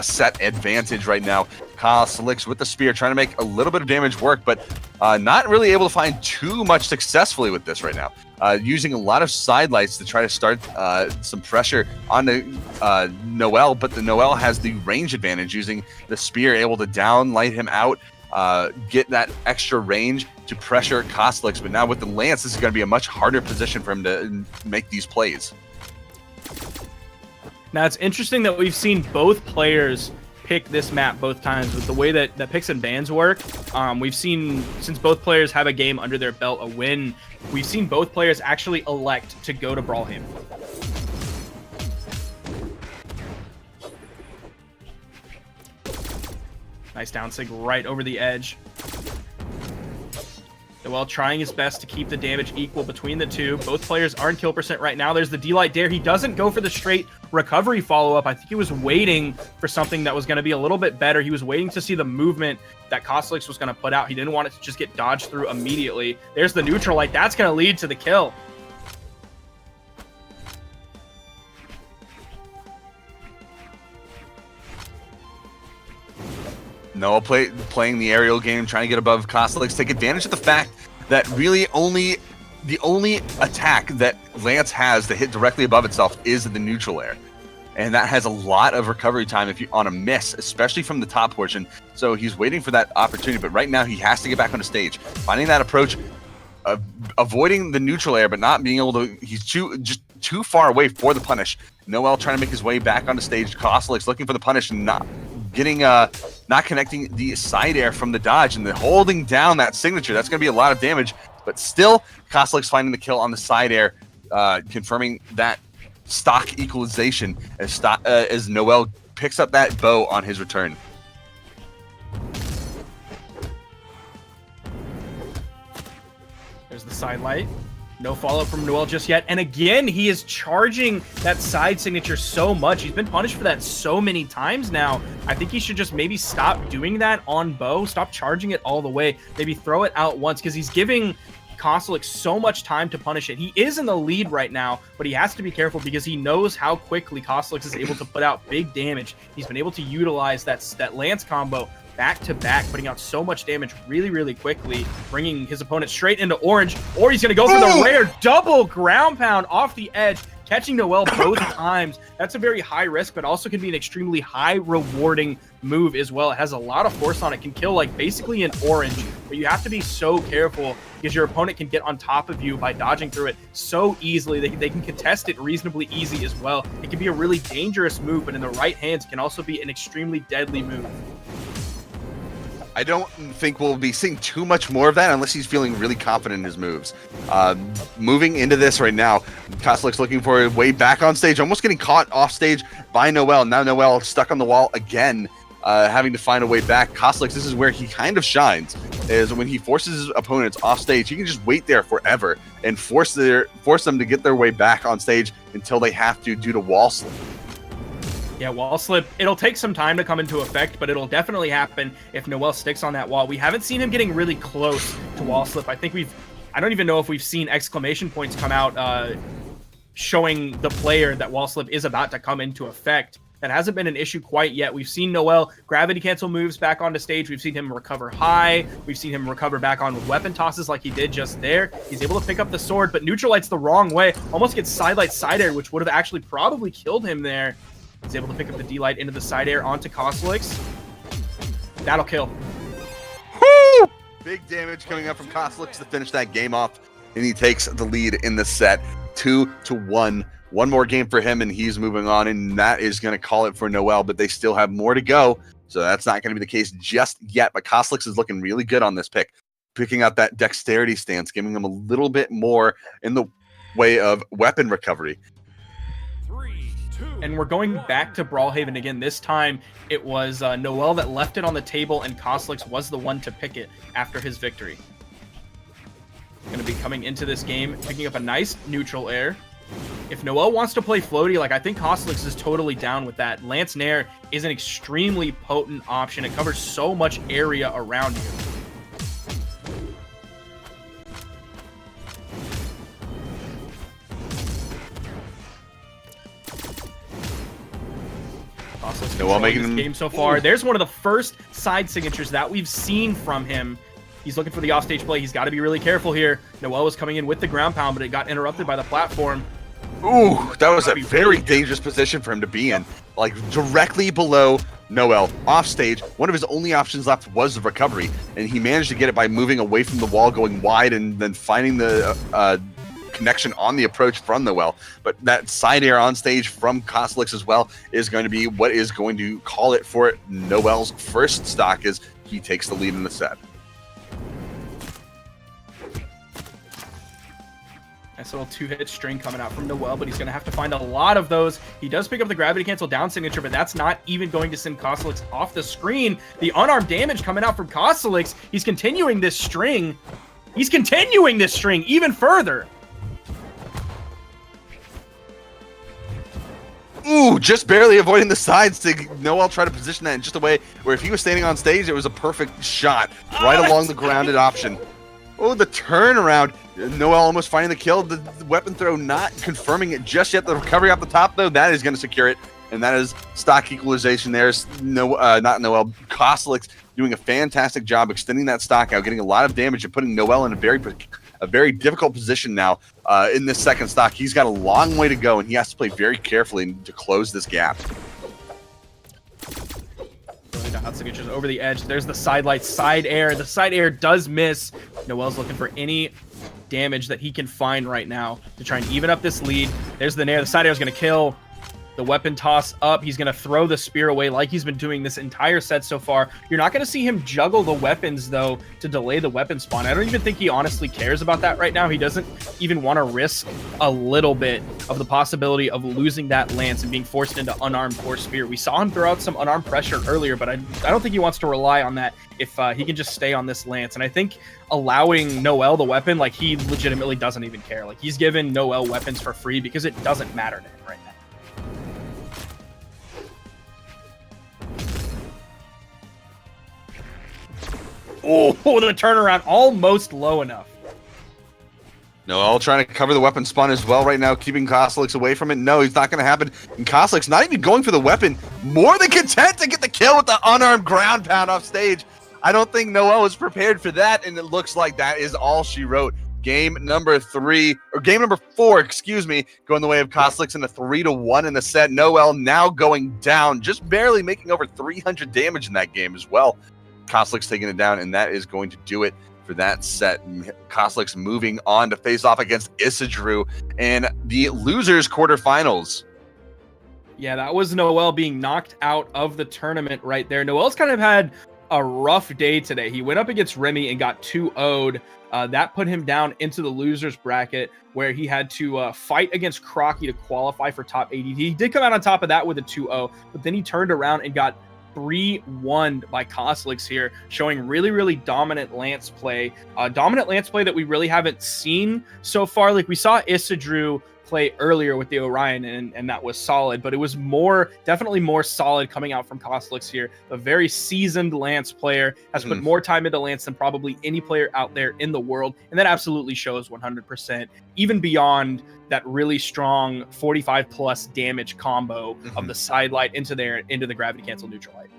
set advantage right now. Kostelix with the spear trying to make a little bit of damage work, but not really able to find too much successfully with this right now. Using a lot of side lights to try to start some pressure on the Noel, but the Noel has the range advantage using the spear, able to downlight him out, get that extra range to pressure Kostelix. But now with the Lance, this is going to be a much harder position for him to make these plays. Now it's interesting that we've seen both players pick this map both times with the way that picks and bans work. We've seen, since both players have a game under their belt, a win, we've seen both players actually elect to go to Brawlham. Nice down sig right over the edge. Noel trying his best to keep the damage equal between the two. Both players are in kill percent right now. There's the D-Light Dare. He doesn't go for the straight recovery follow-up. I think he was waiting for something that was going to be a little bit better. He was waiting to see the movement that Kostelix was going to put out. He didn't want it to just get dodged through immediately. There's the neutral light. That's going to lead to the kill. Noel playing the aerial game, trying to get above Kostelix, take advantage of the fact that really the only attack that Lance has to hit directly above itself is the neutral air. And that has a lot of recovery time if you on a miss, especially from the top portion. So he's waiting for that opportunity, but right now he has to get back on the stage. Finding that approach, avoiding the neutral air, but not being able to, he's just too far away for the punish. Noel trying to make his way back on the stage. Kostelix looking for the punish and not getting not connecting the side air from the dodge, and then holding down that signature. That's going to be a lot of damage, but still Kostelix finding the kill on the side air, confirming that stock equalization as Noel picks up that bow on his return. There's the side light. No follow-up from Noel just yet. And again, he is charging that side signature so much. He's been punished for that so many times now. I think he should just maybe stop doing that on Bo. Stop charging it all the way. Maybe throw it out once, because he's giving Kostelix so much time to punish it. He is in the lead right now, but he has to be careful because he knows how quickly Kostelix is able to put out big damage. He's been able to utilize that Lance combo back to back, putting out so much damage really, really quickly, bringing his opponent straight into orange, or he's going to go for the rare double ground pound off the edge, catching Noel both times. That's a very high risk, but also can be an extremely high rewarding move as well. It has a lot of force on it, can kill like basically an orange, but you have to be so careful because your opponent can get on top of you by dodging through it so easily. They can contest it reasonably easy as well. It can be a really dangerous move, but in the right hands can also be an extremely deadly move. I don't think we'll be seeing too much more of that unless he's feeling really confident in his moves. Moving into this right now, Kostelix looking for a way back on stage, almost getting caught off stage by Noel. Now Noel stuck on the wall again, having to find a way back. Kostelix, this is where he kind of shines, is when he forces his opponents off stage. He can just wait there forever and force them to get their way back on stage until they have to due to wall slip. Yeah, wall slip, it'll take some time to come into effect, but it'll definitely happen if Noel sticks on that wall. We haven't seen him getting really close to wall slip. I don't even know if we've seen exclamation points come out showing the player that wall slip is about to come into effect. That hasn't been an issue quite yet. We've seen Noel gravity cancel moves back onto stage. We've seen him recover high. We've seen him recover back on with weapon tosses like he did just there. He's able to pick up the sword, but neutral lights the wrong way. Almost gets side light side air, which would have actually probably killed him there. He's able to pick up the D-Light into the side air onto Kostelix. That'll kill. Woo! Big damage coming up from Kostelix to finish that game off, and he takes the lead in the set, 2-1. One more game for him, and he's moving on, and that is going to call it for Noel, but they still have more to go, so that's not going to be the case just yet. But Kostelix is looking really good on this pick, picking out that dexterity stance, giving him a little bit more in the way of weapon recovery. And we're going back to Brawlhaven again. This time, it was Noel that left it on the table, and Kostelix was the one to pick it after his victory. Going to be coming into this game, picking up a nice neutral air. If Noel wants to play floaty, like I think Kostelix is totally down with that. Lance Nair is an extremely potent option. It covers so much area around you. Noel making this game so far. There's one of the first side signatures that we've seen from him. He's looking for the offstage play. He's got to be really careful here. Noel was coming in with the ground pound, but it got interrupted by the platform. Ooh, that was a very dangerous position for him to be in. Like directly below Noel, off stage. One of his only options left was the recovery, and he managed to get it by moving away from the wall, going wide, and then finding the connection on the approach from Noel. But that side air on stage from Kostelix as well is going to be what is going to call it for Noel's first stock, as he takes the lead in the set. Nice little two-hit string coming out from Noel, but he's going to have to find a lot of those. He does pick up the gravity cancel down signature, but that's not even going to send Kostelix off the screen. The unarmed damage coming out from Kostelix. He's continuing this string. He's continuing this string even further. Ooh, just barely avoiding the sides to Noel try to position that in just a way where if he was standing on stage, it was a perfect shot right along the grounded option. Oh, the turnaround. Noel almost finding the kill. The weapon throw not confirming it just yet. The recovery off the top, though, that is going to secure it. And that is stock equalization. There's not Noel. Kostelix doing a fantastic job extending that stock out, getting a lot of damage and putting Noel in a very difficult position now in this second stock. He's got a long way to go, and he has to play very carefully to close this gap. Dot signatures over the edge. There's the side light, side air. The side air does miss. Noel's looking for any damage that he can find right now to try and even up this lead. There's the nair. The side air is going to kill. the weapon toss up. He's going to throw the spear away like he's been doing this entire set so far. You're not going to see him juggle the weapons, though, to delay the weapon spawn. I don't even think he honestly cares about that right now. He doesn't even want to risk a little bit of the possibility of losing that lance and being forced into unarmed or spear. We saw him throw out some unarmed pressure earlier, but I don't think he wants to rely on that if he can just stay on this lance. And I think allowing Noel the weapon, like, he legitimately doesn't even care. Like, he's given Noel weapons for free because it doesn't matter to him right now. Oh, the turnaround almost low enough. Noel trying to cover the weapon spawn as well right now, keeping Kostelix away from it. No, he's not going to happen. And Kostelix not even going for the weapon, more than content to get the kill with the unarmed ground pound off stage. I don't think Noel was prepared for that, and it looks like that is all she wrote. Game number 4, excuse me, going the way of Kostelix in a 3-1 in the set. Noel now going down, just barely making over 300 damage in that game as well. Kostelix taking it down, and that is going to do it for that set. Kostelix moving on to face off against Issa Drew in the losers quarterfinals. Yeah, that was Noel being knocked out of the tournament right there. Noel's kind of had a rough day today. He went up against Remy and got 2-0'd. That put him down into the losers bracket where he had to fight against Crocky to qualify for top 80. He did come out on top of that with a 2-0, but then he turned around and got 3-1 by Kostelix here, showing really, really dominant lance play. Dominant lance play that we really haven't seen so far. Like, we saw Issa Drew play earlier with the Orion, and that was solid, but it was definitely more solid coming out from Kostelix here. A very seasoned lance player, has put more time into lance than probably any player out there in the world, and that absolutely shows 100%, even beyond that really strong 45 plus damage combo of the side light into the gravity cancel neutral light.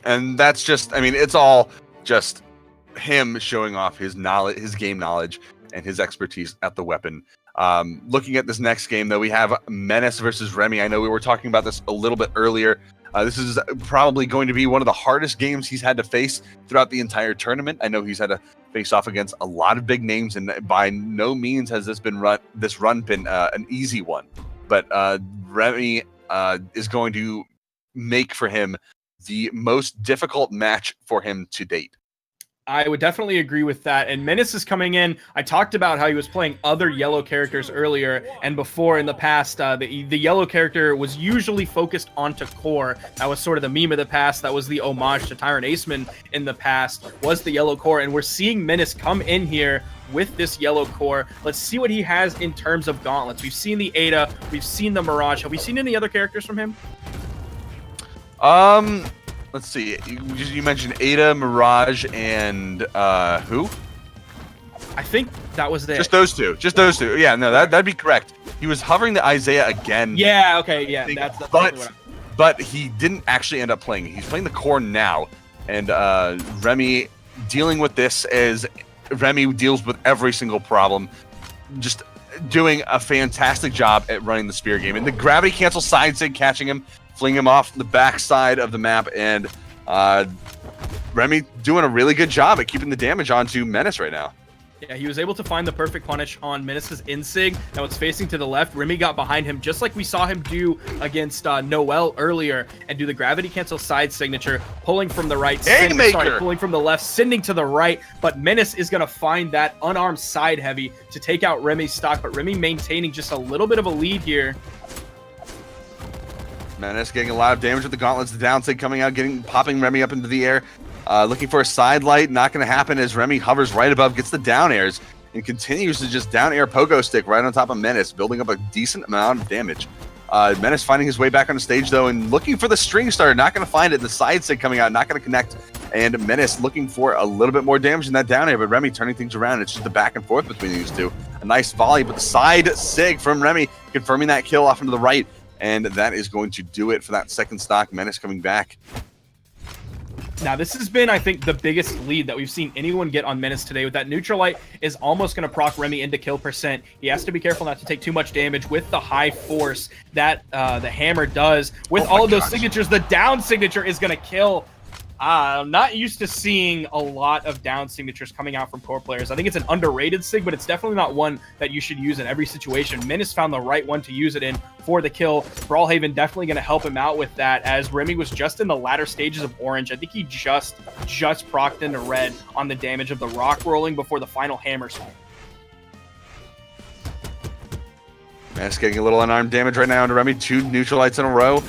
And that's just, I mean, it's all just him showing off his knowledge, his game knowledge, and his expertise at the weapon. Looking at this next game, though, we have Menace versus Remy. I know we were talking about this a little bit earlier. This is probably going to be one of the hardest games he's had to face throughout the entire tournament. I know he's had to face off against a lot of big names, and by no means has this run been an easy one. But Remy is going to make for him the most difficult match for him to date. I would definitely agree with that. And Menace is coming in. I talked about how he was playing other yellow characters earlier and before in the past. The yellow character was usually focused onto core. That was sort of the meme of the past. That was the homage to Tyrant Aceman in the past, was the yellow core. And we're seeing Menace come in here with this yellow core. Let's see what he has in terms of gauntlets. We've seen the Ada. We've seen the Mirage. Have we seen any other characters from him? Let's see. You mentioned Ada, Mirage, and who? I think that was it. Just those two. Just those two. Yeah, no, that'd be correct. He was hovering the Isaiah again. Yeah. Okay. Yeah. That's but he didn't actually end up playing. He's playing the core now, and Remy dealing with this as Remy deals with every single problem. Just doing a fantastic job at running the spear game, and the gravity cancel side sig catching him, fling him off the backside of the map, and Remy doing a really good job at keeping the damage onto Menace right now. Yeah, he was able to find the perfect punish on Menace's insig. Now it's facing to the left. Remy got behind him, just like we saw him do against Noel earlier, and do the gravity cancel side signature, pulling from the right, pulling from the left, sending to the right. But Menace is going to find that unarmed side heavy to take out Remy's stock, but Remy maintaining just a little bit of a lead here. Menace getting a lot of damage with the gauntlets, the downside coming out, popping Remy up into the air. Looking for a side light, not going to happen as Remy hovers right above, gets the down airs, and continues to just down air pogo stick right on top of Menace, building up a decent amount of damage. Menace finding his way back on the stage, though, and looking for the string starter, not going to find it. The side sig coming out, not going to connect. And Menace looking for a little bit more damage in that down air, but Remy turning things around. It's just the back and forth between these two. A nice volley, but the side sig from Remy, confirming that kill off into the right. And that is going to do it for that second stock. Menace coming back. Now, this has been, I think, the biggest lead that we've seen anyone get on Menace today. With that neutral light is almost going to proc Remy into kill percent. He has to be careful not to take too much damage with the high force that the hammer does. With all of those signatures, the down signature is going to kill I'm not used to seeing a lot of down signatures coming out from core players. I think it's an underrated sig, but it's definitely not one that you should use in every situation. Menace found the right one to use it in for the kill. Brawlhaven definitely going to help him out with that, as Remy was just in the latter stages of orange. I think he just procced into red on the damage of the rock rolling before the final hammer swing. Menace getting a little unarmed damage right now into Remy. 2 neutral lights in a row.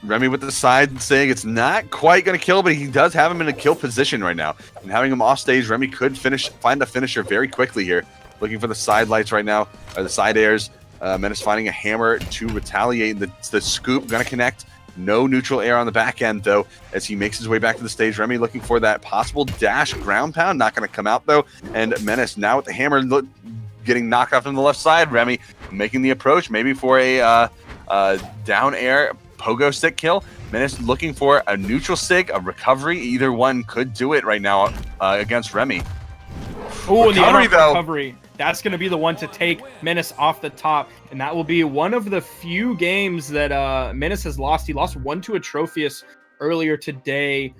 Remy with the side saying it's not quite going to kill, but he does have him in a kill position right now. And having him off stage, Remy could find a finisher very quickly here. Looking for the side lights right now, or the side airs. Menace finding a hammer to retaliate. The scoop going to connect. No neutral air on the back end, though, as he makes his way back to the stage. Remy looking for that possible dash ground pound. Not going to come out, though. And Menace now with the hammer getting knocked off on the left side. Remy making the approach, maybe for a down air pogo stick kill. Menace looking for a neutral sig, a recovery. Either one could do it right now against Remy. Oh, and the recovery. That's going to be the one to take Menace off the top. And that will be one of the few games that Menace has lost. He lost 1 to Atrophius earlier today.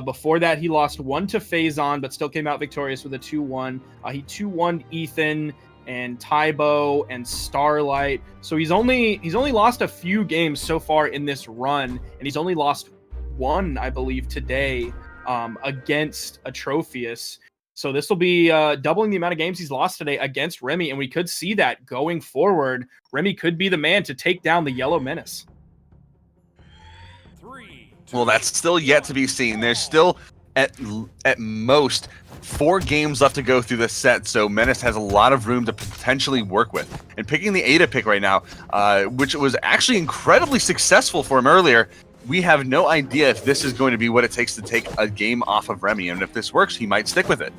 Before that, he lost 1 to Faison, but still came out victorious with a 2-1. He 2-1'd Ethan and Tybo and Starlight. So he's only lost a few games so far in this run, and he's only lost 1, I believe, today against Atrophius. So this will be doubling the amount of games he's lost today against Remy, and we could see that going forward. Remy could be the man to take down the Yellow Menace. Well, that's still yet to be seen. There's still at most 4 games left to go through this set, so Menace has a lot of room to potentially work with. And picking the Ada pick right now, which was actually incredibly successful for him earlier, we have no idea if this is going to be what it takes to take a game off of Remy, and if this works, he might stick with it.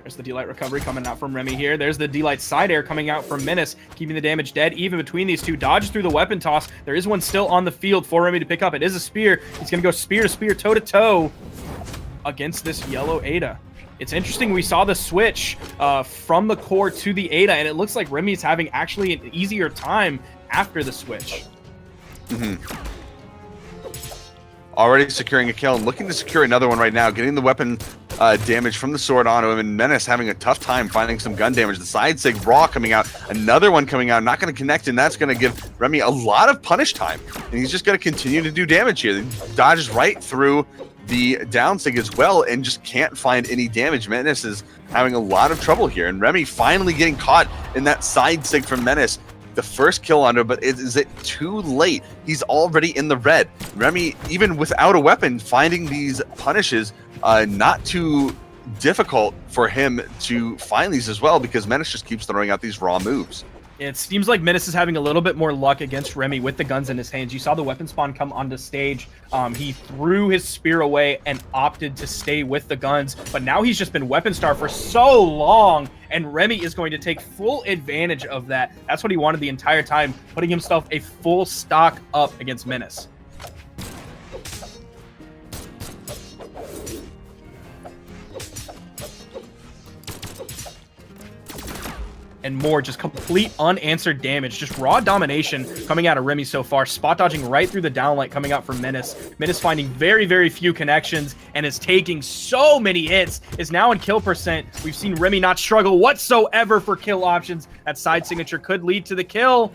There's the D-Light recovery coming out from Remy here. There's the D-Light side air coming out from Menace, keeping the damage dead even between these two. Dodge through the weapon toss. There is one still on the field for Remy to pick up. It is a spear. He's going to go spear to spear, toe to toe against this yellow Ada. It's interesting. We saw the switch from the core to the Ada, and it looks like Remy is having actually an easier time after the switch. Already securing a kill and looking to secure another one right now, getting the weapon damage from the sword onto him, and Menace having a tough time finding some gun damage. The side sig raw coming out, another one coming out, not going to connect, and that's going to give Remy a lot of punish time, and he's just going to continue to do damage here. He dodges right through the down sig as well and just can't find any damage. Menace is having a lot of trouble here, and Remy finally getting caught in that side sig from Menace. The first kill on him, but is it too late? He's already in the red. Remy, even without a weapon, finding these punishes not too difficult for him to find these as well, because Menace just keeps throwing out these raw moves. It seems like Menace is having a little bit more luck against Remy with the guns in his hands. You saw the weapon spawn come onto stage. He threw his spear away and opted to stay with the guns, but now he's just been weapon star for so long, and Remy is going to take full advantage of that. That's what he wanted the entire time, putting himself a full stock up against Menace. And more just complete unanswered damage, just raw domination coming out of Remy so far. Spot dodging right through the downlight coming out from Menace. Menace finding very, very few connections and is taking so many hits. Is now in kill percent. We've seen Remy not struggle whatsoever for kill options. That side signature could lead to the kill.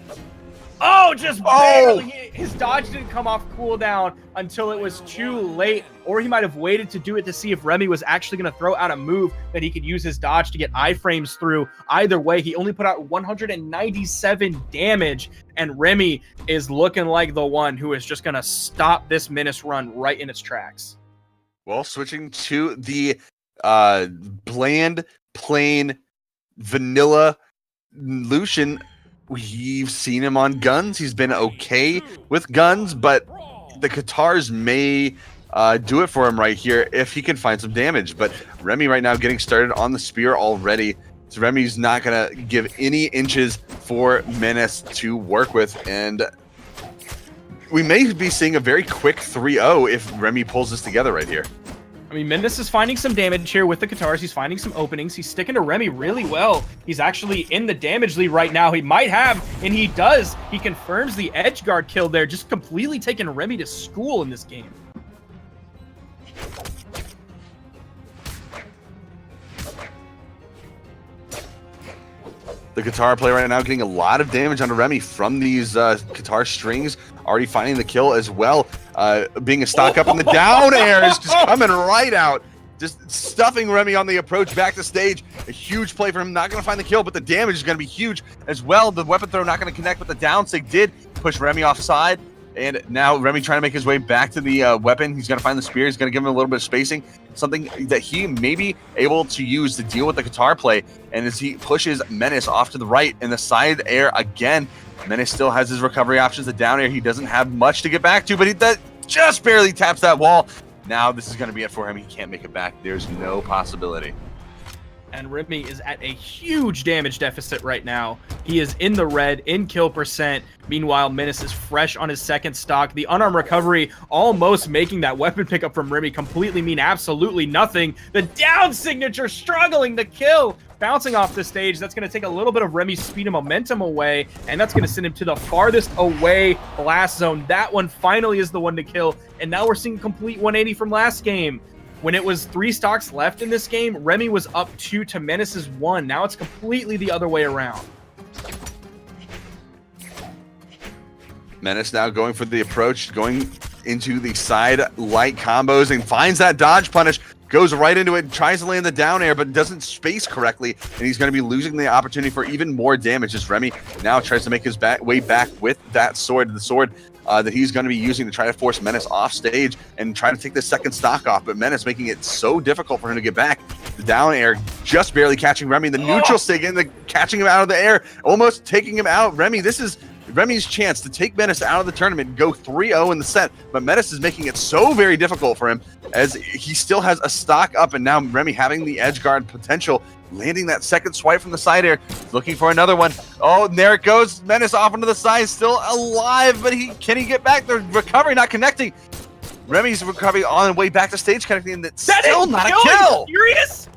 Oh, just barely. His dodge didn't come off cooldown until it was too late, or he might have waited to do it to see if Remy was actually going to throw out a move that he could use his dodge to get iframes through. Either way, he only put out 197 damage, and Remy is looking like the one who is just going to stop this Menace run right in its tracks. Well, switching to the bland, plain, vanilla Lucian. We've seen him on guns. He's been okay with guns, but the Katars may do it for him right here if he can find some damage. But Remy right now getting started on the spear already. So Remy's not going to give any inches for Menace to work with. And we may be seeing a very quick 3-0 if Remy pulls this together right here. I mean, Menace is finding some damage here with the guitars. He's finding some openings. He's sticking to Remy really well. He's actually in the damage lead right now. He might have, and he does. He confirms the edge guard kill there, just completely taking Remy to school in this game. The guitar player right now getting a lot of damage onto Remy from these guitar strings. Already finding the kill as well. Being a stock up in the down air is just coming right out. Just stuffing Remy on the approach back to stage. A huge play for him. Not going to find the kill, but the damage is going to be huge as well. The weapon throw not going to connect, but the down sig did push Remy offside. And now Remy trying to make his way back to the weapon. He's going to find the spear. He's going to give him a little bit of spacing. Something that he may be able to use to deal with the guitar play. And as he pushes Menace off to the right in the side air again, Menace still has his recovery options. The down air, he doesn't have much to get back to, but that just barely taps that wall. Now this is going to be it for him. He can't make it back. There's no possibility. And Remy is at a huge damage deficit right now. He is in the red, in kill percent. Meanwhile, Menace is fresh on his second stock. The unarmed recovery almost making that weapon pickup from Remy completely mean absolutely nothing. The down signature struggling to kill. Bouncing off the stage, that's going to take a little bit of Remy's speed and momentum away, and that's going to send him to the farthest away blast zone. That one finally is the one to kill, and now we're seeing a complete 180 from last game. When it was 3 stocks left in this game, Remy was up 2 to Menace's 1. Now it's completely the other way around. Menace now going for the approach, going into the side light combos and finds that dodge punish. Goes right into it, tries to land the down air, but doesn't space correctly, and he's going to be losing the opportunity for even more damage as Remy now tries to make his way back with that sword, the sword that he's going to be using to try to force Menace off stage and try to take the second stock off, but Menace making it so difficult for him to get back. The down air just barely catching Remy, the neutral sig in the catching him out of the air, almost taking him out. Remy, this is Remy's chance to take Menace out of the tournament and go 3-0 in the set, but Menace is making it so very difficult for him as he still has a stock up, and now Remy having the edge guard potential, landing that second swipe from the side air, looking for another one. Oh, and there it goes. Menace off onto the side, still alive, but can he get back? The recovery not connecting. Remy's recovery on the way back to stage connecting, and that's still not a kill. Are you serious?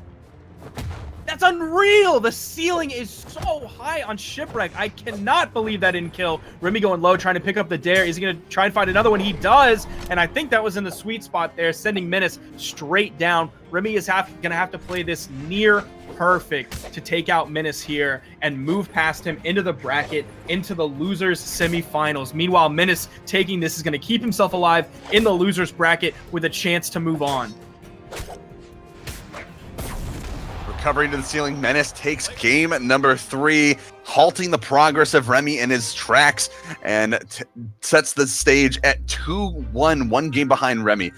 That's unreal. The ceiling is so high on Shipwreck. I cannot believe that didn't kill. Remy going low, trying to pick up the dare. Is he going to try and find another one? He does. And I think that was in the sweet spot there, sending Menace straight down. Remy is going to have to play this near perfect to take out Menace here and move past him into the bracket, into the losers semifinals. Meanwhile, Menace taking this is going to keep himself alive in the losers bracket with a chance to move on. Recovering to the ceiling, Menace takes game number 3, halting the progress of Remy in his tracks, and sets the stage at 2-1, 1 game behind Remy.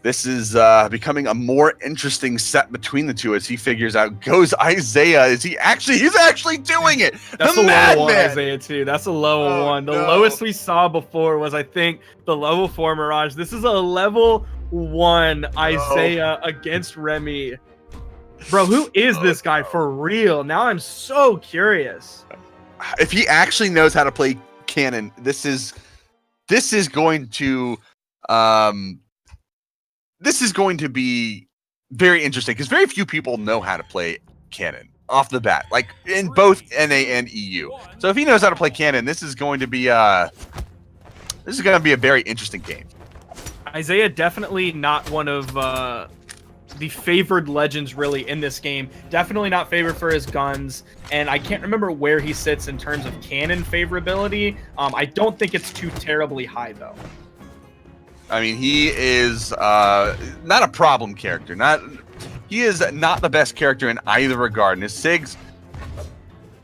This is becoming a more interesting set between the two as he figures out. Goes Isaiah. He's actually doing it. That's the level 1 Isaiah too. That's a level 1. The lowest we saw before was, I think, the level 4 Mirage. This is a level 1 Isaiah against Remy. Bro, who is this guy for real? Now I'm so curious. If he actually knows how to play Cannon, this is going to be very interesting because very few people know how to play Cannon off the bat, like in both NA and EU. So if he knows how to play Cannon, this is going to be a very interesting game. Isaiah definitely not one of the favored legends really in this game. Definitely not favored for his guns, and I can't remember where he sits in terms of cannon favorability. I don't think it's too terribly high though. I mean, he is not a problem character. He is not the best character in either regard, and his SIGs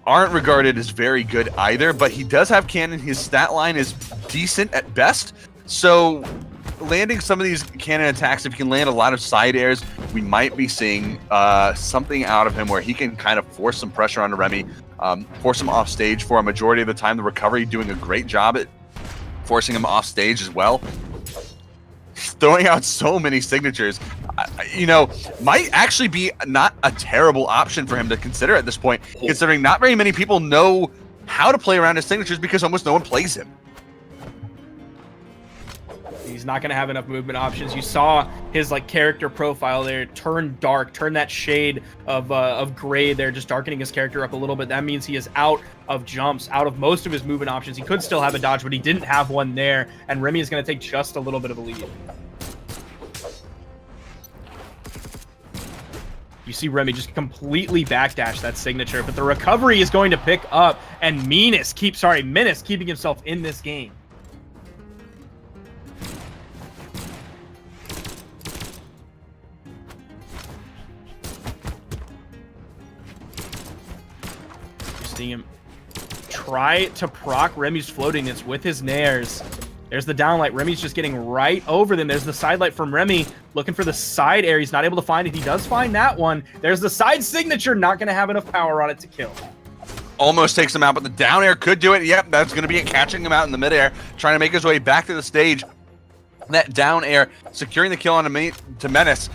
aren't regarded as very good either, but he does have cannon. His stat line is decent at best, so landing some of these cannon attacks, if he can land a lot of side airs, we might be seeing something out of him where he can kind of force some pressure onto Remy, force him off stage for a majority of the time. The recovery doing a great job at forcing him off stage as well. He's throwing out so many signatures, might actually be not a terrible option for him to consider at this point, considering not very many people know how to play around his signatures because almost no one plays him. He's not going to have enough movement options. You saw his like character profile there turn dark, turn that shade of gray there, just darkening his character up a little bit. That means he is out of jumps, out of most of his movement options. He could still have a dodge, but he didn't have one there, and Remy is going to take just a little bit of a lead. You see Remy just completely backdash that signature, but the recovery is going to pick up, and Menace keeping himself in this game. You're seeing him try to proc Remy's floatingness with his nairs. There's the downlight. Remy's just getting right over them. There's the sidelight from Remy, looking for the side air. He's not able to find it. He does find that one. There's the side signature, not going to have enough power on it to kill. Almost takes him out, but the down air could do it. Yep, that's going to be it, catching him out in the midair, trying to make his way back to the stage. That down air, securing the kill on to Menace.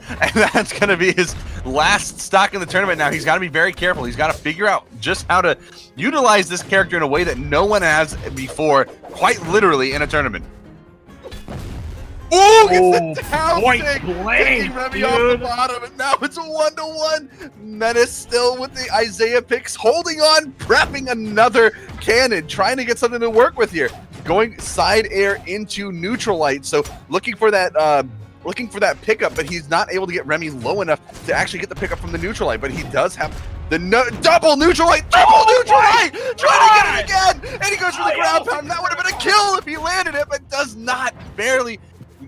And that's going to be his last stock in the tournament now. He's got to be very careful. He's got to figure out just how to utilize this character in a way that no one has before, quite literally in a tournament. Ooh, gets the down point kick, blank, picking Remy off the bottom, and now it's a 1-1. Menace still with the Isaiah picks, holding on, prepping another cannon, trying to get something to work with here. Going side air into neutral light, so looking for that pickup, but he's not able to get Remy low enough to actually get the pickup from the neutral light, but he does have the double neutral light, trying to get it again, and he goes for the ground pound. That would have been a kill if he landed it, but does not, barely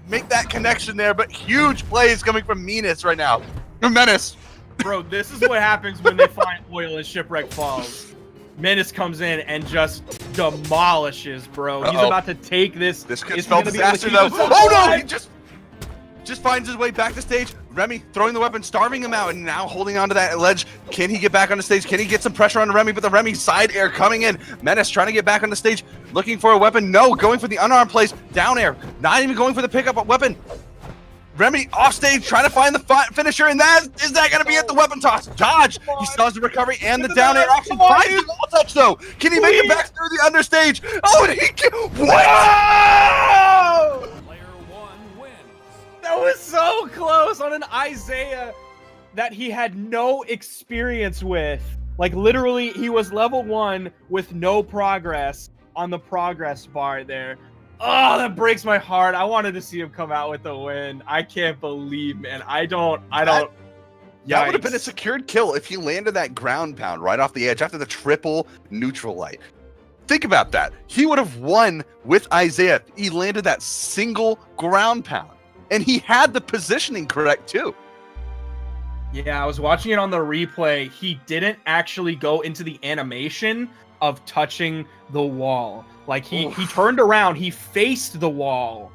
make that connection there, but huge plays coming from Menace right now. Menace. Bro, this is what happens when they find oil in Shipwreck Falls. Menace comes in and just demolishes, bro. He's about to take this. This could spell disaster, though. Oh, no! He just finds his way back to stage. Remy throwing the weapon, starving him out, and now holding onto that ledge. Can he get back on the stage? Can he get some pressure on Remy? But the Remy side air coming in. Menace trying to get back on the stage, looking for a weapon. No, going for the unarmed plays. Down air, not even going for the pickup weapon. Remy off stage, trying to find the finisher, and is that going to be it? The weapon toss. Dodge. He still has the recovery and the down air option. Finds the wall touch, though. Can he make it back through the understage? Oh, and he can. What? That was so close on an Isaiah that he had no experience with. Like, literally, he was level 1 with no progress on the progress bar there. Oh, that breaks my heart. I wanted to see him come out with a win. I can't believe, man. I don't. That would have been a secured kill if he landed that ground pound right off the edge after the triple neutral light. Think about that. He would have won with Isaiah. He landed that single ground pound. And he had the positioning correct, too. Yeah, I was watching it on the replay. He didn't actually go into the animation of touching the wall. Like, he turned around, he faced the wall,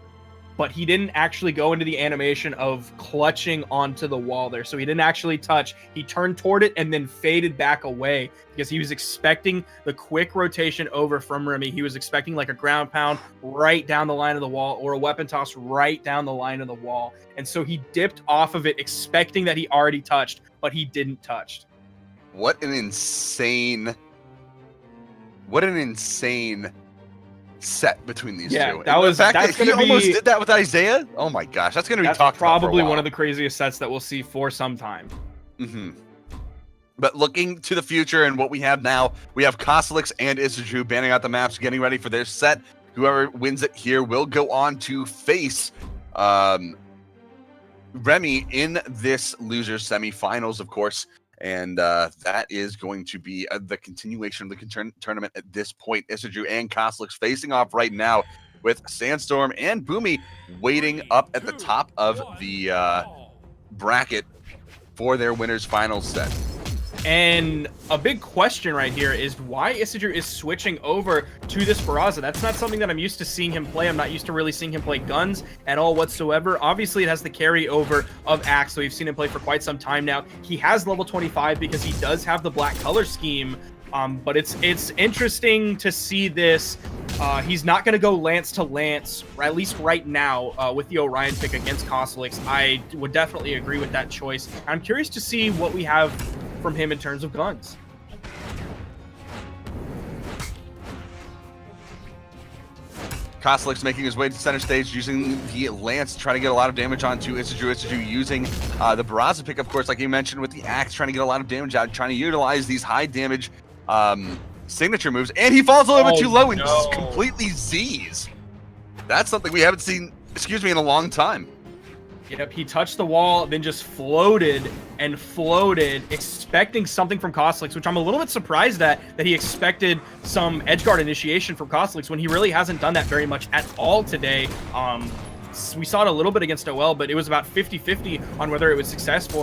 but he didn't actually go into the animation of clutching onto the wall there. So he didn't actually touch. He turned toward it and then faded back away because he was expecting the quick rotation over from Remy. He was expecting like a ground pound right down the line of the wall or a weapon toss right down the line of the wall. And so he dipped off of it expecting that he already touched, but he didn't touch. What an insane set between these two. That's he almost did that with Isaiah. Oh my gosh, that's going to be talked about for a probably while. One of the craziest sets that we'll see for some time. But looking to the future and what we have now, we have Koslix and Issa Drew banning out the maps, getting ready for their set. Whoever wins it here will go on to face Remy in this losers semifinals, of course. And that is going to be the continuation of the tournament at this point. Issa Drew and Koslix facing off right now with Sandstorm and Bhumi waiting up at the top of the bracket for their winners final set. And a big question right here is why Issa Drew is switching over to this Barraza. That's not something that I'm used to seeing him play. I'm not used to really seeing him play guns at all whatsoever. Obviously, it has the carryover of Axe, so we've seen him play for quite some time now. He has level 25 because he does have the black color scheme, but it's interesting to see this. He's not going to go lance to lance, or at least right now, with the Orion pick against Koslix. I would definitely agree with that choice. I'm curious to see what we have from him in terms of guns. Koslik's making his way to center stage using the lance to try to get a lot of damage onto Issa Drew. Issa Drew using the Barraza pick, of course, like you mentioned, with the axe, trying to get a lot of damage out, trying to utilize these high damage signature moves, and he falls a little bit too low and just completely Z's. That's something we haven't seen, in a long time. Yep, he touched the wall, then just floated and floated, expecting something from Koslik, which I'm a little bit surprised that he expected some edgeguard initiation from Koslik when he really hasn't done that very much at all today. We saw it a little bit against Noel, but it was about 50-50 on whether it was successful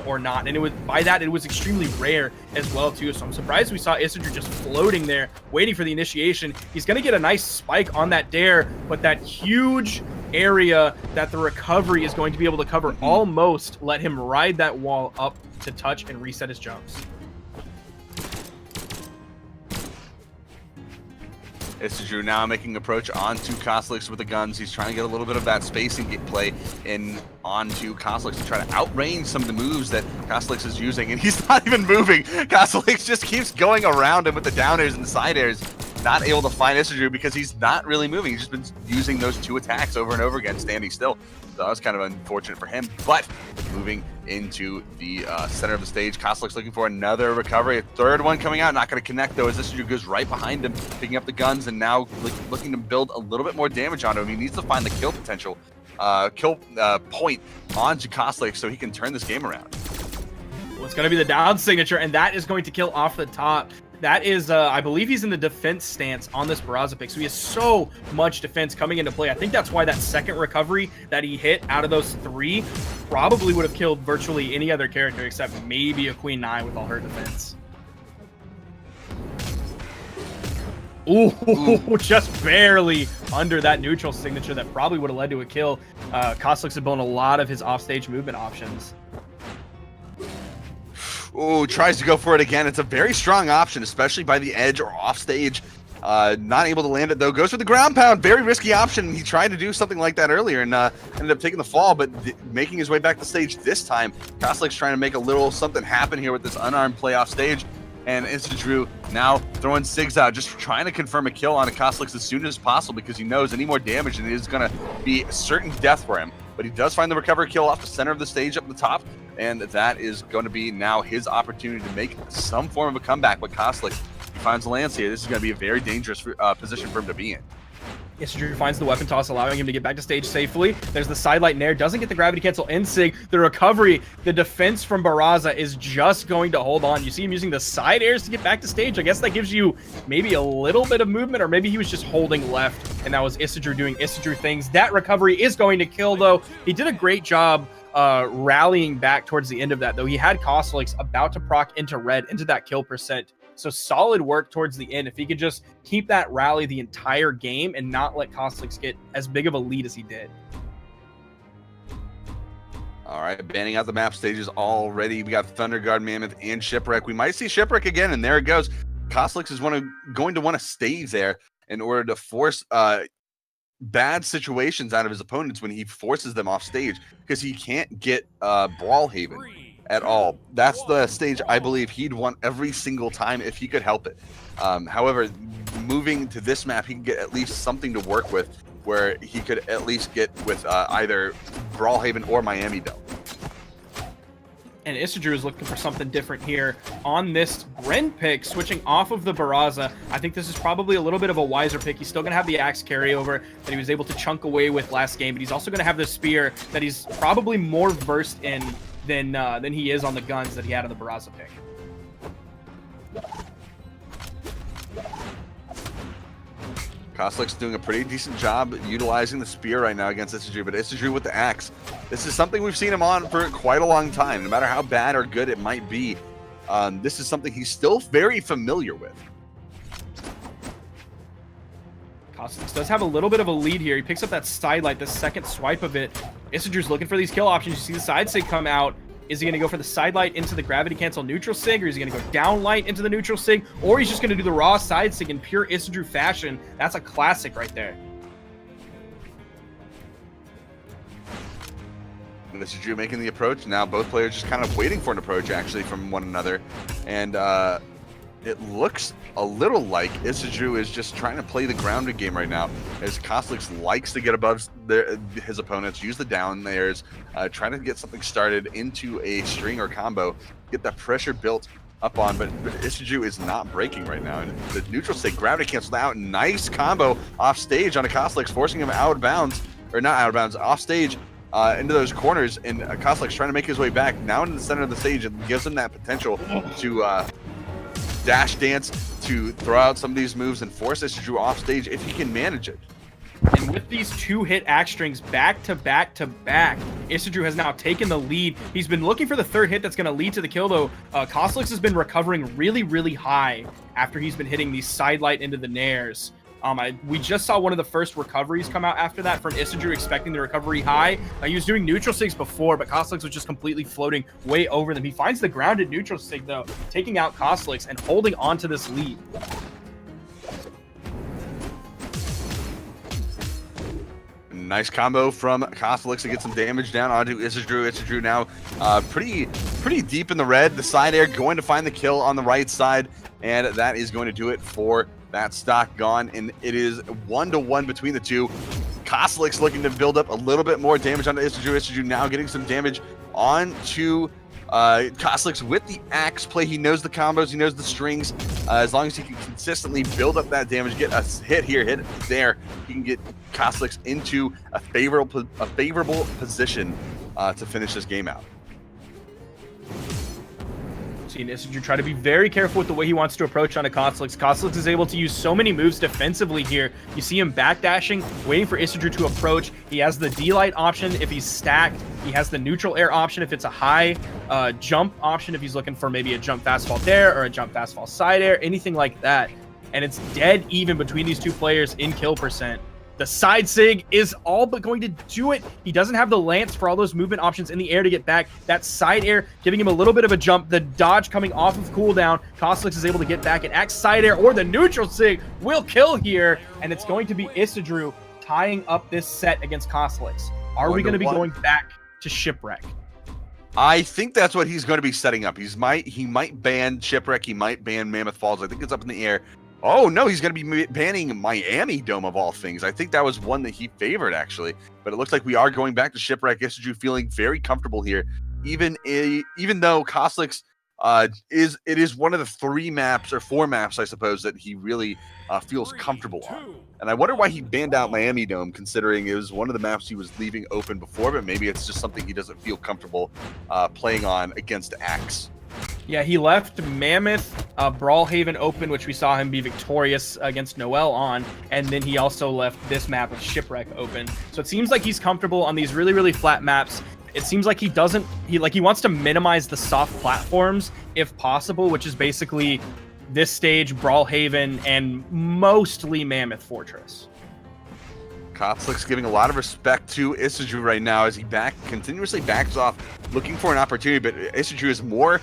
or not. And it was it was extremely rare as well, too. So I'm surprised we saw Issa Drew just floating there, waiting for the initiation. He's going to get a nice spike on that dare, but that huge area that the recovery is going to be able to cover almost let him ride that wall up to touch and reset his jumps. Issa Drew now making approach onto Koslik with the guns. He's trying to get a little bit of that spacing play in onto Koslik to try to outrange some of the moves that Koslik is using, and he's not even moving. Koslik just keeps going around him with the down airs and the side airs, not able to find Issa Drew because he's not really moving. He's just been using those 2 attacks over and over again, standing still. So that was kind of unfortunate for him. But moving into the center of the stage, Koslik's looking for another recovery. A third one coming out, not going to connect though, as Issa Drew goes right behind him, picking up the guns and now looking to build a little bit more damage onto him. He needs to find the kill potential, point onto Koslik so he can turn this game around. Well, it's going to be the down signature, and that is going to kill off the top. That is, I believe he's in the defense stance on this Barraza pick, so he has so much defense coming into play. I think that's why that second recovery that he hit out of those 3 probably would have killed virtually any other character except maybe a Queen Nai with all her defense. Ooh, just barely under that neutral signature that probably would have led to a kill. Koslik's had blown a lot of his offstage movement options. Ooh, tries to go for it again. It's a very strong option, especially by the edge or off stage. Not able to land it though. Goes for the ground pound. Very risky option. He tried to do something like that earlier and ended up taking the fall, but making his way back to stage this time. Koslik's trying to make a little something happen here with this unarmed play off stage. And Issa Drew now throwing SIGs out, just trying to confirm a kill on Koslik as soon as possible because he knows any more damage and it is going to be certain death for him. But he does find the recovery kill off the center of the stage up the top, and that is going to be now his opportunity to make some form of a comeback with Koslik. He finds the lance here. This is going to be a very dangerous position for him to be in. Issa Drew finds the weapon toss, allowing him to get back to stage safely. There's the sidelight nair, doesn't get the gravity cancel in SIG. The recovery, the defense from Barraza is just going to hold on. You see him using the side airs to get back to stage. I guess that gives you maybe a little bit of movement, or maybe he was just holding left, and that was Issa Drew doing Issa Drew things. That recovery is going to kill, though. He did a great job rallying back towards the end of that, though. He had Koslik's about to proc into red, into that kill percent. So solid work towards the end. If he could just keep that rally the entire game and not let Koslik get as big of a lead as he did. All right, banning out the map stages already. We got Thunder Guard, Mammoth, and Shipwreck. We might see Shipwreck again, and there it goes. Koslik is going to want to stay there in order to force bad situations out of his opponents when he forces them off stage, because he can't get Brawl Haven at all. That's the stage I believe he'd want every single time if he could help it. However, moving to this map, he can get at least something to work with, where he could at least get with either Brawl Haven or Miami Dome. And Issa Drew is looking for something different here on this Gren pick, switching off of the Barraza. I think this is probably a little bit of a wiser pick. He's still going to have the axe carryover that he was able to chunk away with last game, but he's also going to have the spear that he's probably more versed in than he is on the guns that he had on the Barraza pick. Koslik's doing a pretty decent job utilizing the spear right now against Issa Drew, but Issa Drew with the axe. This is something we've seen him on for quite a long time, no matter how bad or good it might be. This is something he's still very familiar with. Koslik does have a little bit of a lead here. He picks up that side light, the second swipe of it. Issa Drew's looking for these kill options. You see the side sig come out. Is he going to go for the side light into the gravity cancel neutral sig, or is he going to go down light into the neutral sig, or he's just going to do the raw side sig in pure Issa Drew fashion? That's a classic right there. And Issa Drew making the approach. Now both players just kind of waiting for an approach actually from one another. And it looks a little like Issa Drew is just trying to play the grounded game right now, as Kostlix likes to get above his opponents, use the down theirs, trying to get something started into a string or combo, get that pressure built up on, but Issa Drew is not breaking right now. And the neutral state gravity canceled out. Nice combo off stage on a Kostlix, forcing him out of bounds, or not out of bounds, off stage into those corners. And Kostlix trying to make his way back now into the center of the stage. It gives him that potential to dash dance, to throw out some of these moves and force Issa Drew off stage if he can manage it. And with these 2-hit axe strings back to back to back, Issa Drew has now taken the lead. He's been looking for the 3rd hit that's going to lead to the kill, though. Kostlix has been recovering really, really high after he's been hitting these sidelight into the nairs. We just saw one of the first recoveries come out after that from Issa Drew, expecting the recovery high. He was doing neutral sigs before, but Kostlix was just completely floating way over them. He finds the grounded neutral sig, though, taking out Kostlix and holding on to this lead. Nice combo from Kostlix to get some damage down onto Issa Drew. Issa Drew now pretty deep in the red. The side air going to find the kill on the right side, and that is going to do it for that stock gone. And it is 1-1 between the two. Kostlix looking to build up a little bit more damage onto Issa Drew. Issa Drew now getting some damage onto Kostlix with the axe play. He knows the combos, he knows the strings. As long as he can consistently build up that damage, get a hit here, hit there, he can get Kostlix into a favorable position to finish this game out. Seeing Issa Drew try to be very careful with the way he wants to approach onto Kostlix. Kostlix is able to use so many moves defensively here. You see him backdashing, waiting for Issa Drew to approach. He has the D-Light option if he's stacked. He has the neutral air option if it's a high jump option, if he's looking for maybe a jump fast fall there or a jump fast fall side air, anything like that. And it's dead even between these two players in kill percent. The side sig is all but going to do it. He doesn't have the lance for all those movement options in the air to get back. That side air giving him a little bit of a jump. The dodge coming off of cooldown. Kostlix is able to get back, and axe side air or the neutral sig will kill here. And it's going to be Issa Drew tying up this set against Kostlix. Are we going to be going back to Shipwreck? I think that's what he's going to be setting up. He might ban Shipwreck. He might ban Mammoth Falls. I think it's up in the air. Oh, no, he's going to be banning Miami Dome of all things. I think that was one that he favored, actually. But it looks like we are going back to Shipwreck. Issa Drew feeling very comfortable here. Even though Kostlix is one of the 3 maps, or 4 maps, I suppose, that he really feels comfortable on. And I wonder why he banned out Miami Dome, considering it was one of the maps he was leaving open before, but maybe it's just something he doesn't feel comfortable playing on against Axe. Yeah, he left Mammoth, Brawl Haven open, which we saw him be victorious against Noel on, and then he also left this map of Shipwreck open. So it seems like he's comfortable on these really, really flat maps. It seems like he wants to minimize the soft platforms if possible, which is basically this stage, Brawl Haven, and mostly Mammoth Fortress. Kostlix giving a lot of respect to Issa Drew right now as he continuously backs off, looking for an opportunity, but Issa Drew is more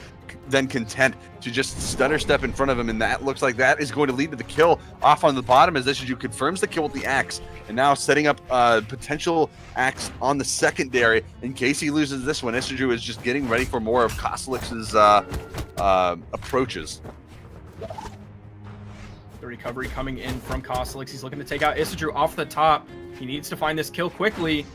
than content to just stutter step in front of him, and that looks like that is going to lead to the kill off on the bottom as Issa Drew confirms the kill with the axe, and now setting up potential axe on the secondary in case he loses this one. Issa Drew is just getting ready for more of Kostlix's approaches. The recovery coming in from Kostlix. He's looking to take out Issa Drew off the top. He needs to find this kill quickly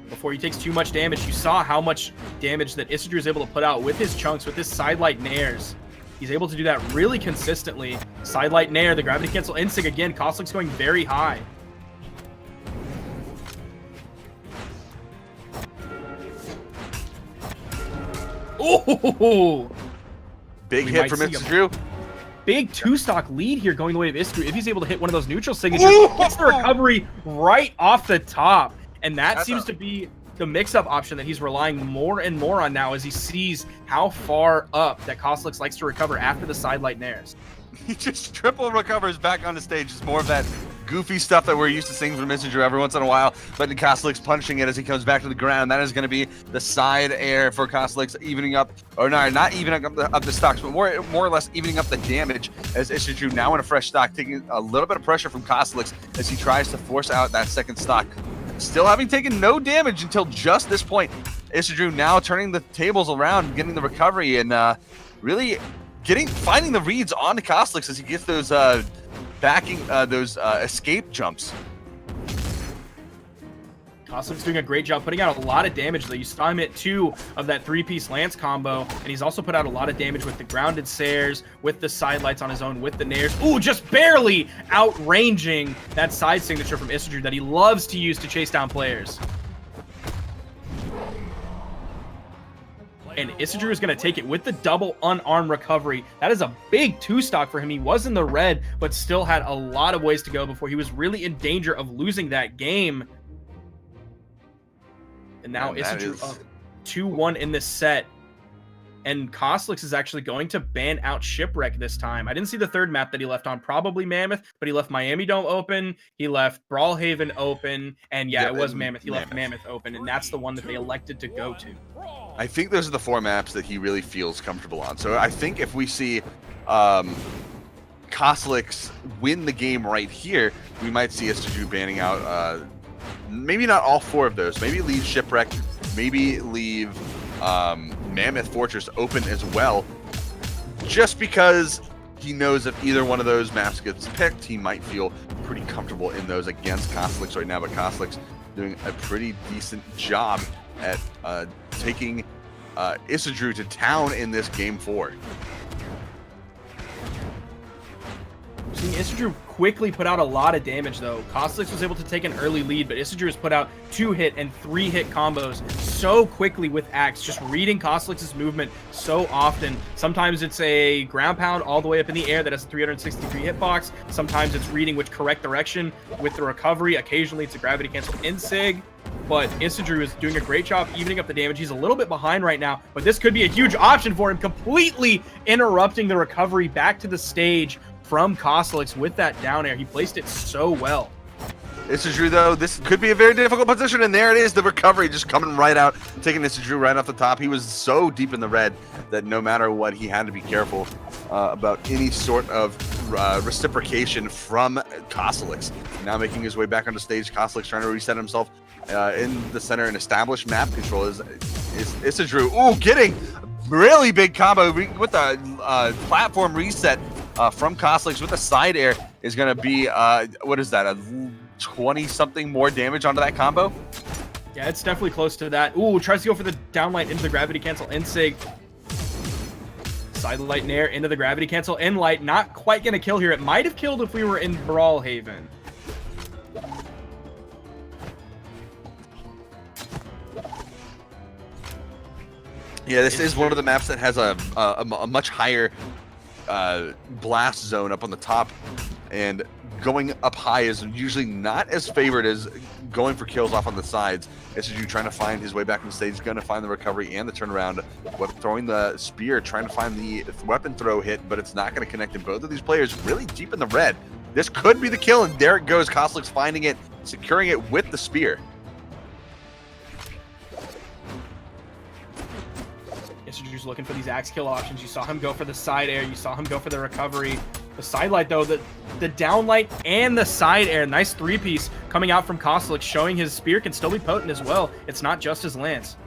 before he takes too much damage. You saw how much damage that Issa Drew is able to put out with his chunks, with his sidelight nairs. He's able to do that really consistently. Sidelight nair, the gravity cancel insig again. Kostlix going very high. Oh! Big hit from Issa Drew. Big 2-stock lead here going the way of Issa Drew. If he's able to hit one of those neutral signatures, gets the recovery right off the top. And that seems to be the mix-up option that he's relying more and more on now as he sees how far up that Kostlix likes to recover after the sidelight nairs. He just triple recovers back on the stage. It's more of that goofy stuff that we're used to seeing from Issa Drew every once in a while, but Kostlix punching it as he comes back to the ground. That is going to be the side air for Kostlix, evening up, or no, not evening up the stocks, but more or less evening up the damage as Issa Drew now in a fresh stock, taking a little bit of pressure from Kostlix as he tries to force out that second stock. Still having taken no damage until just this point. Issa Drew now turning the tables around, getting the recovery, and really finding the reads on Kostlix as he gets those escape jumps. Kostlix doing a great job putting out a lot of damage though. You saw him hit 2 of that 3-piece lance combo, and he's also put out a lot of damage with the grounded Sayers, with the side lights on his own, with the nairs. Ooh, just barely outranging that side signature from Issa Drew that he loves to use to chase down players. And Issa Drew is going to take it with the double unarmed recovery. That is a big 2-stock for him. He was in the red, but still had a lot of ways to go before he was really in danger of losing that game. And now Issa Drew up 2-1 in this set. And Kostlix is actually going to ban out Shipwreck this time. I didn't see the third map that he left on, probably Mammoth, but he left Miami Dome open. He left Brawlhaven open. And yeah, it was Mammoth. He left Mammoth open, and that's the one that they elected to go to. I think those are the 4 maps that he really feels comfortable on. So I think if we see Kostlix win the game right here, we might see Issa Drew banning out maybe not all 4 of those. Maybe leave Shipwreck, maybe leave Mammoth Fortress open as well, just because he knows if either one of those maps gets picked, he might feel pretty comfortable in those against Kostlix right now. But Kostlix doing a pretty decent job at taking Issa Drew to town in this game 4. Seeing Issa Drew quickly put out a lot of damage though. Kostlix was able to take an early lead, but Issa Drew has put out 2-hit and 3-hit combos so quickly with Axe, just reading Kostlix's movement so often. Sometimes it's a ground pound all the way up in the air that has a 363 hitbox. Sometimes it's reading which correct direction with the recovery. Occasionally it's a gravity cancel in-sig. But Issa Drew is doing a great job evening up the damage. He's a little bit behind right now, but this could be a huge option for him, completely interrupting the recovery back to the stage from Kostlix with that down air. He placed it so well. Issa Drew, though, this could be a very difficult position, and there it is, the recovery just coming right out, taking Issa Drew right off the top. He was so deep in the red that no matter what, he had to be careful about any sort of reciprocation from Kostlix. Now making his way back onto stage, Kostlix trying to reset himself in the center and establish map control is Issa Drew. Ooh, getting really big combo with the platform reset from Kostlix with a side air is going to be, what is that, a 20-something more damage onto that combo? Yeah, it's definitely close to that. Ooh, tries to go for the downlight into the gravity cancel in-sig. Side light nair into the gravity cancel in light. Not quite going to kill here. It might have killed if we were in Brawlhaven. Yeah, this is one of the maps that has a much higher blast zone up on the top, and going up high is usually not as favored as going for kills off on the sides. It's just you trying to find his way back on the stage, going to find the recovery and the turnaround, throwing the spear, trying to find the weapon throw hit, but it's not going to connect. And both of these players really deep in the red. This could be the kill, and there it goes. Kostlix finding it, securing it with the spear. Issa Drew's looking for these axe kill options. You saw him go for the side air. You saw him go for the recovery. The side light, though, the downlight and the side air. Nice 3-piece coming out from Kostlix, showing his spear can still be potent as well. It's not just his lance.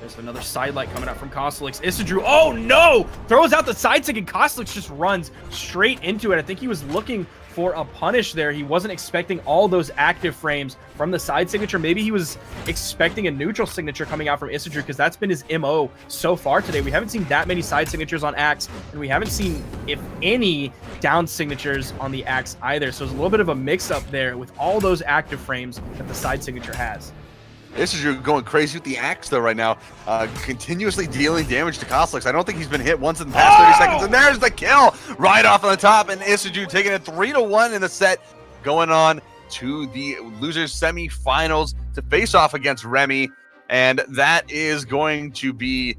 There's another side light coming out from Kostlix. Issa Drew, oh no! Throws out the side stick, and Kostlix just runs straight into it. I think he was looking for a punish there. He wasn't expecting all those active frames from the side signature. Maybe he was expecting a neutral signature coming out from Issa Drew, because that's been his MO so far today. We haven't seen that many side signatures on Axe, and we haven't seen, if any, down signatures on the Axe either. So it's a little bit of a mix-up there with all those active frames that the side signature has. Issa Drew going crazy with the axe, though, right now. Continuously dealing damage to Kostlix. I don't think he's been hit once in the past 30 seconds. And there's the kill right off on the top. And Issa Drew taking it 3-1 in the set. Going on to the losers semifinals to face off against Remy. And that is going to be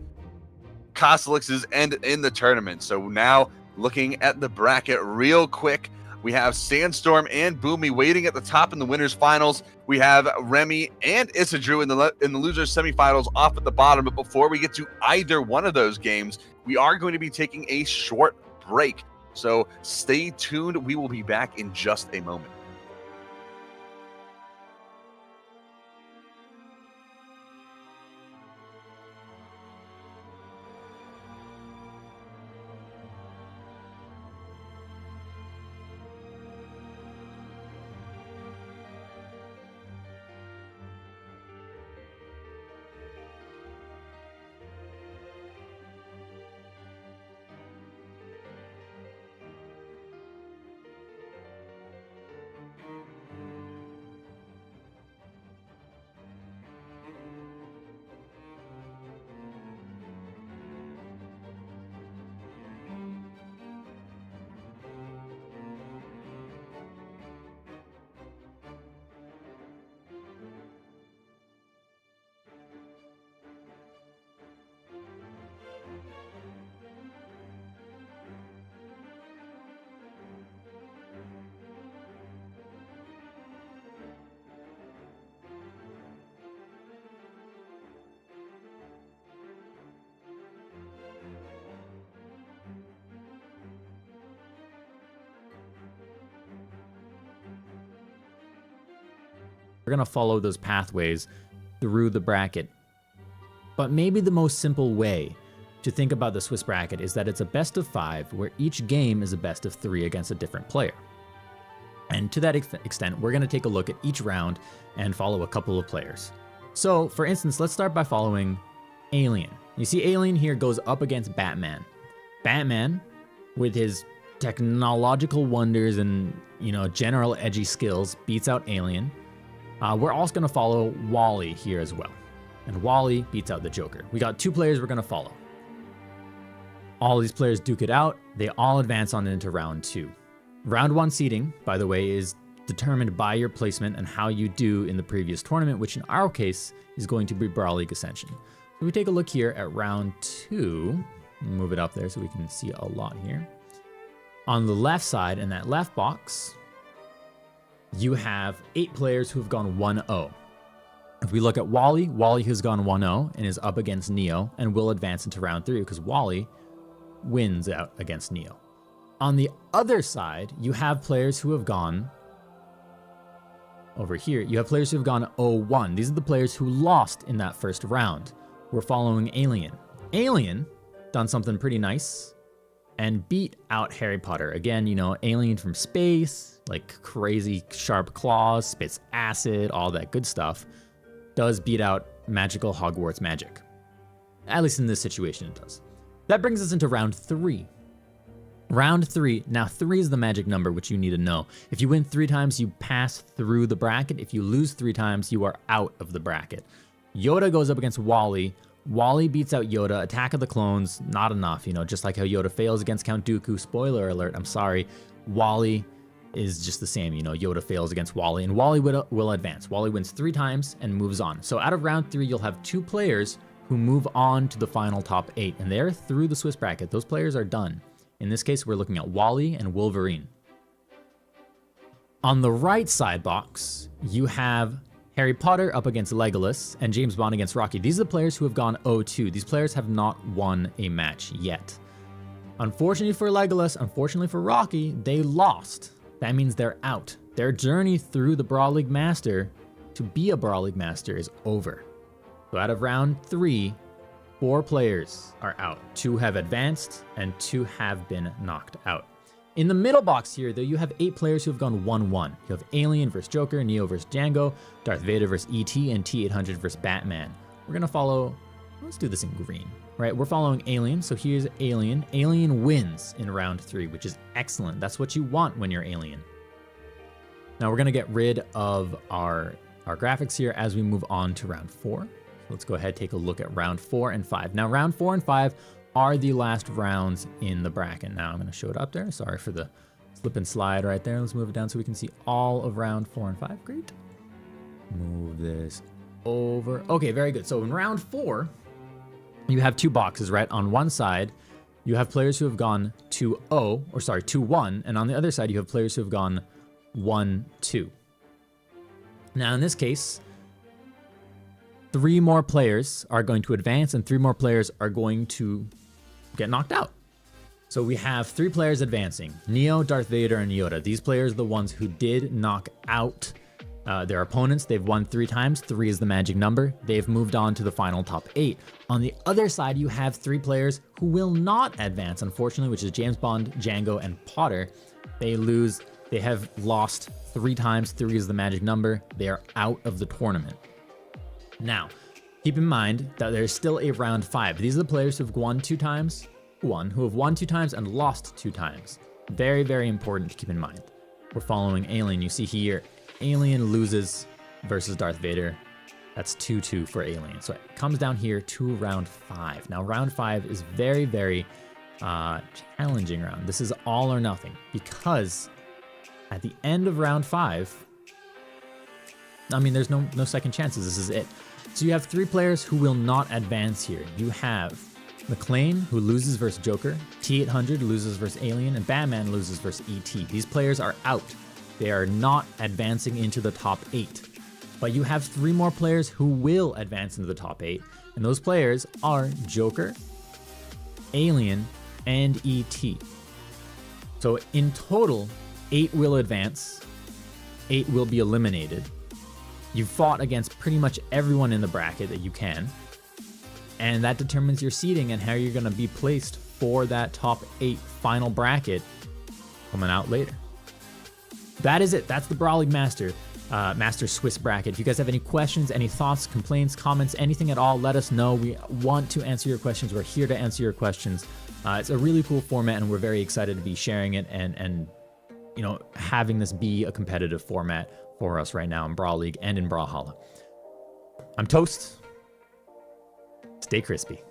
Kostlix's end in the tournament. So now looking at the bracket real quick. We have Sandstorm and Bhumi waiting at the top in the winners finals. We have Remy and Issa Drew in the losers semifinals off at the bottom. But before we get to either one of those games, we are going to be taking a short break. So stay tuned. We will be back in just a moment. We're going to follow those pathways through the bracket. But maybe the most simple way to think about the Swiss bracket is that it's a best of 5 where each game is a best of 3 against a different player. And to that extent, we're going to take a look at each round and follow a couple of players. So, for instance, let's start by following Alien. You see Alien here goes up against Batman. Batman, with his technological wonders and, general edgy skills, beats out Alien. We're also going to follow Wally here as well. And Wally beats out the Joker. We got 2 players we're going to follow. All these players duke it out. They all advance on into round 2. Round 1 seeding, by the way, is determined by your placement and how you do in the previous tournament, which in our case is going to be Brawl League Ascension. So we take a look here at round 2. Move it up there so we can see a lot here. On the left side, in that left box, you have 8 players who have gone 1-0. If we look at Wally, Wally has gone 1-0 and is up against Neo and will advance into round 3 because Wally wins out against Neo. On the other side, you have players who have gone over here. You have players who have gone 0-1. These are the players who lost in that first round. We're following Alien. Alien done something pretty nice and beat out Harry Potter. Again, alien from space, like crazy sharp claws, spits acid, all that good stuff. Does beat out magical Hogwarts magic. At least in this situation it does. That brings us into round 3. Round 3, now 3 is the magic number, which you need to know. If you win 3 times, you pass through the bracket. If you lose 3 times, you are out of the bracket. Yoda goes up against Wally. Wally beats out Yoda. Attack of the Clones, not enough, just like how Yoda fails against Count Dooku. Spoiler alert, I'm sorry. Wally is just the same, Yoda fails against Wally, and Wally will advance. Wally wins 3 times and moves on. So out of round 3, you'll have 2 players who move on to the final top 8, and they're through the Swiss bracket. Those players are done. In this case, we're looking at Wally and Wolverine. On the right side box, you have Harry Potter up against Legolas and James Bond against Rocky. These are the players who have gone 0-2. These players have not won a match yet. Unfortunately for Legolas, unfortunately for Rocky, they lost. That means they're out. Their journey through the Brawl League Master to be a Brawl League Master is over. So out of round 3, 4 players are out. 2 have advanced and 2 have been knocked out. In the middle box here, though, you have 8 players who have gone 1-1. You have Alien versus Joker, Neo versus Django, Darth Vader versus E.T., and T-800 versus Batman. We're going to follow, let's do this in green, right? We're following Alien, so here's Alien. Alien wins in round 3, which is excellent. That's what you want when you're Alien. Now we're going to get rid of our graphics here as we move on to round 4. Let's go ahead and take a look at round 4 and 5. Now, round 4 and 5 are the last rounds in the bracket. Now, I'm going to show it up there. Sorry for the slip and slide right there. Let's move it down so we can see all of round 4 and 5. Great. Move this over. Okay, very good. So in round 4, you have 2 boxes, right? On one side, you have players who have gone 2-1, and on the other side, you have players who have gone 1-2. Now, in this case, 3 more players are going to advance and 3 more players are going to get knocked out. So we have 3 players advancing, Neo, Darth Vader, and Yoda. These players are the ones who did knock out their opponents. They've won 3 times. 3 is the magic number. They've moved on to the final top 8. On the other side, you have 3 players who will not advance, unfortunately, which is James Bond, Django, and Potter. They have lost 3 times. 3 is the magic number. They are out of the tournament. Now, keep in mind that there's still a round 5. These are the players who have won 2 times, who have won 2 times and lost 2 times. Very, very important to keep in mind. We're following Alien. You see here, Alien loses versus Darth Vader. That's 2-2 for Alien. So it comes down here to round 5. Now, round 5 is very, very challenging round. This is all or nothing because at the end of round 5, there's no second chances. This is it. So you have 3 players who will not advance here. You have McClane, who loses versus Joker, T-800 loses versus Alien, and Batman loses versus E.T. These players are out. They are not advancing into the top 8. But you have 3 more players who will advance into the top 8, and those players are Joker, Alien, and E.T. So in total, 8 will advance, 8 will be eliminated. You've fought against pretty much everyone in the bracket that you can, and that determines your seeding and how you're going to be placed for that top 8 final bracket coming out later. That is it. That's the Brawl League Master Swiss bracket. If you guys have any questions, any thoughts, complaints, comments, anything at all, let us know. We want to answer your questions. We're here to answer your questions. It's a really cool format, and we're very excited to be sharing it and you know, having this be a competitive format for us right now in Brawl League and in Brawlhalla. I'm Toast. Stay crispy.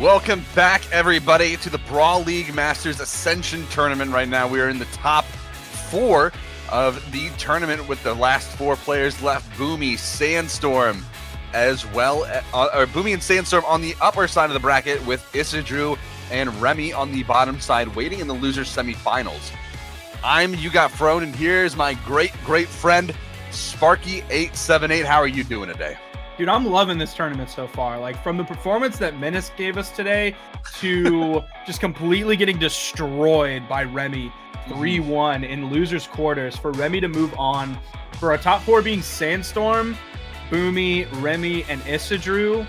Welcome back, everybody, to the Brawl League Masters Ascension tournament. Right now, we are in the top 4 of the tournament with the last 4 players left. Bhumi, Sandstorm, as well, or Bhumi and Sandstorm on the upper side of the bracket with Issa Drew and Remy on the bottom side, waiting in the losers semifinals. I'm You Got Thrown, and here's my great friend, Sparky878. How are you doing today? Dude, I'm loving this tournament so far. Like, from the performance that Menace gave us today to just completely getting destroyed by Remy 3-1 in losers quarters, for Remy to move on, for our top 4 being Sandstorm, Bhumi, Remy, and Issa Drew.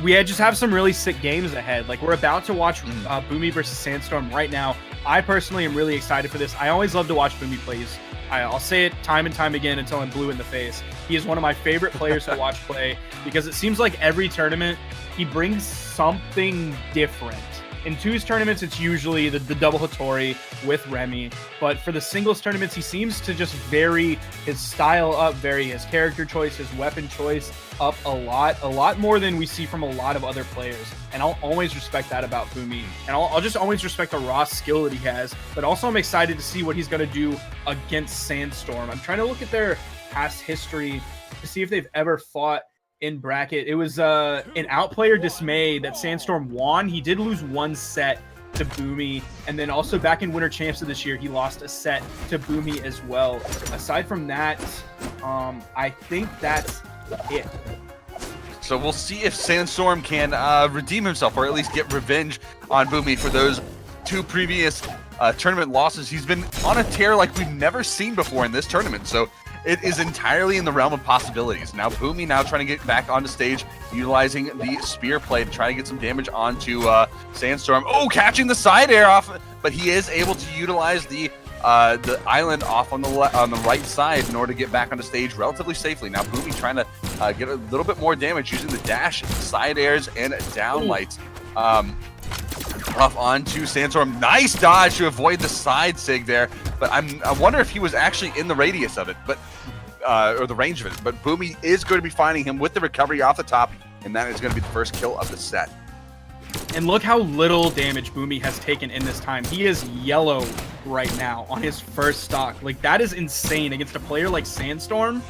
We just have some really sick games ahead. Like, we're about to watch Bhumi versus Sandstorm right now. I personally am really excited for this. I always love to watch Bhumi play. I'll say it time and time again until I'm blue in the face. He is one of my favorite players to watch play because it seems like every tournament he brings something different. In twos tournaments, it's usually the double Hattori with Remy, but for the singles tournaments, he seems to just vary his style up, vary his character choice, his weapon choice up a lot more than we see from a lot of other players. And I'll always respect that about Bhumi. And I'll just always respect the raw skill that he has, but also I'm excited to see what he's going to do against Sandstorm. I'm trying to look at their past history to see if they've ever fought in bracket. It was an Outplayer Dismay that Sandstorm won. He did lose 1 set to Bhumi, and then also back in Winter Champs of this year, he lost a set to Bhumi as well. Aside from that, I think that's it. So we'll see if Sandstorm can redeem himself, or at least get revenge on Bhumi for those 2 previous tournament losses. He's been on a tear like we've never seen before in this tournament, so it is entirely in the realm of possibilities. Now Bhumi trying to get back onto stage, utilizing the spear play to try to get some damage onto Sandstorm. Oh, catching the side air off, but he is able to utilize the island off on the right side in order to get back onto stage relatively safely. Now Bhumi trying to get a little bit more damage using the dash, side airs, and down lights. Off onto Sandstorm. Nice dodge to avoid the side sig there, but I wonder if he was actually in the radius of it, but or the range of it. But Bhumi is going to be finding him with the recovery off the top, and that is going to be the first kill of the set. And look how little damage Bhumi has taken in this time. He is yellow right now on his first stock. Like, that is insane against a player like Sandstorm.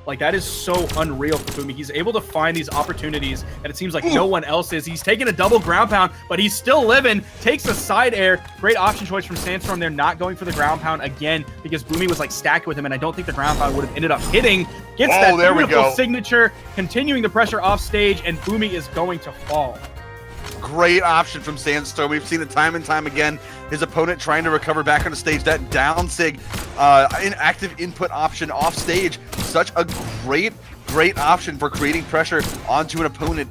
Like, that is so unreal for Bhumi. He's able to find these opportunities that it seems like no one else is. He's taking a double ground pound, but he's still living. Takes a side air. Great option choice from Sandstorm. They're not going for the ground pound again because Bhumi was like stacked with him, and I don't think the ground pound would have ended up hitting. Gets that beautiful signature, continuing the pressure off stage, and Bhumi is going to fall. Great option from Sandstorm. We've seen it time and time again. His opponent trying to recover back on the stage. That down sig, inactive input option off stage. Such a great great option for creating pressure onto an opponent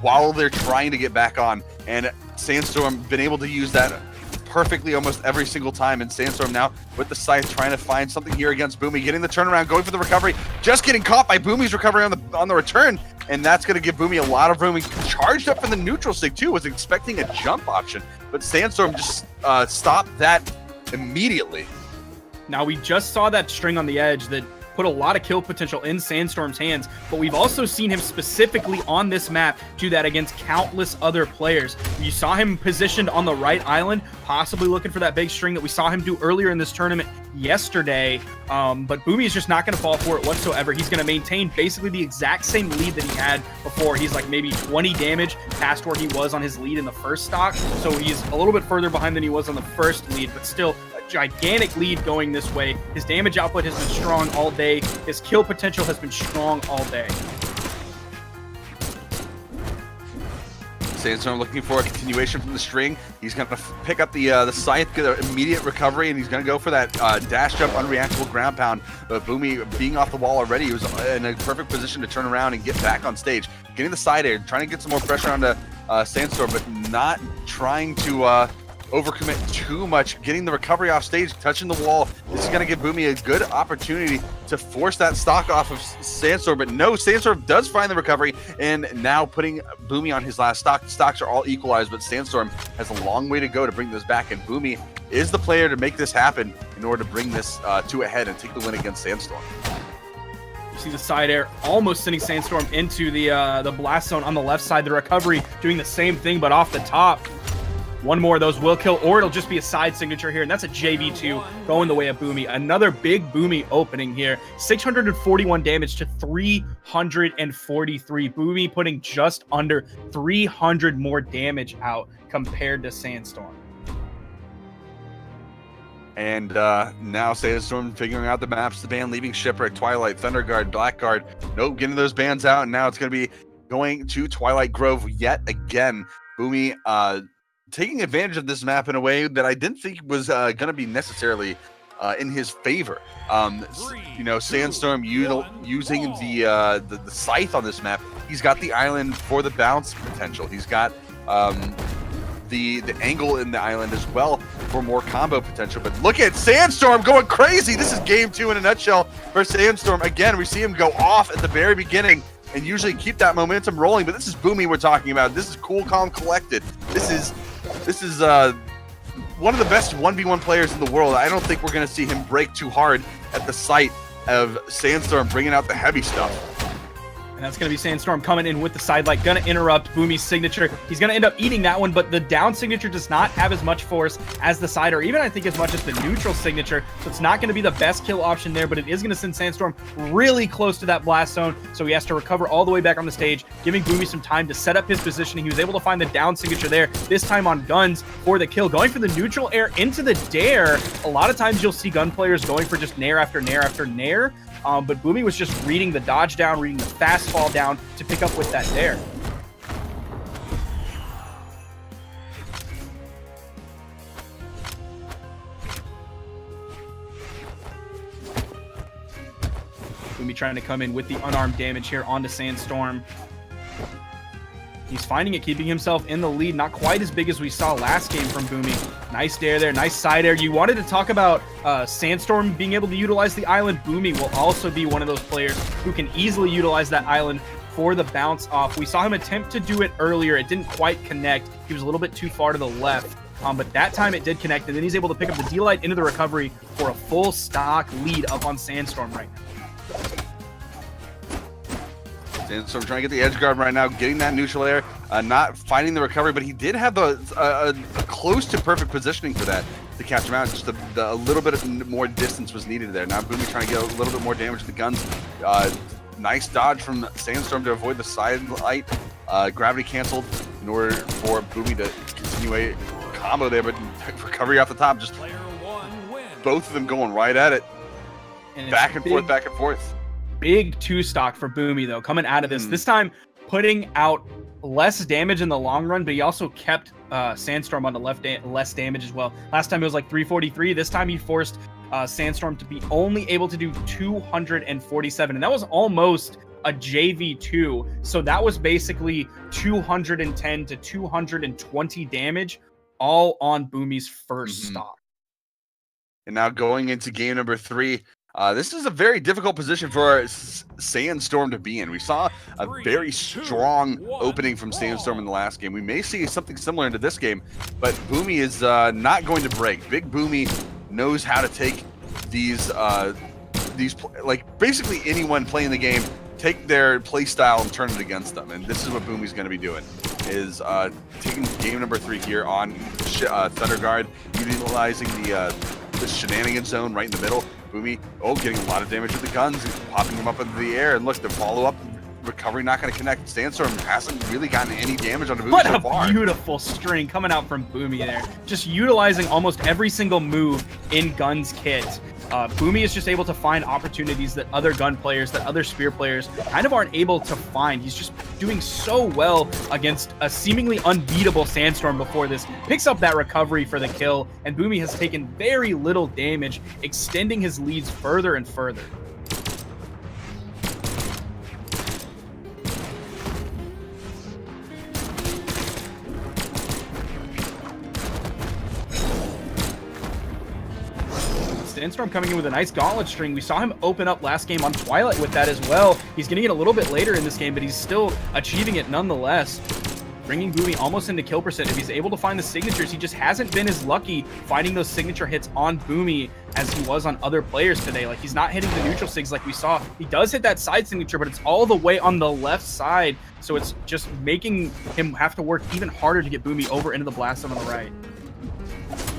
while they're trying to get back on. And Sandstorm been able to use that perfectly almost every single time. And Sandstorm now with the scythe trying to find something here against Bhumi, getting the turnaround, going for the recovery, just getting caught by Bhumi's recovery on the return, and that's going to give Bhumi a lot of room. He charged up for the neutral stick too, was expecting a jump option, but Sandstorm just stopped that immediately. Now we just saw that string on the edge that put a lot of kill potential in Sandstorm's hands, but we've also seen him specifically on this map do that against countless other players. You saw him positioned on the right island, possibly looking for that big string that we saw him do earlier in this tournament yesterday, but Bhumi is just not going to fall for it whatsoever. He's going to maintain basically the exact same lead that he had before. He's like maybe 20 damage past where he was on his lead in the first stock, so he's a little bit further behind than he was on the first lead, but still gigantic lead going this way. His damage output has been strong all day. His kill potential has been strong all day. Sandstorm looking for a continuation from the string. He's going to pick up the scythe, get an immediate recovery, and he's going to go for that dash jump, unreactable ground pound. But Bhumi, being off the wall already, he was in a perfect position to turn around and get back on stage. Getting the side air, trying to get some more pressure onto Sandstorm, but not trying to overcommit too much, getting the recovery off stage, touching the wall. This is going to give Bhumi a good opportunity to force that stock off of Sandstorm, but no, Sandstorm does find the recovery, and now putting Bhumi on his last stock. Stocks are all equalized, but Sandstorm has a long way to go to bring this back, and Bhumi is the player to make this happen in order to bring this to a head and take the win against Sandstorm. You see the side air almost sending Sandstorm into the blast zone on the left side. The recovery doing the same thing, but off the top. One more of those will kill, or it'll just be a side signature here, and that's a JV2 going the way of Bhumi. Another big Bhumi opening here. 641 damage to 343. Bhumi putting just under 300 more damage out compared to Sandstorm. And now Sandstorm figuring out the maps, the ban, leaving Shipwreck, Twilight, Thunderguard, Blackguard. Nope, getting those bans out, and now it's going to be going to Twilight Grove yet again. Bhumi taking advantage of this map in a way that I didn't think was going to be necessarily in his favor. Sandstorm using the scythe on this map. He's got the island for the bounce potential. He's got the angle in the island as well for more combo potential. But look at Sandstorm going crazy. This is game 2 in a nutshell for Sandstorm. Again, we see him go off at the very beginning and usually keep that momentum rolling. But this is Bhumi we're talking about. This is cool, calm, collected. This is one of the best 1v1 players in the world. I don't think we're going to see him break too hard at the sight of Sandstorm bringing out the heavy stuff. And that's going to be Sandstorm coming in with the side light, going to interrupt Bhumi's signature. He's going to end up eating that one, but the down signature does not have as much force as the side, or even I think as much as the neutral signature. So it's not going to be the best kill option there, but it is going to send Sandstorm really close to that blast zone. So he has to recover all the way back on the stage, giving Bhumi some time to set up his positioning. He was able to find the down signature there, this time on guns for the kill. Going for the neutral air into the dare. A lot of times you'll see gun players going for just nair after nair after nair. But Bhumi was just reading the dodge down, reading the fast fall down to pick up with that dare. Bhumi trying to come in with the unarmed damage here onto Sandstorm. He's finding it, keeping himself in the lead. Not quite as big as we saw last game from Bhumi. Nice dare there, nice side air. You wanted to talk about Sandstorm being able to utilize the island. Bhumi will also be one of those players who can easily utilize that island for the bounce off. We saw him attempt to do it earlier. It didn't quite connect. He was a little bit too far to the left. But that time it did connect, and then he's able to pick up the D-Light into the recovery for a full stock lead up on Sandstorm right now. Sandstorm trying to get the edge guard right now, getting that neutral air, not finding the recovery, but he did have the close to perfect positioning for that to catch him out. Just a little bit more distance was needed there. Now Bhumi trying to get a little bit more damage to the guns. Nice dodge from Sandstorm to avoid the side light. Gravity canceled in order for Bhumi to continue a combo there, but recovery off the top. Just both of them going right at it. And back and forth, back and forth. Big 2 stock for Bhumi though, coming out of this. This time putting out less damage in the long run, but he also kept Sandstorm on the less damage as well. Last time it was like 343. This time he forced Sandstorm to be only able to do 247, and that was almost a JV2. So that was basically 210 to 220 damage, all on Bhumi's first stock. And now going into game number 3, this is a very difficult position for Sandstorm to be in. We saw a very strong opening from Sandstorm in the last game. We may see something similar into this game, but Bhumi is not going to break. Big Bhumi knows how to take these like basically anyone playing the game, take their play style and turn it against them. And this is what Bhumi's going to be doing, is taking game number 3 here on Thunder Guard, utilizing the shenanigans zone right in the middle. Bhumi, getting a lot of damage with the guns, popping them up into the air, and look, the follow-up recovery not going to connect. Sandstorm hasn't really gotten any damage on the Bhumi so far. What a beautiful string coming out from Bhumi there. Just utilizing almost every single move in Gun's kit. Bhumi is just able to find opportunities that other gun players, that other spear players kind of aren't able to find. He's just doing so well against a seemingly unbeatable Sandstorm before this. Picks up that recovery for the kill, and Bhumi has taken very little damage, extending his leads further and further. Sandstorm coming in with a nice gauntlet string. We saw him open up last game on Twilight with that as well. He's getting it a little bit later in this game, but he's still achieving it nonetheless. Bringing Bhumi almost into kill percent. If he's able to find the signatures, he just hasn't been as lucky finding those signature hits on Bhumi as he was on other players today. Like, he's not hitting the neutral sigs like we saw. He does hit that side signature, but it's all the way on the left side. So it's just making him have to work even harder to get Bhumi over into the blast zone on the right.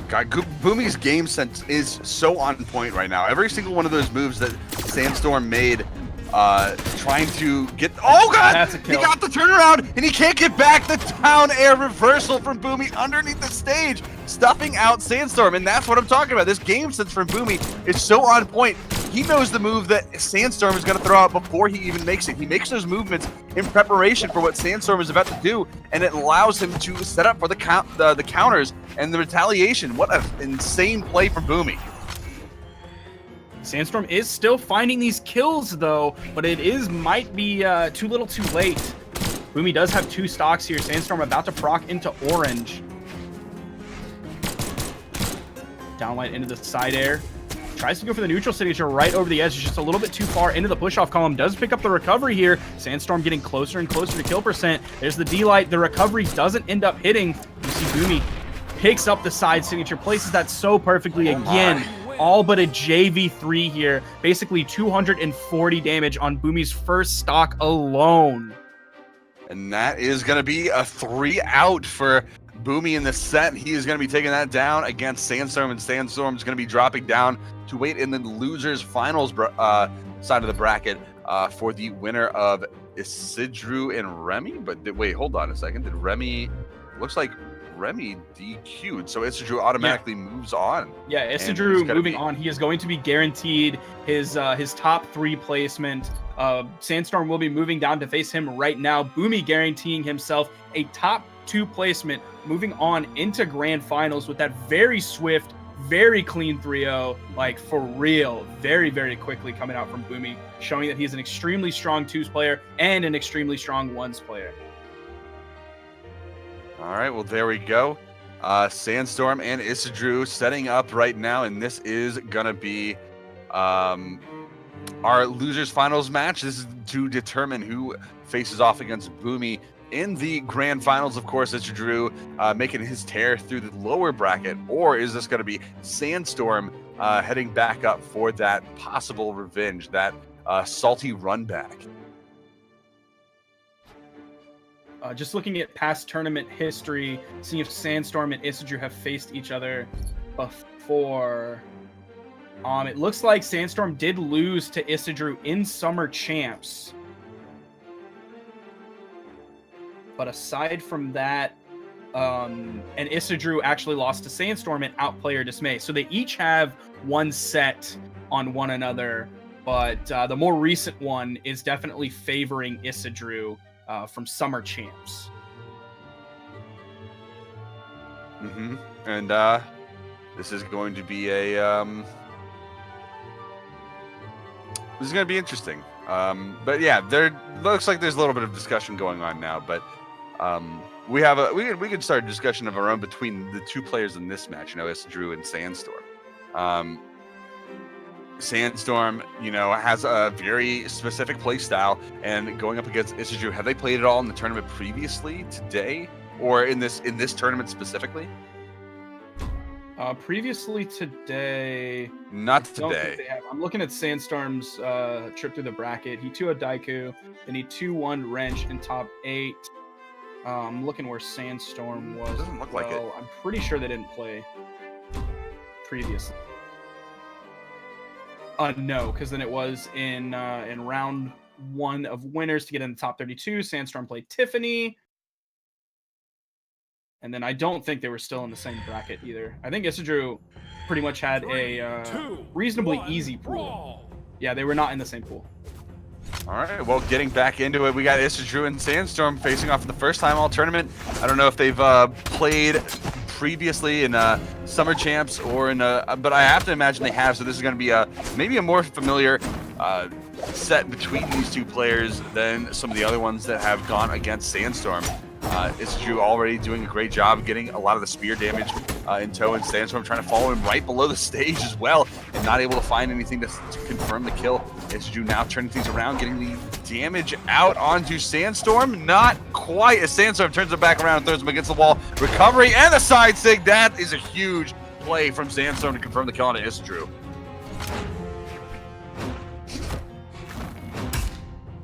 God, Bhumi's game sense is so on point right now. Every single one of those moves that Sandstorm made, trying to get... Oh, God! He got the turnaround, and he can't get back. The down air reversal from Bhumi underneath the stage, stuffing out Sandstorm, and that's what I'm talking about. This game sense from Bhumi is so on point. He knows the move that Sandstorm is going to throw out before he even makes it. He makes those movements in preparation for what Sandstorm is about to do, and it allows him to set up for the counters and the retaliation. What an insane play from Bhumi. Sandstorm is still finding these kills, though, but it might be too little too late. Bhumi does have 2 stocks here. Sandstorm about to proc into orange. Downlight into the side air. Tries to go for the neutral signature right over the edge. It's just a little bit too far into the push-off column. Does pick up the recovery here. Sandstorm getting closer and closer to kill percent. There's the D-Light. The recovery doesn't end up hitting. You see Bhumi picks up the side signature, places that so perfectly again. All but a JV3 here. Basically 240 damage on Bhumi's first stock alone. And that is going to be a 3 out for Bhumi in the set. He is going to be taking that down against Sandstorm, and Sandstorm is going to be dropping down to wait in the losers finals side of the bracket for the winner of Issa Drew and Remy. But wait, hold on a second. Did Remy... Looks like Remy DQ'd, so Issa Drew automatically moves on. Yeah, Issa Drew moving on. He is going to be guaranteed his top 3 placement. Sandstorm will be moving down to face him right now. Bhumi guaranteeing himself a top 2 placement, moving on into grand finals with that very swift, very clean 3-0, like for real, very, very quickly coming out from Bhumi, showing that he's an extremely strong 2s player and an extremely strong 1s player. All right, well, there we go. Sandstorm and Issa Drew setting up right now, and this is going to be our losers finals match. This is to determine who faces off against Bhumi in the grand finals. Of course, Issa Drew making his tear through the lower bracket, or is this going to be Sandstorm heading back up for that possible revenge, that salty run back? Just looking at past tournament history, seeing if Sandstorm and Issa Drew have faced each other before. It looks like Sandstorm did lose to Issa Drew in Summer Champs. But aside from that, and Issa Drew actually lost to Sandstorm in Outplayer Dismay. So they each have 1 set on one another, but the more recent one is definitely favoring Issa Drew. from Summer Champs. And this is going to be a this is going to be interesting. But yeah, there looks like there's a little bit of discussion going on now. But we could start a discussion of our own between the two players in this match. Issa Drew and Sandstorm. Sandstorm, has a very specific play style, and going up against Issa Drew, have they played it all in the tournament previously today, or in this tournament specifically? Previously today, not I don't today. think they have. I'm looking at Sandstorm's trip through the bracket. He 2-0 Daiku, then he 2-1 Wrench in top 8. I'm looking where Sandstorm was. Doesn't look like it. I'm pretty sure they didn't play previously. No, because then it was in round 1 of winners to get in the top 32. Sandstorm played Tiffany. And then I don't think they were still in the same bracket either. I think Issa Drew pretty much had a reasonably easy pool. Yeah, they were not in the same pool. All right, well, getting back into it, we got Issa Drew and Sandstorm facing off for the first time all tournament. I don't know if they've played previously in Summer Champs or in but I have to imagine they have. So this is going to be maybe a more familiar set between these two players than some of the other ones that have gone against Sandstorm. Issa Drew already doing a great job getting a lot of the spear damage in tow, and Sandstorm trying to follow him right below the stage as well, and not able to find anything to confirm the kill. Issa Drew now turning things around, getting the damage out onto Sandstorm. Not quite, as Sandstorm turns it back around and throws him against the wall. Recovery and the side sig. That is a huge play from Sandstorm to confirm the kill onto Issa Drew.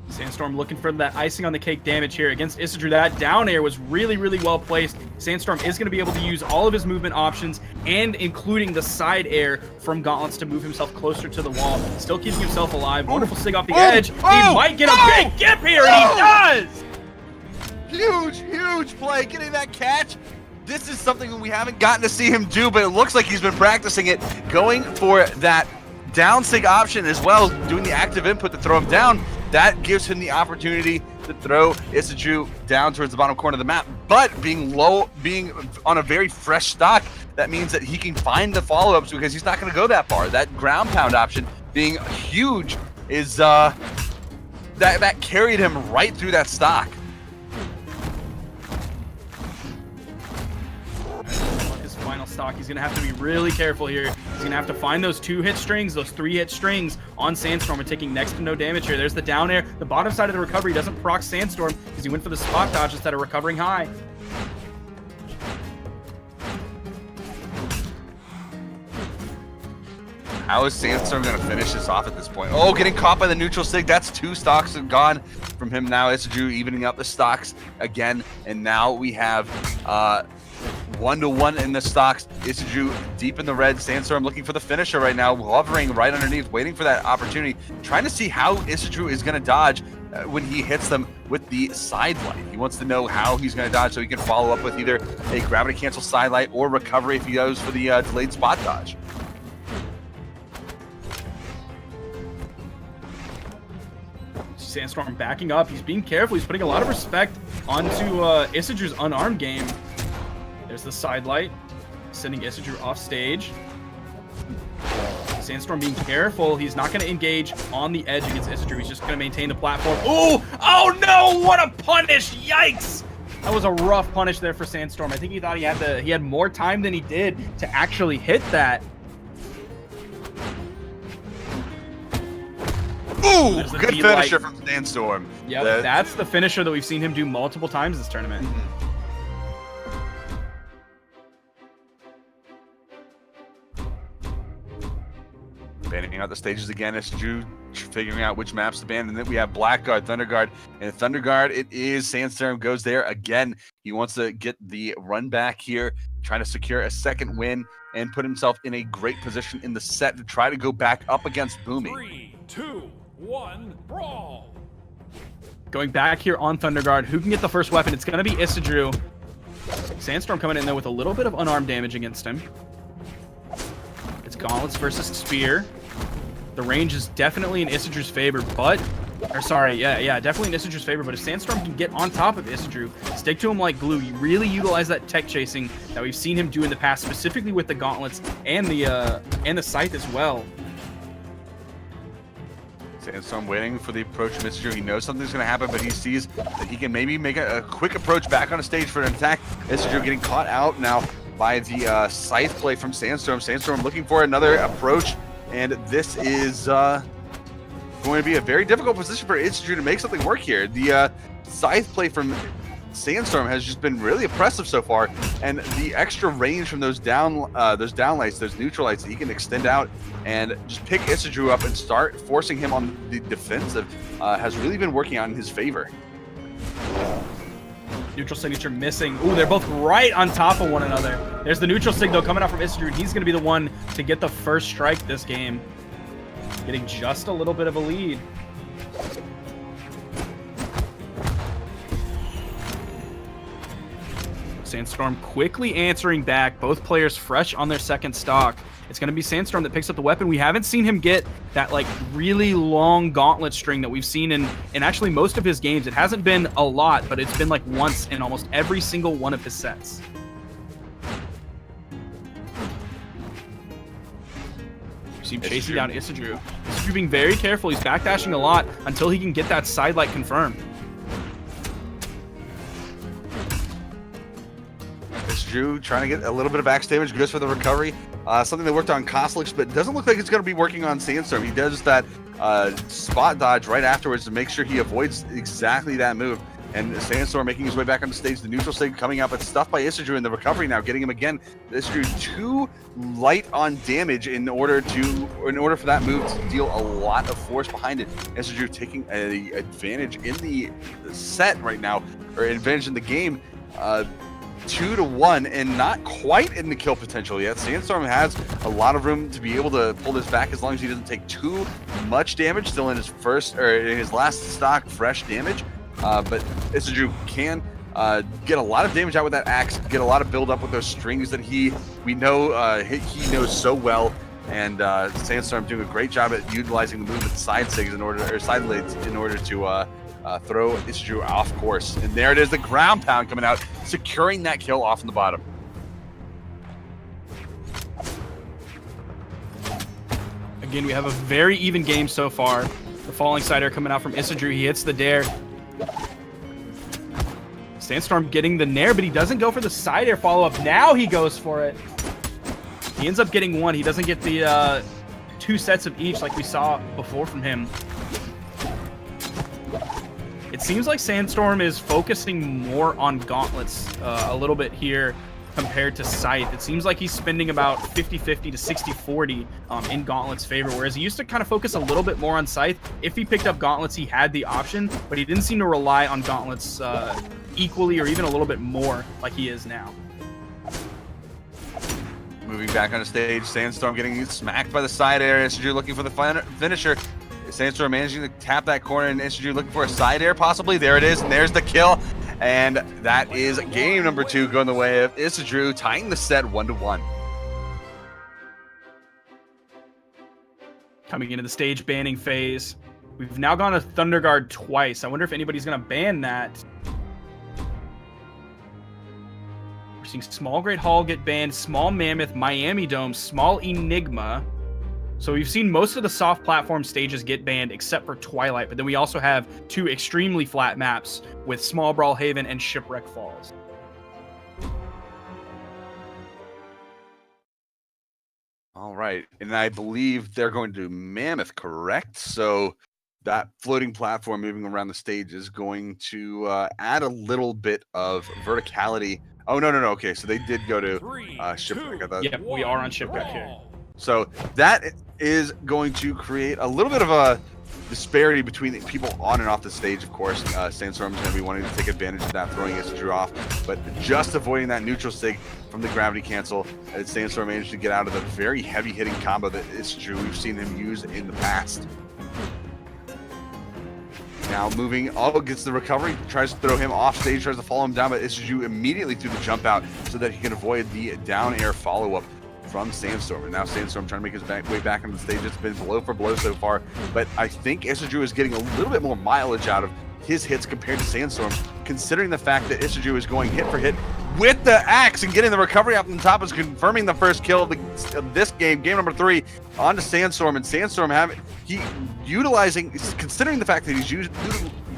Sandstorm looking for that icing on the cake damage here against Issa Drew. That down air was really, really well placed. Sandstorm is going to be able to use all of his movement options, and including the side air from Gauntlets to move himself closer to the wall. Still keeping himself alive. Wonderful sig off the edge. He might get a big gip here, and he does! Huge play, getting that catch. This is something that we haven't gotten to see him do, but it looks like he's been practicing it, going for that down sig option as well, doing the active input to throw him down. That gives him the opportunity to throw Issa Drew down towards the bottom corner of the map. But being on a very fresh stock, that means that he can find the follow-ups because he's not going to go that far. That ground pound option being huge is that carried him right through that stock. Final stock. He's going to have to be really careful here. He's going to have to find those 2-hit strings, those 3-hit strings on Sandstorm. We're taking next to no damage here. There's the down air. The bottom side of the recovery doesn't proc Sandstorm because he went for the spot dodge instead of recovering high. How is Sandstorm going to finish this off at this point? Oh, getting caught by the neutral sig. That's 2 stocks gone from him now. Issa Drew evening out the stocks again. And now we have 1-1 in the stocks. Issa Drew deep in the red. Sandstorm looking for the finisher right now, hovering right underneath, waiting for that opportunity, trying to see how Issa Drew is going to dodge when he hits them with the side light. He wants to know how he's going to dodge so he can follow up with either a gravity cancel side light or recovery if he goes for the delayed spot dodge. Sandstorm backing up. He's being careful. He's putting a lot of respect onto Issa Drew's unarmed game. There's the side light, sending Issa Drew off stage. Sandstorm being careful. He's not going to engage on the edge against Issa Drew. He's just going to maintain the platform. Ooh! Oh no! What a punish! Yikes! That was a rough punish there for Sandstorm. I think he thought he had more time than he did to actually hit that. Ooh! Good finisher from Sandstorm. Yep, that's the finisher that we've seen him do multiple times this tournament. Banning out the stages again. Issa Drew figuring out which maps to ban, and then we have Blackguard, Thunderguard, and Thunderguard. It is Sandstorm goes there again. He wants to get the run back here, trying to secure a second win and put himself in a great position in the set to try to go back up against Bhumi. 3, 2, 1, brawl. Going back here on Thunderguard, who can get the first weapon? It's going to be Issa Drew. Sandstorm coming in there with a little bit of unarmed damage against him. It's Gauntlets versus Spear. The range is definitely in Issa Drew's favor, but Or sorry, yeah, definitely in Issa Drew's favor. But if Sandstorm can get on top of Issa Drew, stick to him like glue, you really utilize that tech chasing that we've seen him do in the past, specifically with the gauntlets and the scythe as well. Sandstorm waiting for the approach of Issa Drew. He knows something's going to happen, but he sees that he can maybe make a quick approach back on a stage for an attack. Issa Drew getting caught out now by the scythe play from Sandstorm. Sandstorm looking for another approach, and this is going to be a very difficult position for Issa Drew to make something work here. The scythe play from Sandstorm has just been really impressive so far, and the extra range from those downlights, those neutral lights that he can extend out and just pick Issa Drew up and start forcing him on the defensive has really been working out in his favor. Neutral signature missing. Ooh, they're both right on top of one another. There's the neutral signal coming out from Issa Drew. He's going to be the one to get the first strike this game, getting just a little bit of a lead. Sandstorm quickly answering back, both players fresh on their second stock. It's going to be Sandstorm that picks up the weapon. We haven't seen him get that like really long gauntlet string that we've seen in actually most of his games. It hasn't been a lot, but it's been like once in almost every single one of his sets. You see him chasing down Issa Drew. Issa Drew being very careful. He's backdashing a lot until he can get that side light confirmed. Drew trying to get a little bit of axe damage, goes for the recovery. Something that worked on Koslic's, but doesn't look like it's going to be working on Sandstorm. He does that spot dodge right afterwards to make sure he avoids exactly that move. And Sandstorm making his way back on the stage. The neutral stage coming up, but stuffed by Issa Drew in the recovery now, getting him again. Issa Drew too light on damage in order for that move to deal a lot of force behind it. Issa Drew taking an advantage in the set right now, or advantage in the game. 2-1 and not quite in the kill potential yet. Sandstorm has a lot of room to be able to pull this back as long as he doesn't take too much damage. Still in his his last stock fresh damage, but Issa Drew can get a lot of damage out with that axe, get a lot of build up with those strings that he knows so well. And Sandstorm doing a great job at utilizing the move with side sigs side blades in order to throw Issa Drew off course. And there it is, the ground pound coming out, securing that kill off in the bottom. Again, we have a very even game so far. The falling side air coming out from Issa Drew. He hits the dare. Sandstorm getting the nair, but he doesn't go for the side air follow-up. Now he goes for it. He ends up getting one. He doesn't get the 2 sets of each like we saw before from him. It seems like Sandstorm is focusing more on gauntlets a little bit here compared to Scythe. It seems like he's spending about 50-50 to 60-40 in Gauntlet's favor, whereas he used to kind of focus a little bit more on Scythe. If he picked up Gauntlets, he had the option, but he didn't seem to rely on Gauntlets equally or even a little bit more like he is now. Moving back on the stage, Sandstorm getting smacked by the side air. Issa Drew looking for the finisher. Sandstorm managing to tap that corner, and Issa Drew looking for a side air possibly. There it is, and there's the kill. And that is game number 2 going the way of Issa Drew, tying the set 1-1. Coming into the stage banning phase. We've now gone to Thunder Guard twice. I wonder if anybody's going to ban that. We're seeing Small Great Hall get banned, Small Mammoth, Miami Dome, Small Enigma. So we've seen most of the soft platform stages get banned except for Twilight, but then we also have 2 extremely flat maps with Small Brawl Haven and Shipwreck Falls. All right, and I believe they're going to do Mammoth, correct? So that floating platform moving around the stage is going to add a little bit of verticality. Oh, no. Okay, so they did go to Shipwreck. I thought. Yep, we are on Shipwreck here. So that is going to create a little bit of a disparity between people on and off the stage, of course. Sandstorm is going to be wanting to take advantage of that, throwing Issa Drew off, but just avoiding that neutral sig from the gravity cancel. As Sandstorm managed to get out of the very heavy-hitting combo that Issa Drew we've seen him use in the past. Now moving, gets the recovery, tries to throw him off stage, tries to follow him down, but Issa Drew immediately threw the jump out so that he can avoid the down air follow-up from Sandstorm. And now Sandstorm trying to make his way back into the stage. It's been blow for blow so far, but I think Issa Drew is getting a little bit more mileage out of his hits compared to Sandstorm, considering the fact that Issa Drew is going hit for hit with the axe and getting the recovery up on top, is confirming the first kill of this game, game number 3, onto Sandstorm. And Sandstorm considering the fact that he's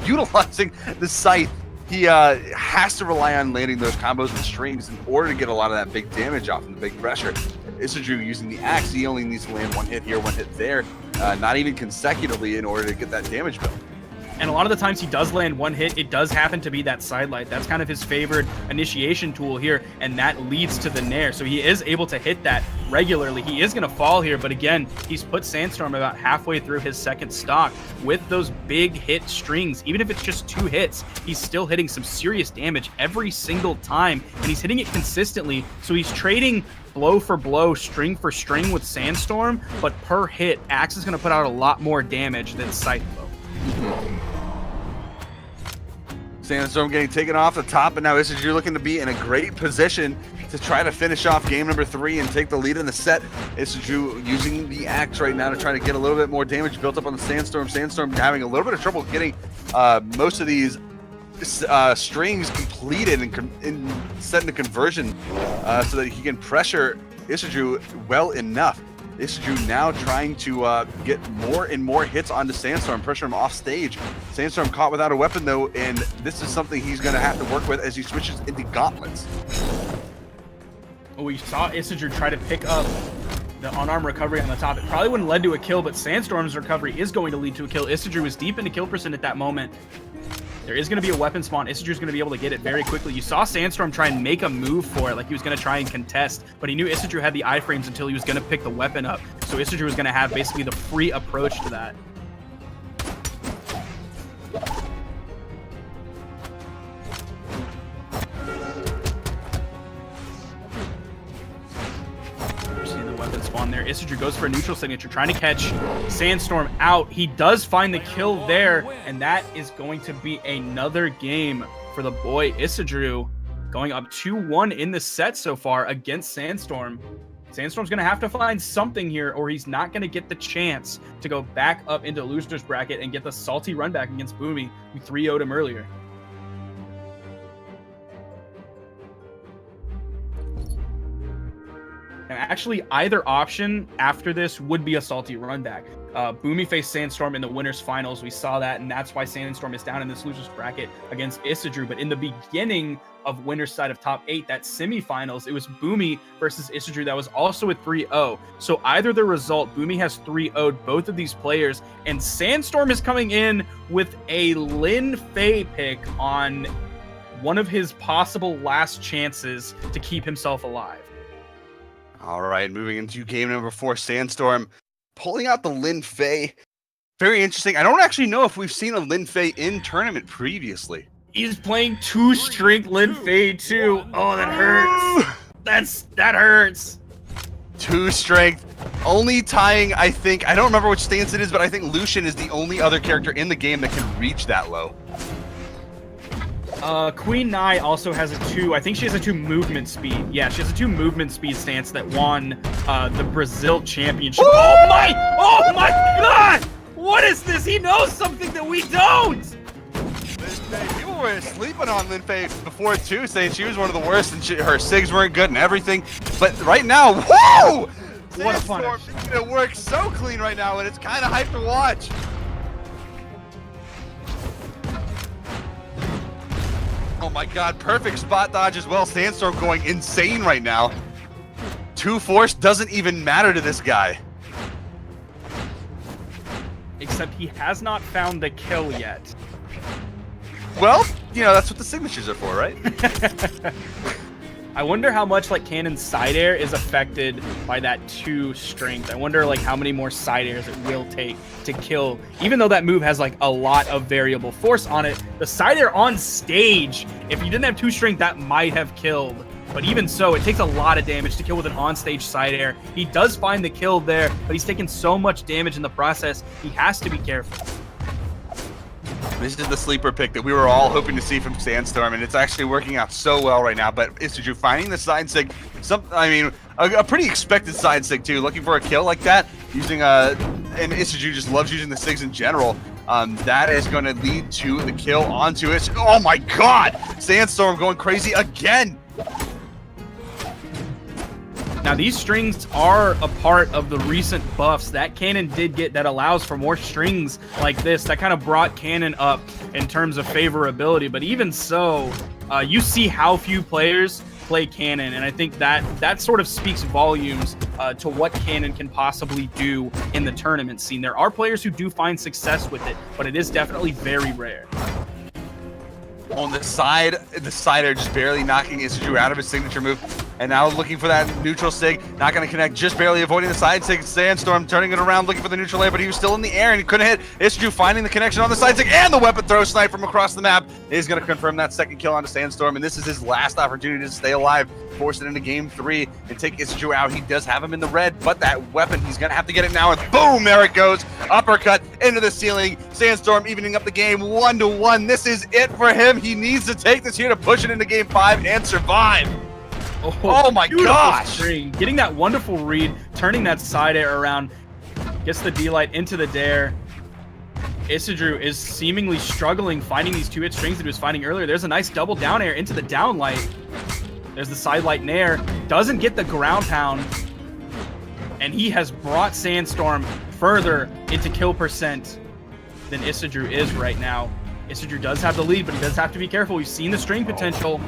utilizing the scythe, he has to rely on landing those combos with strings in order to get a lot of that big damage off and the big pressure. Issa Drew using the axe, he only needs to land one hit here, one hit there, not even consecutively, in order to get that damage build. And a lot of the times he does land one hit, it does happen to be that sidelight. That's kind of his favored initiation tool here, and that leads to the nair. So he is able to hit that regularly. He is going to fall here, but again, he's put Sandstorm about halfway through his second stock with those big hit strings. Even if it's just 2 hits, he's still hitting some serious damage every single time, and he's hitting it consistently. So he's trading blow for blow, string for string with Sandstorm, but per hit, Axe is going to put out a lot more damage than Scythe blow. Sandstorm getting taken off the top, and now Issa Drew looking to be in a great position to try to finish off game number 3 and take the lead in the set. Issa Drew using the axe right now to try to get a little bit more damage built up on the Sandstorm. Sandstorm having a little bit of trouble getting most of these strings completed and set into conversion so that he can pressure Issa Drew well enough. Issa Drew now trying to get more and more hits onto Sandstorm, pressure him off stage. Sandstorm caught without a weapon though, and this is something he's going to have to work with as he switches into gauntlets. Well, we saw Issa Drew try to pick up the unarmed recovery on the top. It probably wouldn't lead to a kill, but Sandstorm's recovery is going to lead to a kill. Issa Drew was deep into kill percent at that moment. There is going to be a weapon spawn. Issa Drew's going to be able to get it very quickly. You saw Sandstorm try and make a move for it, like he was going to try and contest, but he knew Issa Drew had the iframes until he was going to pick the weapon up. So Issa Drew was going to have basically the free approach to that. Spawn there. Issa Drew goes for a neutral signature, trying to catch Sandstorm out. He does find the kill there, and that is going to be another game for the boy Issa Drew, going up 2-1 in the set so far against Sandstorm. Sandstorm's going to have to find something here, or he's not going to get the chance to go back up into loser's bracket and get the salty run back against Bhumi, who 3-0'd him earlier. And actually, either option after this would be a salty run back. Bhumi faced Sandstorm in the winners finals. We saw that, and that's why Sandstorm is down in this losers bracket against Issa Drew. But in the beginning of winners side of top 8, that semifinals, it was Bhumi versus Issa Drew. That was also at 3-0. So either the result, Bhumi has 3-0'd both of these players, and Sandstorm is coming in with a Lin Fei pick on one of his possible last chances to keep himself alive. All right, moving into game number 4, Sandstorm pulling out the Lin Fei. Very interesting. I don't actually know if we've seen a Lin Fei in tournament previously. He's playing 2-strength Lin Fei too. Oh, that hurts. That hurts. 2-strength. Only tying, I think, I don't remember which stance it is, but I think Lucian is the only other character in the game that can reach that low. Queen Nai also has a 2. I think she has a 2 movement speed. Yeah, she has a 2 movement speed stance that won the Brazil championship. Oh my God! What is this? He knows something that we don't. People were sleeping on Lin Fei before too, saying she was one of the worst and her SIGs weren't good and everything. But right now, whoa! What a punish! It works so clean right now, and it's kind of hype to watch. Oh my God, perfect spot dodge as well. Sandstorm going insane right now. 2 force doesn't even matter to this guy. Except he has not found the kill yet. Well, you know, that's what the signatures are for, right? I wonder how much like Cannon's side air is affected by that 2 strength. I wonder like how many more side airs it will take to kill. Even though that move has like a lot of variable force on it, the side air on stage, if you didn't have 2 strength, that might have killed. But even so, it takes a lot of damage to kill with an on-stage side air. He does find the kill there, but he's taken so much damage in the process, he has to be careful. This is the sleeper pick that we were all hoping to see from Sandstorm, and it's actually working out so well right now. But Issa Drew finding the side sig, a pretty expected side sig too. Looking for a kill like that, using and Issa Drew just loves using the sigs in general. That is going to lead to the kill onto it. Oh my God! Sandstorm going crazy again. Now these strings are a part of the recent buffs that Cannon did get that allows for more strings like this. That kind of brought Cannon up in terms of favorability, but even so, you see how few players play Cannon, and I think that sort of speaks volumes to what Cannon can possibly do in the tournament scene. There are players who do find success with it, but it is definitely very rare. On the side are just barely knocking Issa Drew out of his signature move. And now looking for that neutral sig, not going to connect, just barely avoiding the side sig. Sandstorm turning it around, looking for the neutral air, but he was still in the air and he couldn't hit. Issa Drew finding the connection on the side sig, and the weapon throw snipe from across the map is going to confirm that second kill onto Sandstorm, and this is his last opportunity to stay alive, force it into game 3 and take Issa Drew out. He does have him in the red, but that weapon, he's going to have to get it now, and boom, there it goes. Uppercut into the ceiling. Sandstorm evening up the game 1-1. This is it for him. He needs to take this here to push it into game 5 and survive. Oh my gosh! String. Getting that wonderful read, turning that side air around, gets the D-Light into the dare. Issa Drew is seemingly struggling finding these 2-hit strings that he was finding earlier. There's a nice double down air into the down light. There's the side light nair. Doesn't get the ground pound. And he has brought Sandstorm further into kill percent than Issa Drew is right now. Issa Drew does have the lead, but he does have to be careful. We've seen the string potential.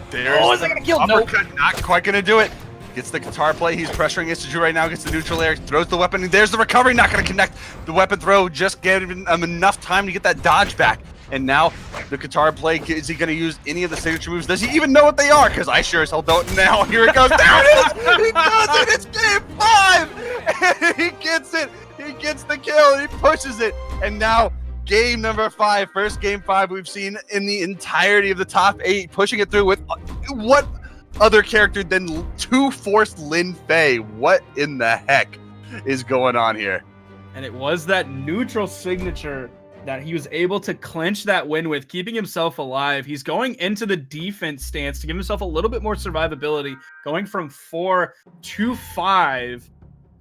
There's is it gonna kill? Nope. Not quite gonna do it. Gets the guitar play. He's pressuring Issa Drew right now. Gets the neutral air. Throws the weapon. There's the recovery. Not gonna connect. The weapon throw. Just getting enough time to get that dodge back. And now the guitar play. Is he gonna use any of the signature moves? Does he even know what they are? Because I sure as hell don't. Now here it goes. There it is. He does it. It's game 5. And he gets it. He gets the kill. He pushes it. And now, game number 5, first game 5 we've seen in the entirety of the top 8, pushing it through with what other character than 2 forced Lin Fei? What in the heck is going on here? And it was that neutral signature that he was able to clinch that win with, keeping himself alive. He's going into the defense stance to give himself a little bit more survivability, going from 4 to 5.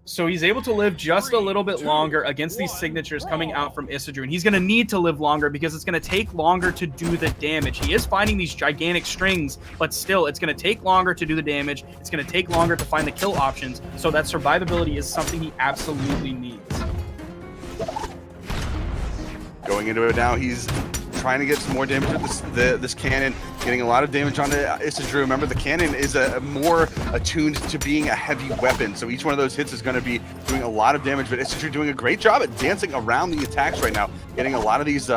So he's able to live just a little bit longer against these signatures coming out from Issa Drew. And he's going to need to live longer because it's going to take longer to do the damage. He is finding these gigantic strings, but still, it's going to take longer to do the damage. It's going to take longer to find the kill options. So that survivability is something he absolutely needs. Going into it now, he's trying to get some more damage with this cannon, getting a lot of damage onto Issa Drew. Remember, the cannon is more attuned to being a heavy weapon, so each one of those hits is going to be doing a lot of damage, but Issa Drew doing a great job at dancing around the attacks right now, getting a lot of these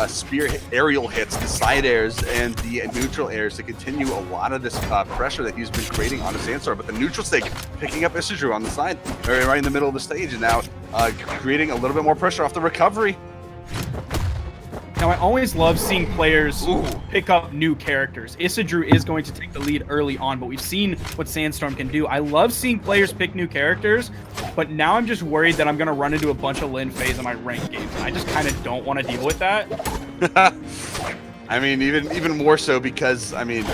spear aerial hits, the side airs, and the neutral airs to continue a lot of this pressure that he's been creating onto Sandstorm. But the neutral stake picking up Issa Drew on the side, right in the middle of the stage, and now creating a little bit more pressure off the recovery. Now, I always love seeing players pick up new characters. Issa Drew is going to take the lead early on, but we've seen what Sandstorm can do. I love seeing players pick new characters, but now I'm just worried that I'm going to run into a bunch of Lin Feis in my ranked games, and I just kind of don't want to deal with that. I mean, even more so because, I mean,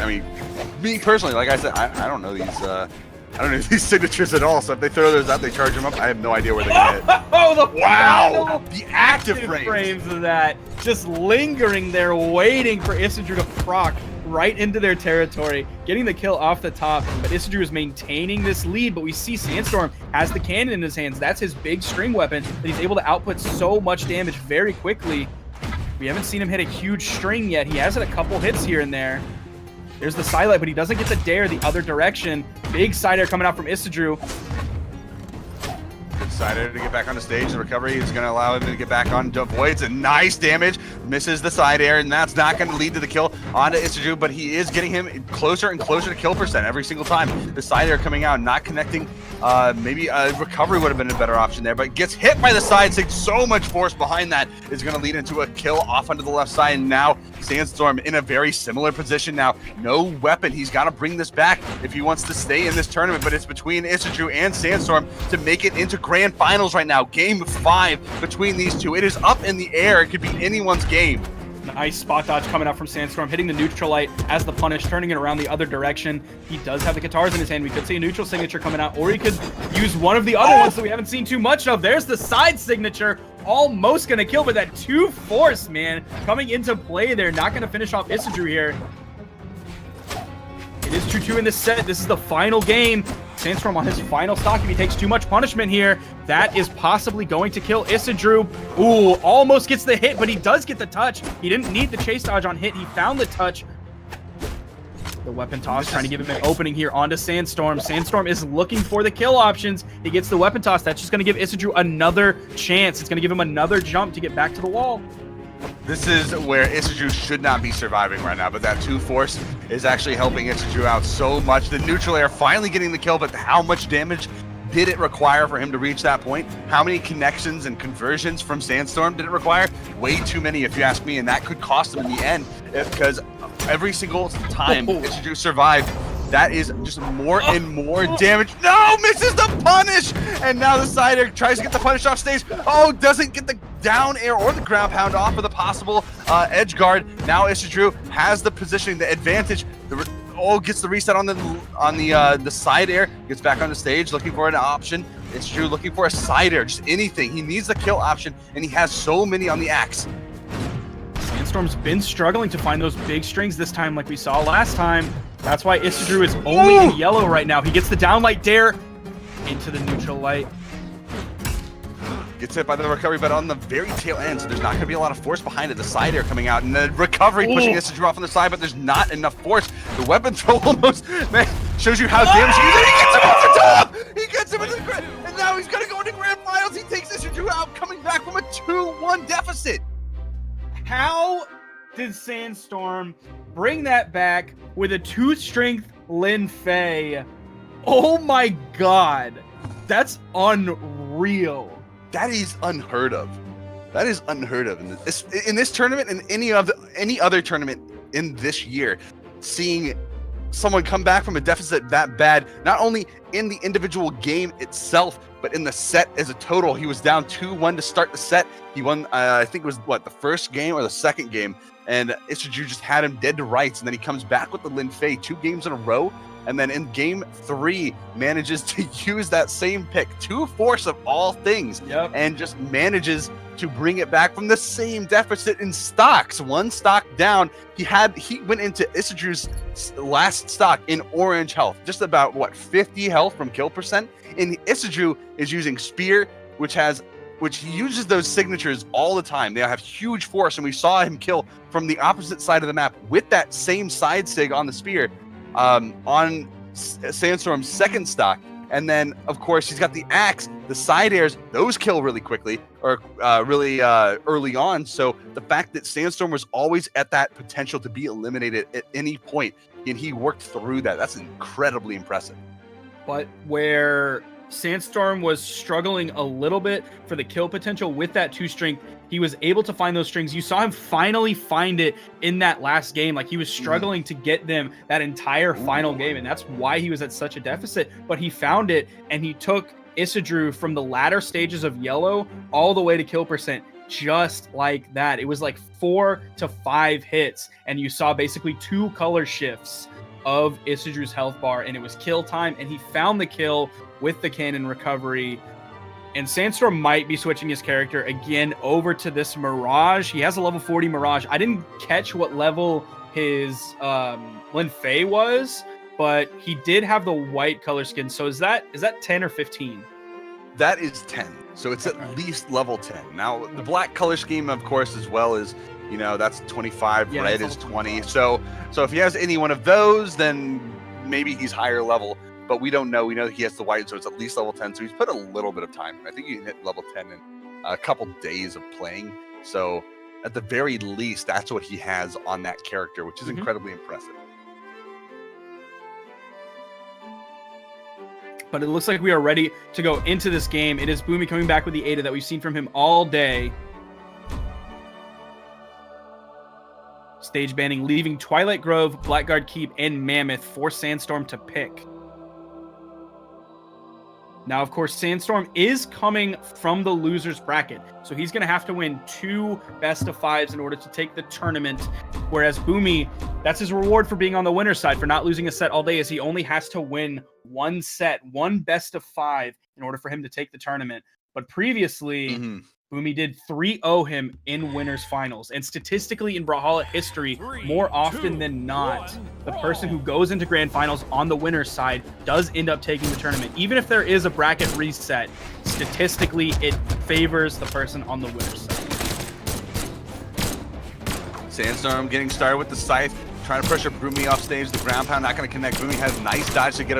me personally, like I said, I don't know these... I don't know these signatures at all, so if they throw those out, they charge them up. I have no idea where they're going to hit. Oh, wow! The active frames of that. Just lingering there, waiting for Issa Drew to proc right into their territory, getting the kill off the top. But Issa Drew is maintaining this lead, but we see Sandstorm has the cannon in his hands. That's his big string weapon that he's able to output so much damage very quickly. We haven't seen him hit a huge string yet. He has had a couple hits here and there. There's the side light, but he doesn't get the dare the other direction. Big side air coming out from Issa Drew. Good side air to get back on the stage. The recovery is going to allow him to get back on. Avoids a nice damage. Misses the side air, and that's not going to lead to the kill onto Issa Drew, but he is getting him closer and closer to kill percent every single time. The side air coming out, not connecting. Maybe a recovery would have been a better option there, but gets hit by the side sig. So much force behind that is going to lead into a kill off onto the left side. And now Sandstorm in a very similar position now. No weapon. He's got to bring this back if he wants to stay in this tournament, but it's between Issa Drew and Sandstorm to make it into Grand grand finals right now. Game 5 between these two. It is up in the air. It could be anyone's game. Nice spot dodge coming out from Sandstorm, hitting the neutral light as the punish, turning it around the other direction. He does have the guitars in his hand. We could see a neutral signature coming out, or he could use one of the other ones that we haven't seen too much of. There's the side signature, almost going to kill, but that 2-force, man, coming into play there. Not going to finish off Issa Drew here. It is 2-2 in this set. This is the final game. Sandstorm on his final stock. If he takes too much punishment here, that is possibly going to kill Issa Drew. Ooh, almost gets the hit, but he does get the touch. He didn't need the chase dodge on hit. He found the touch. The weapon toss trying to give him an opening here onto Sandstorm. Sandstorm is looking for the kill options. He gets the weapon toss. That's just going to give Issa Drew another chance. It's going to give him another jump to get back to the wall. This is where Issa Drew should not be surviving right now, but that 2-force is actually helping Issa Drew out so much. The neutral air finally getting the kill, but how much damage did it require for him to reach that point? How many connections and conversions from Sandstorm did it require? Way too many, if you ask me, and that could cost him in the end, because every single time Issa Drew survived, that is just more and more damage. No, misses the punish! And now the side air tries to get the punish off stage. Oh, doesn't get the down air or the ground pound off of the possible edge guard. Now Issa Drew has the positioning, the advantage. Gets the reset on the side air. Gets back on the stage, looking for an option. Issa Drew looking for a side air, just anything. He needs the kill option, and he has so many on the axe. Sandstorm's been struggling to find those big strings this time like we saw last time. That's why Issa Drew is only in yellow right now. He gets the downlight dare into the neutral light. Gets hit by the recovery, but on the very tail end, so there's not going to be a lot of force behind it. The side air coming out, and the recovery pushing Issa Drew off on the side, but there's not enough force. The weapon throw almost, man, shows you how damaged he is. And he gets him off the top! He gets him in the grand, and now he's going to go into grand finals. He takes Issa Drew out, coming back from a 2-1 deficit. How did Sandstorm bring that back with a 2-strength Lin Fei? Oh my god. That's unreal. That is unheard of. That is unheard of in this tournament and any other tournament in this year. Seeing someone come back from a deficit that bad, not only in the individual game itself, but in the set as a total. He was down 2-1 to start the set. He won, I think it was the first game or the second game, and Issa Drew just had him dead to rights, and then he comes back with the Lin Fei 2 games in a row, and then in game 3 manages to use that same pick, 2-force of all things, and just manages to bring it back from the same deficit in stocks. 1 stock down. He went into Issa Drew's last stock in orange health, just about 50 health from kill percent. And Issa Drew is using Spear, which he uses those signatures all the time. They have huge force, and we saw him kill from the opposite side of the map with that same side sig on the Spear on Sandstorm's second stock. And then, of course, he's got the axe, the side airs. Those kill really quickly or really early on. So the fact that Sandstorm was always at that potential to be eliminated at any point, and he worked through that, that's incredibly impressive. But where Sandstorm was struggling a little bit for the kill potential with that 2-strength, he was able to find those strings. You saw him finally find it in that last game. Like, he was struggling to get them that entire final game, and that's why he was at such a deficit. But he found it, and he took Issa Drew from the latter stages of yellow all the way to kill percent, just like that. It was like 4 to 5 hits, and you saw basically 2 color shifts of Issa Drew's health bar, and it was kill time, and he found the kill with the cannon recovery. And Sandstorm might be switching his character again over to this Mirage. He has a level 40 Mirage. I didn't catch what level his Lin Fei was, but he did have the white color skin. So is that 10 or 15? That is 10. So it's at least level 10. Now, the black color scheme, of course, as well as, that's 25, red is 20. So if he has any one of those, then maybe he's higher level. But we don't know. We know that he has the white, so it's at least level 10. So he's put a little bit of time. I think he can hit level 10 in a couple days of playing. So at the very least, that's what he has on that character, which is incredibly impressive. But it looks like we are ready to go into this game. It is Bhumi coming back with the Ada that we've seen from him all day. Stage banning, leaving Twilight Grove, Blackguard Keep, and Mammoth for Sandstorm to pick. Now, of course, Sandstorm is coming from the loser's bracket, so he's going to have to win 2 best-of-5s in order to take the tournament, whereas Bhumi, that's his reward for being on the winner's side, for not losing a set all day, is he only has to win 1 set, 1 best-of-5 in order for him to take the tournament. But previously, Bhumi did 3-0 him in winners finals. And statistically in Brawlhalla history, more often than not, the person who goes into grand finals on the winner's side does end up taking the tournament. Even if there is a bracket reset, statistically it favors the person on the winner's side. Sandstorm getting started with the scythe, trying to pressure Bhumi off stage. The ground pound not going to connect. Bhumi has a nice dodge to get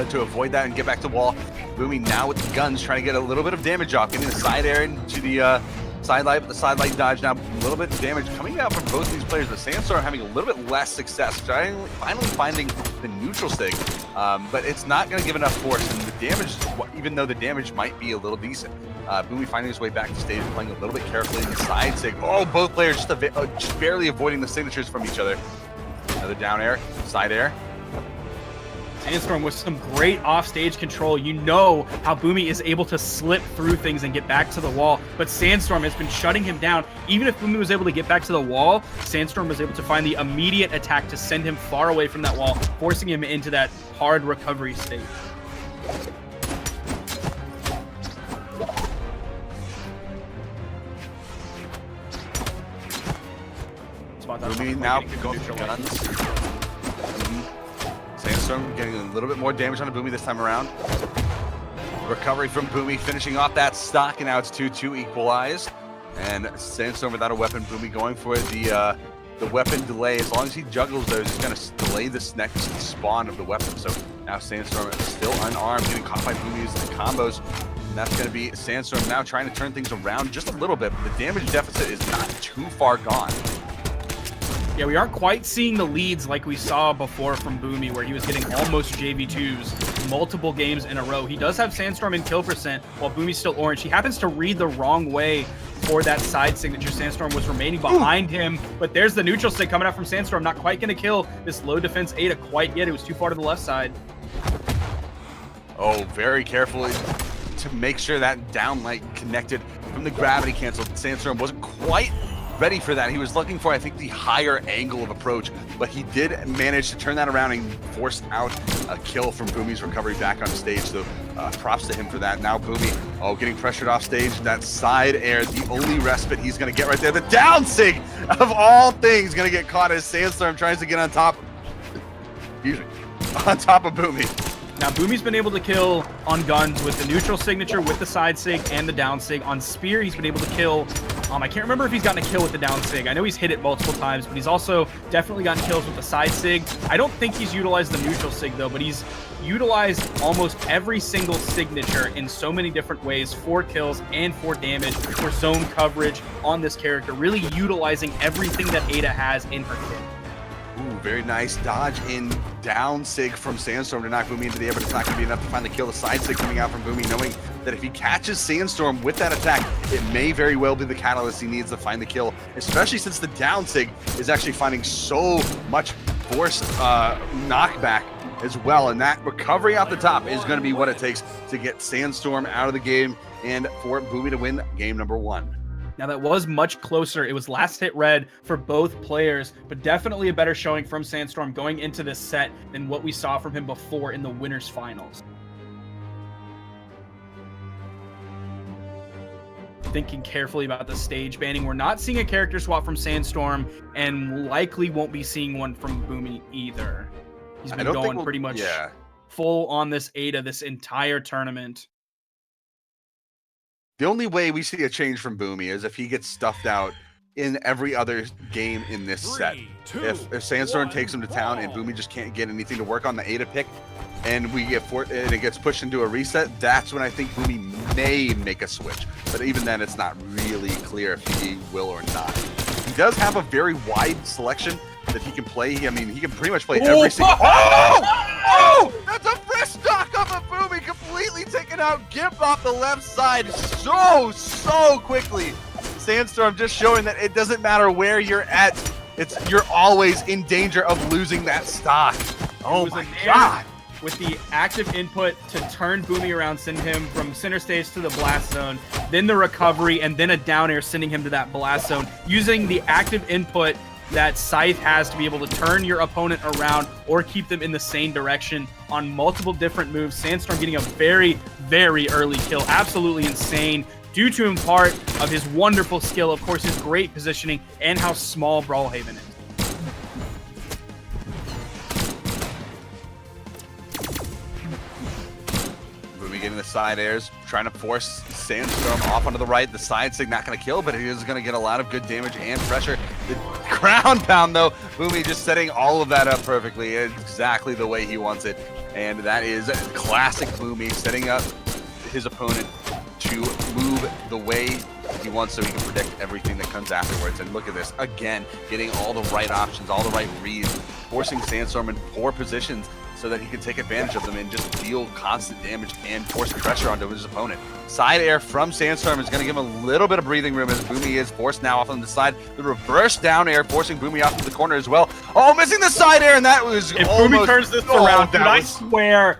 to avoid that and get back to wall. Bhumi now with the guns trying to get a little bit of damage off, getting the side air into the side light, but the side light dodge now a little bit of damage coming out from both these players, but Sandstorm having a little bit less success, finally finding the neutral stick, but it's not going to give enough force, and the damage, even though the damage might be a little decent. Bhumi finding his way back to stage, playing a little bit carefully. The side sig, both players just barely avoiding the signatures from each other. Another down air, side air. Sandstorm with some great off-stage control. You know how Bhumi is able to slip through things and get back to the wall, but Sandstorm has been shutting him down. Even if Bhumi was able to get back to the wall, Sandstorm was able to find the immediate attack to send him far away from that wall, forcing him into that hard recovery state. Remy now going for guns. Sandstorm getting a little bit more damage on Bhumi this time around. Recovery from Bhumi, finishing off that stock, and now it's 2-2 equalized. And Sandstorm without a weapon, Bhumi going for the weapon delay. As long as he juggles those, he's going to delay this next spawn of the weapon. So now Sandstorm is still unarmed, getting caught by Bhumi's combos. And that's going to be Sandstorm now trying to turn things around just a little bit, but the damage deficit is not too far gone. Yeah, we aren't quite seeing the leads like we saw before from Bhumi, where he was getting almost JV2s multiple games in a row. He does have Sandstorm in kill percent, while Bhumi's still orange. He happens to read the wrong way for that side signature. Sandstorm was remaining behind him, but there's the neutral stick coming out from Sandstorm. Not quite going to kill this low defense Ada quite yet. It was too far to the left side. Oh, very carefully to make sure that down light connected from the gravity cancel. Sandstorm wasn't quite ready for that. He was looking for, I think, the higher angle of approach, but he did manage to turn that around and force out a kill from Bhumi's recovery back on stage. So props to him for that. Now Bhumi, getting pressured off stage. That side air, the only respite he's going to get right there. The down sig of all things going to get caught as Sandstorm tries to get on top. On top of Bhumi. Now, Bhumi's been able to kill on guns with the neutral signature, with the side sig, and the down sig. On spear, he's been able to kill. I can't remember if he's gotten a kill with the down sig. I know he's hit it multiple times, but he's also definitely gotten kills with the side sig. I don't think he's utilized the neutral sig, though, but he's utilized almost every single signature in so many different ways for kills and for damage, for zone coverage on this character, really utilizing everything that Ada has in her kit. Ooh, very nice dodge in down sig from Sandstorm to knock Bhumi into the air, but it's not going to be enough to find the kill. The side sig coming out from Bhumi, knowing that if he catches Sandstorm with that attack, it may very well be the catalyst he needs to find the kill, especially since the down sig is actually finding so much force knockback as well. And that recovery off the top is going to be what it takes to get Sandstorm out of the game and for Bhumi to win game number 1. Now, that was much closer. It was last hit red for both players, but definitely a better showing from Sandstorm going into this set than what we saw from him before in the winners finals. Thinking carefully about the stage banning, we're not seeing a character swap from Sandstorm, and likely won't be seeing one from Bhumi either. He's been going pretty much full on this Ada this entire tournament. The only way we see a change from Bhumi is if he gets stuffed out in every other game in this set. If Sandstorm takes him to town and Bhumi just can't get anything to work on the Ada pick, and and it gets pushed into a reset, that's when I think Bhumi may make a switch. But even then, it's not really clear if he will or not. He does have a very wide selection that he can play. I mean, he can pretty much play every single. Oh! That's a fresh stock off of Bhumi, completely taken out. Gimp off the left side so quickly. Sandstorm just showing that it doesn't matter where you're at. You're always in danger of losing that stock. Oh my God. with the active input to turn Bhumi around, send him from center stage to the blast zone, then the recovery, and then a down air sending him to that blast zone, using the active input that Scythe has to be able to turn your opponent around or keep them in the same direction on multiple different moves. Sandstorm getting a very, very early kill. Absolutely insane, due to in part of his wonderful skill, of course, his great positioning, and how small Brawlhaven is. Getting the side airs, trying to force Sandstorm off onto the right. The side sig not going to kill, but he is going to get a lot of good damage and pressure. The ground pound, though, Bhumi just setting all of that up perfectly, exactly the way he wants it. And that is classic Bhumi, setting up his opponent to move the way he wants so he can predict everything that comes afterwards. And look at this, again, getting all the right options, all the right reads, forcing Sandstorm in poor positions so that he can take advantage of them and just deal constant damage and force pressure onto his opponent. Side air from Sandstorm is going to give him a little bit of breathing room as Bhumi is forced now off on the side. The reverse down air forcing Bhumi off to the corner as well. Oh, missing the side air, and that was if almost... Bhumi turns this around, dude, I swear,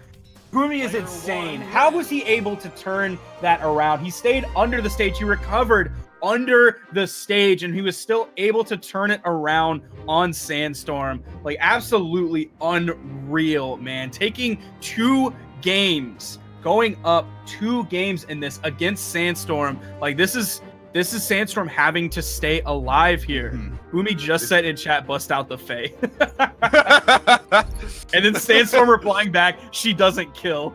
Bhumi is insane. How was he able to turn that around? He stayed under the stage. He recovered under the stage, and he was still able to turn it around on Sandstorm. Like, absolutely unreal, man. Taking 2 games, going up 2 games in this against Sandstorm. Like, this is Sandstorm having to stay alive here. Bhumi just said in chat, bust out the Fae. And then Sandstorm replying back, she doesn't kill.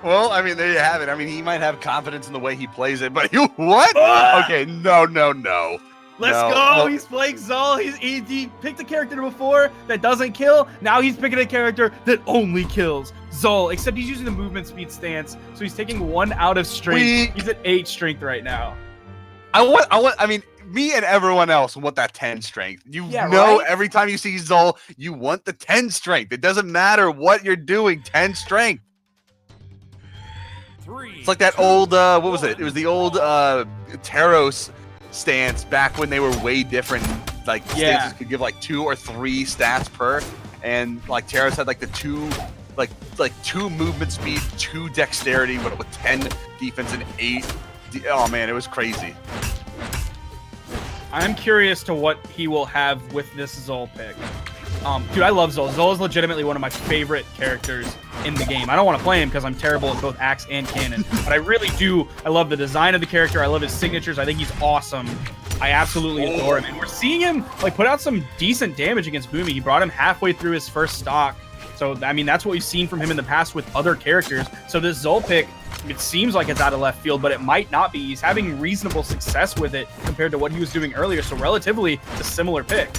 Well, I mean, there you have it. I mean, he might have confidence in the way he plays it, but you what? Okay, no. Let's go. Well, he's playing Zol. He picked a character before that doesn't kill. Now he's picking a character that only kills. Zol, except he's using the movement speed stance, so he's taking 1 out of strength. He's at 8 strength right now. I mean, me and everyone else want that 10 strength. Right? Every time you see Zol, you want the 10 strength. It doesn't matter what you're doing, 10 strength. It's like that old, what was it? It was the old Taros stance back when they were way different. Like, stances could give like 2 or 3 stats per, and like Taros had like the 2 movement speed, 2 dexterity, but with 10 defense and 8. Oh man, it was crazy. I'm curious to what he will have with this Zol pick. Dude, I love Zol. Zol is legitimately one of my favorite characters in the game. I don't want to play him because I'm terrible at both axe and cannon, but I really do. I love the design of the character. I love his signatures. I think he's awesome. I absolutely adore him. And we're seeing him like put out some decent damage against Bhumi. He brought him halfway through his first stock. So, I mean, that's what we've seen from him in the past with other characters. So this Zol pick, it seems like it's out of left field, but it might not be. He's having reasonable success with it compared to what he was doing earlier. So relatively, it's a similar pick.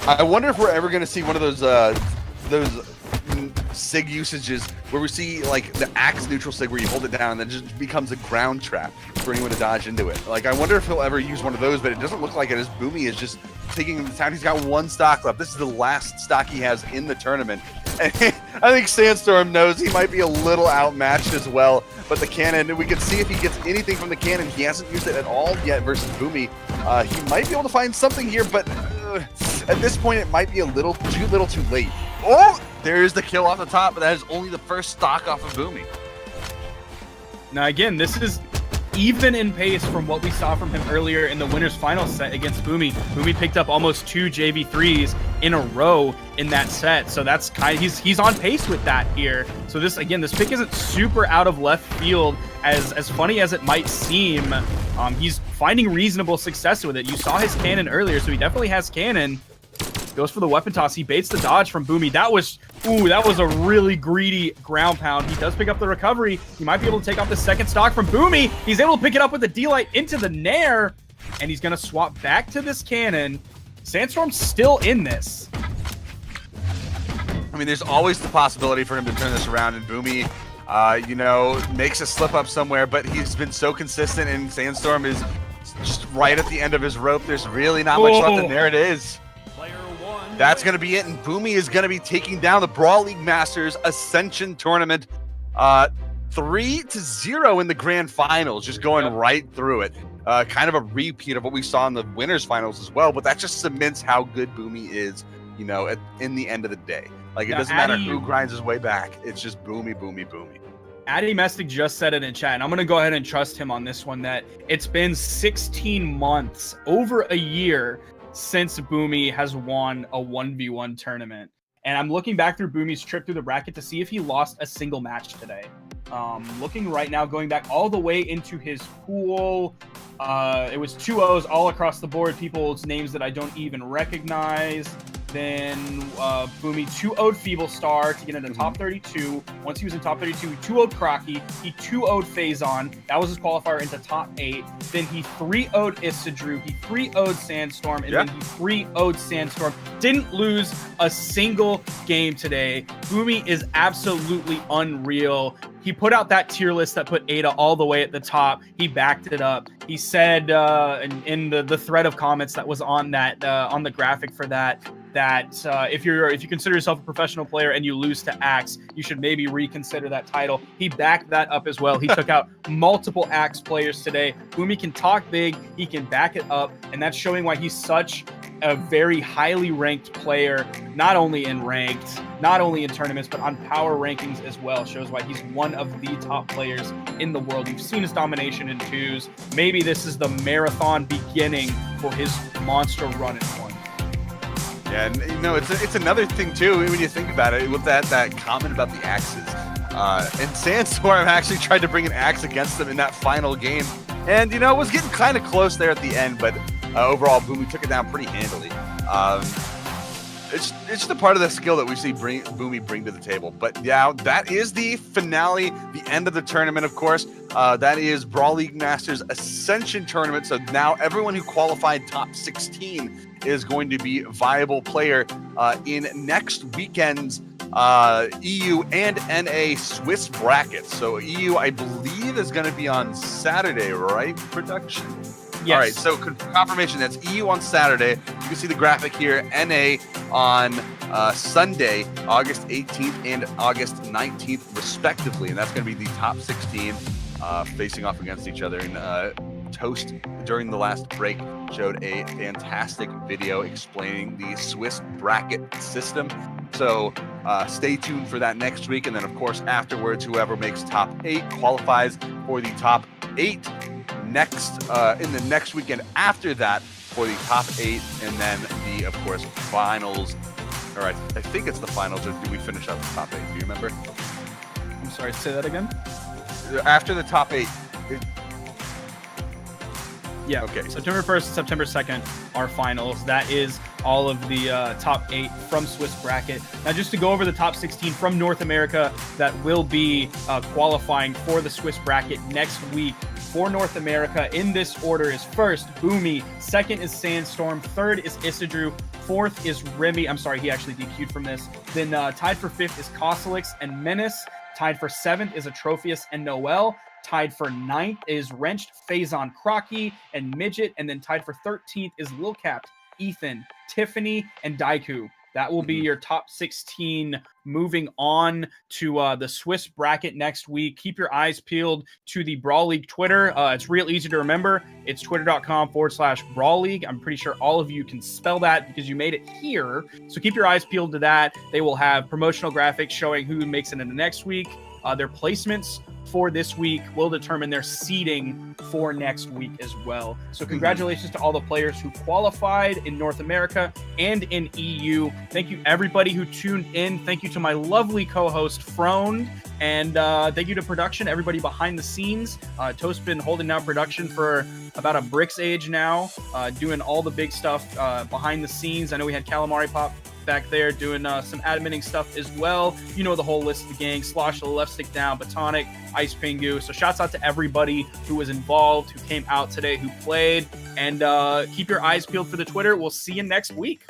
I wonder if we're ever going to see one of those sig usages where we see like the axe neutral sig where you hold it down and then it just becomes a ground trap for anyone to dodge into it. Like, I wonder if he'll ever use one of those, but it doesn't look like it, as Bhumi is just taking the time. He's got 1 stock left. This is the last stock he has in the tournament. And I think Sandstorm knows he might be a little outmatched as well, but the cannon, we can see if he gets anything from the cannon. He hasn't used it at all yet versus Bhumi. He might be able to find something here, but at this point it might be a little too late. Oh, there's the kill off the top, but that is only the first stock off of Bhumi. Now again, this is even in pace from what we saw from him earlier in the winners final set against Bhumi. Bhumi picked up almost 2 JV3s in a row in that set, so that's he's on pace with that here. So this pick isn't super out of left field, as funny as it might seem. He's finding reasonable success with it. You saw his cannon earlier, so he definitely has cannon. Goes for the weapon toss. He baits the dodge from Bhumi. That was a really greedy ground pound. He does pick up the recovery. He might be able to take off the second stock from Bhumi. He's able to pick it up with the D-Light into the Nair, and he's going to swap back to this cannon. Sandstorm's still in this. I mean, there's always the possibility for him to turn this around, and Bhumi, makes a slip up somewhere, but he's been so consistent, and Sandstorm is just right at the end of his rope. There's really not much left, and there it is. That's going to be it, and Bhumi is going to be taking down the Brawl League Masters Ascension tournament 3-0 in the grand finals, just going right through it. Kind of a repeat of what we saw in the winners finals as well, but that just cements how good Bhumi is in the end of the day. Like, it Now, doesn't matter who grinds his way back. It's just Bhumi. Addy Mestic just said it in chat, and I'm going to go ahead and trust him on this one, that it's been 16 months, over a year, since Bhumi has won a 1v1 tournament. And I'm looking back through Bhumi's trip through the bracket to see if he lost a single match today. Looking right now, going back all the way into his pool, it was 2-0s all across the board, people's names that I don't even recognize. Then Bhumi 2-0'd Feeble Star to get into top 32. Once he was in top 32, he 2-0'd Crocky. He 2-0'd Faison. That was his qualifier into top 8. Then he 3-0'd Issa Drew. He 3-0'd Sandstorm. And then he 3-0'd Sandstorm. Didn't lose a single game today. Bhumi is absolutely unreal. He put out that tier list that put Ada all the way at the top. He backed it up. He said in the thread of comments that was on that on the graphic for that if you consider yourself a professional player and you lose to Axe, you should maybe reconsider that title. He backed that up as well. He took out multiple Axe players today. Bhumi can talk big, he can back it up, and that's showing why he's such a very highly ranked player, not only in ranked, not only in tournaments, but on power rankings as well. Shows why he's one of the top players in the world. You've seen his domination in 2s. Maybe this is the marathon beginning for his monster run in 1. Yeah, and it's another thing too when you think about it with that comment about the Axes. And Sandstorm actually tried to bring an Axe against them in that final game, and it was getting kind of close there at the end, but overall Bhumi took it down pretty handily. It's just a part of the skill that we see Bhumi bring to the table. But yeah, that is the finale, the end of the tournament, of course. That is Brawl League Masters Ascension tournament. So now everyone who qualified top 16 is going to be viable player in next weekend's EU and NA Swiss brackets. So EU, I believe, is going to be on Saturday, right? Production. Yes. All right, so confirmation, that's EU on Saturday. You can see the graphic here. NA on Sunday, August 18th and August 19th, respectively. And that's going to be the top 16 facing off against each other. And Toast, during the last break, showed a fantastic video explaining the Swiss bracket system. So stay tuned for that next week. And then, of course, afterwards, whoever makes top 8 qualifies for the top 8 next in the next weekend after that for the top 8, and then the, of course, finals. All right, I think it's the finals, or do we finish up the top 8? Do you remember? I'm sorry, say that again. After the top 8. Yeah. Okay. September 1st, September 2nd are finals. That is all of the top 8 from Swiss bracket. Now, just to go over the top 16 from North America that will be qualifying for the Swiss bracket next week. For North America, in this order, is first Bhumi, second is Sandstorm, third is Issa Drew, fourth is Remy. I'm sorry, he actually DQ'd from this. Then tied for 5th is Kosalix and Menace. Tied for 7th is Atrophius and Noel. Tied for 9th is Wrenched, Faison, Crocky, and Midget. And then tied for 13th is Lil Cap, Ethan, Tiffany, and Daiku. That will be your top 16 moving on to the Swiss bracket next week. Keep your eyes peeled to the Brawl League Twitter. It's real easy to remember. It's twitter.com/Brawl League. I'm pretty sure all of you can spell that because you made it here. So keep your eyes peeled to that. They will have promotional graphics showing who makes it into next week. Their placements for this week will determine their seeding for next week as well. So congratulations to all the players who qualified in North America and in EU. Thank you everybody who tuned in. Thank you to my lovely co-host Frone, and thank you to production, everybody behind the scenes. Toast's been holding down production for about a brick's age now, doing all the big stuff behind the scenes. I know we had Calamari Pop back there doing some adminning stuff as well. You know the whole list of the gang. Slosh, the left stick down, Batonic, Ice Pingu. So shouts out to everybody who was involved, who came out today, who played, and keep your eyes peeled for the Twitter. We'll see you next week.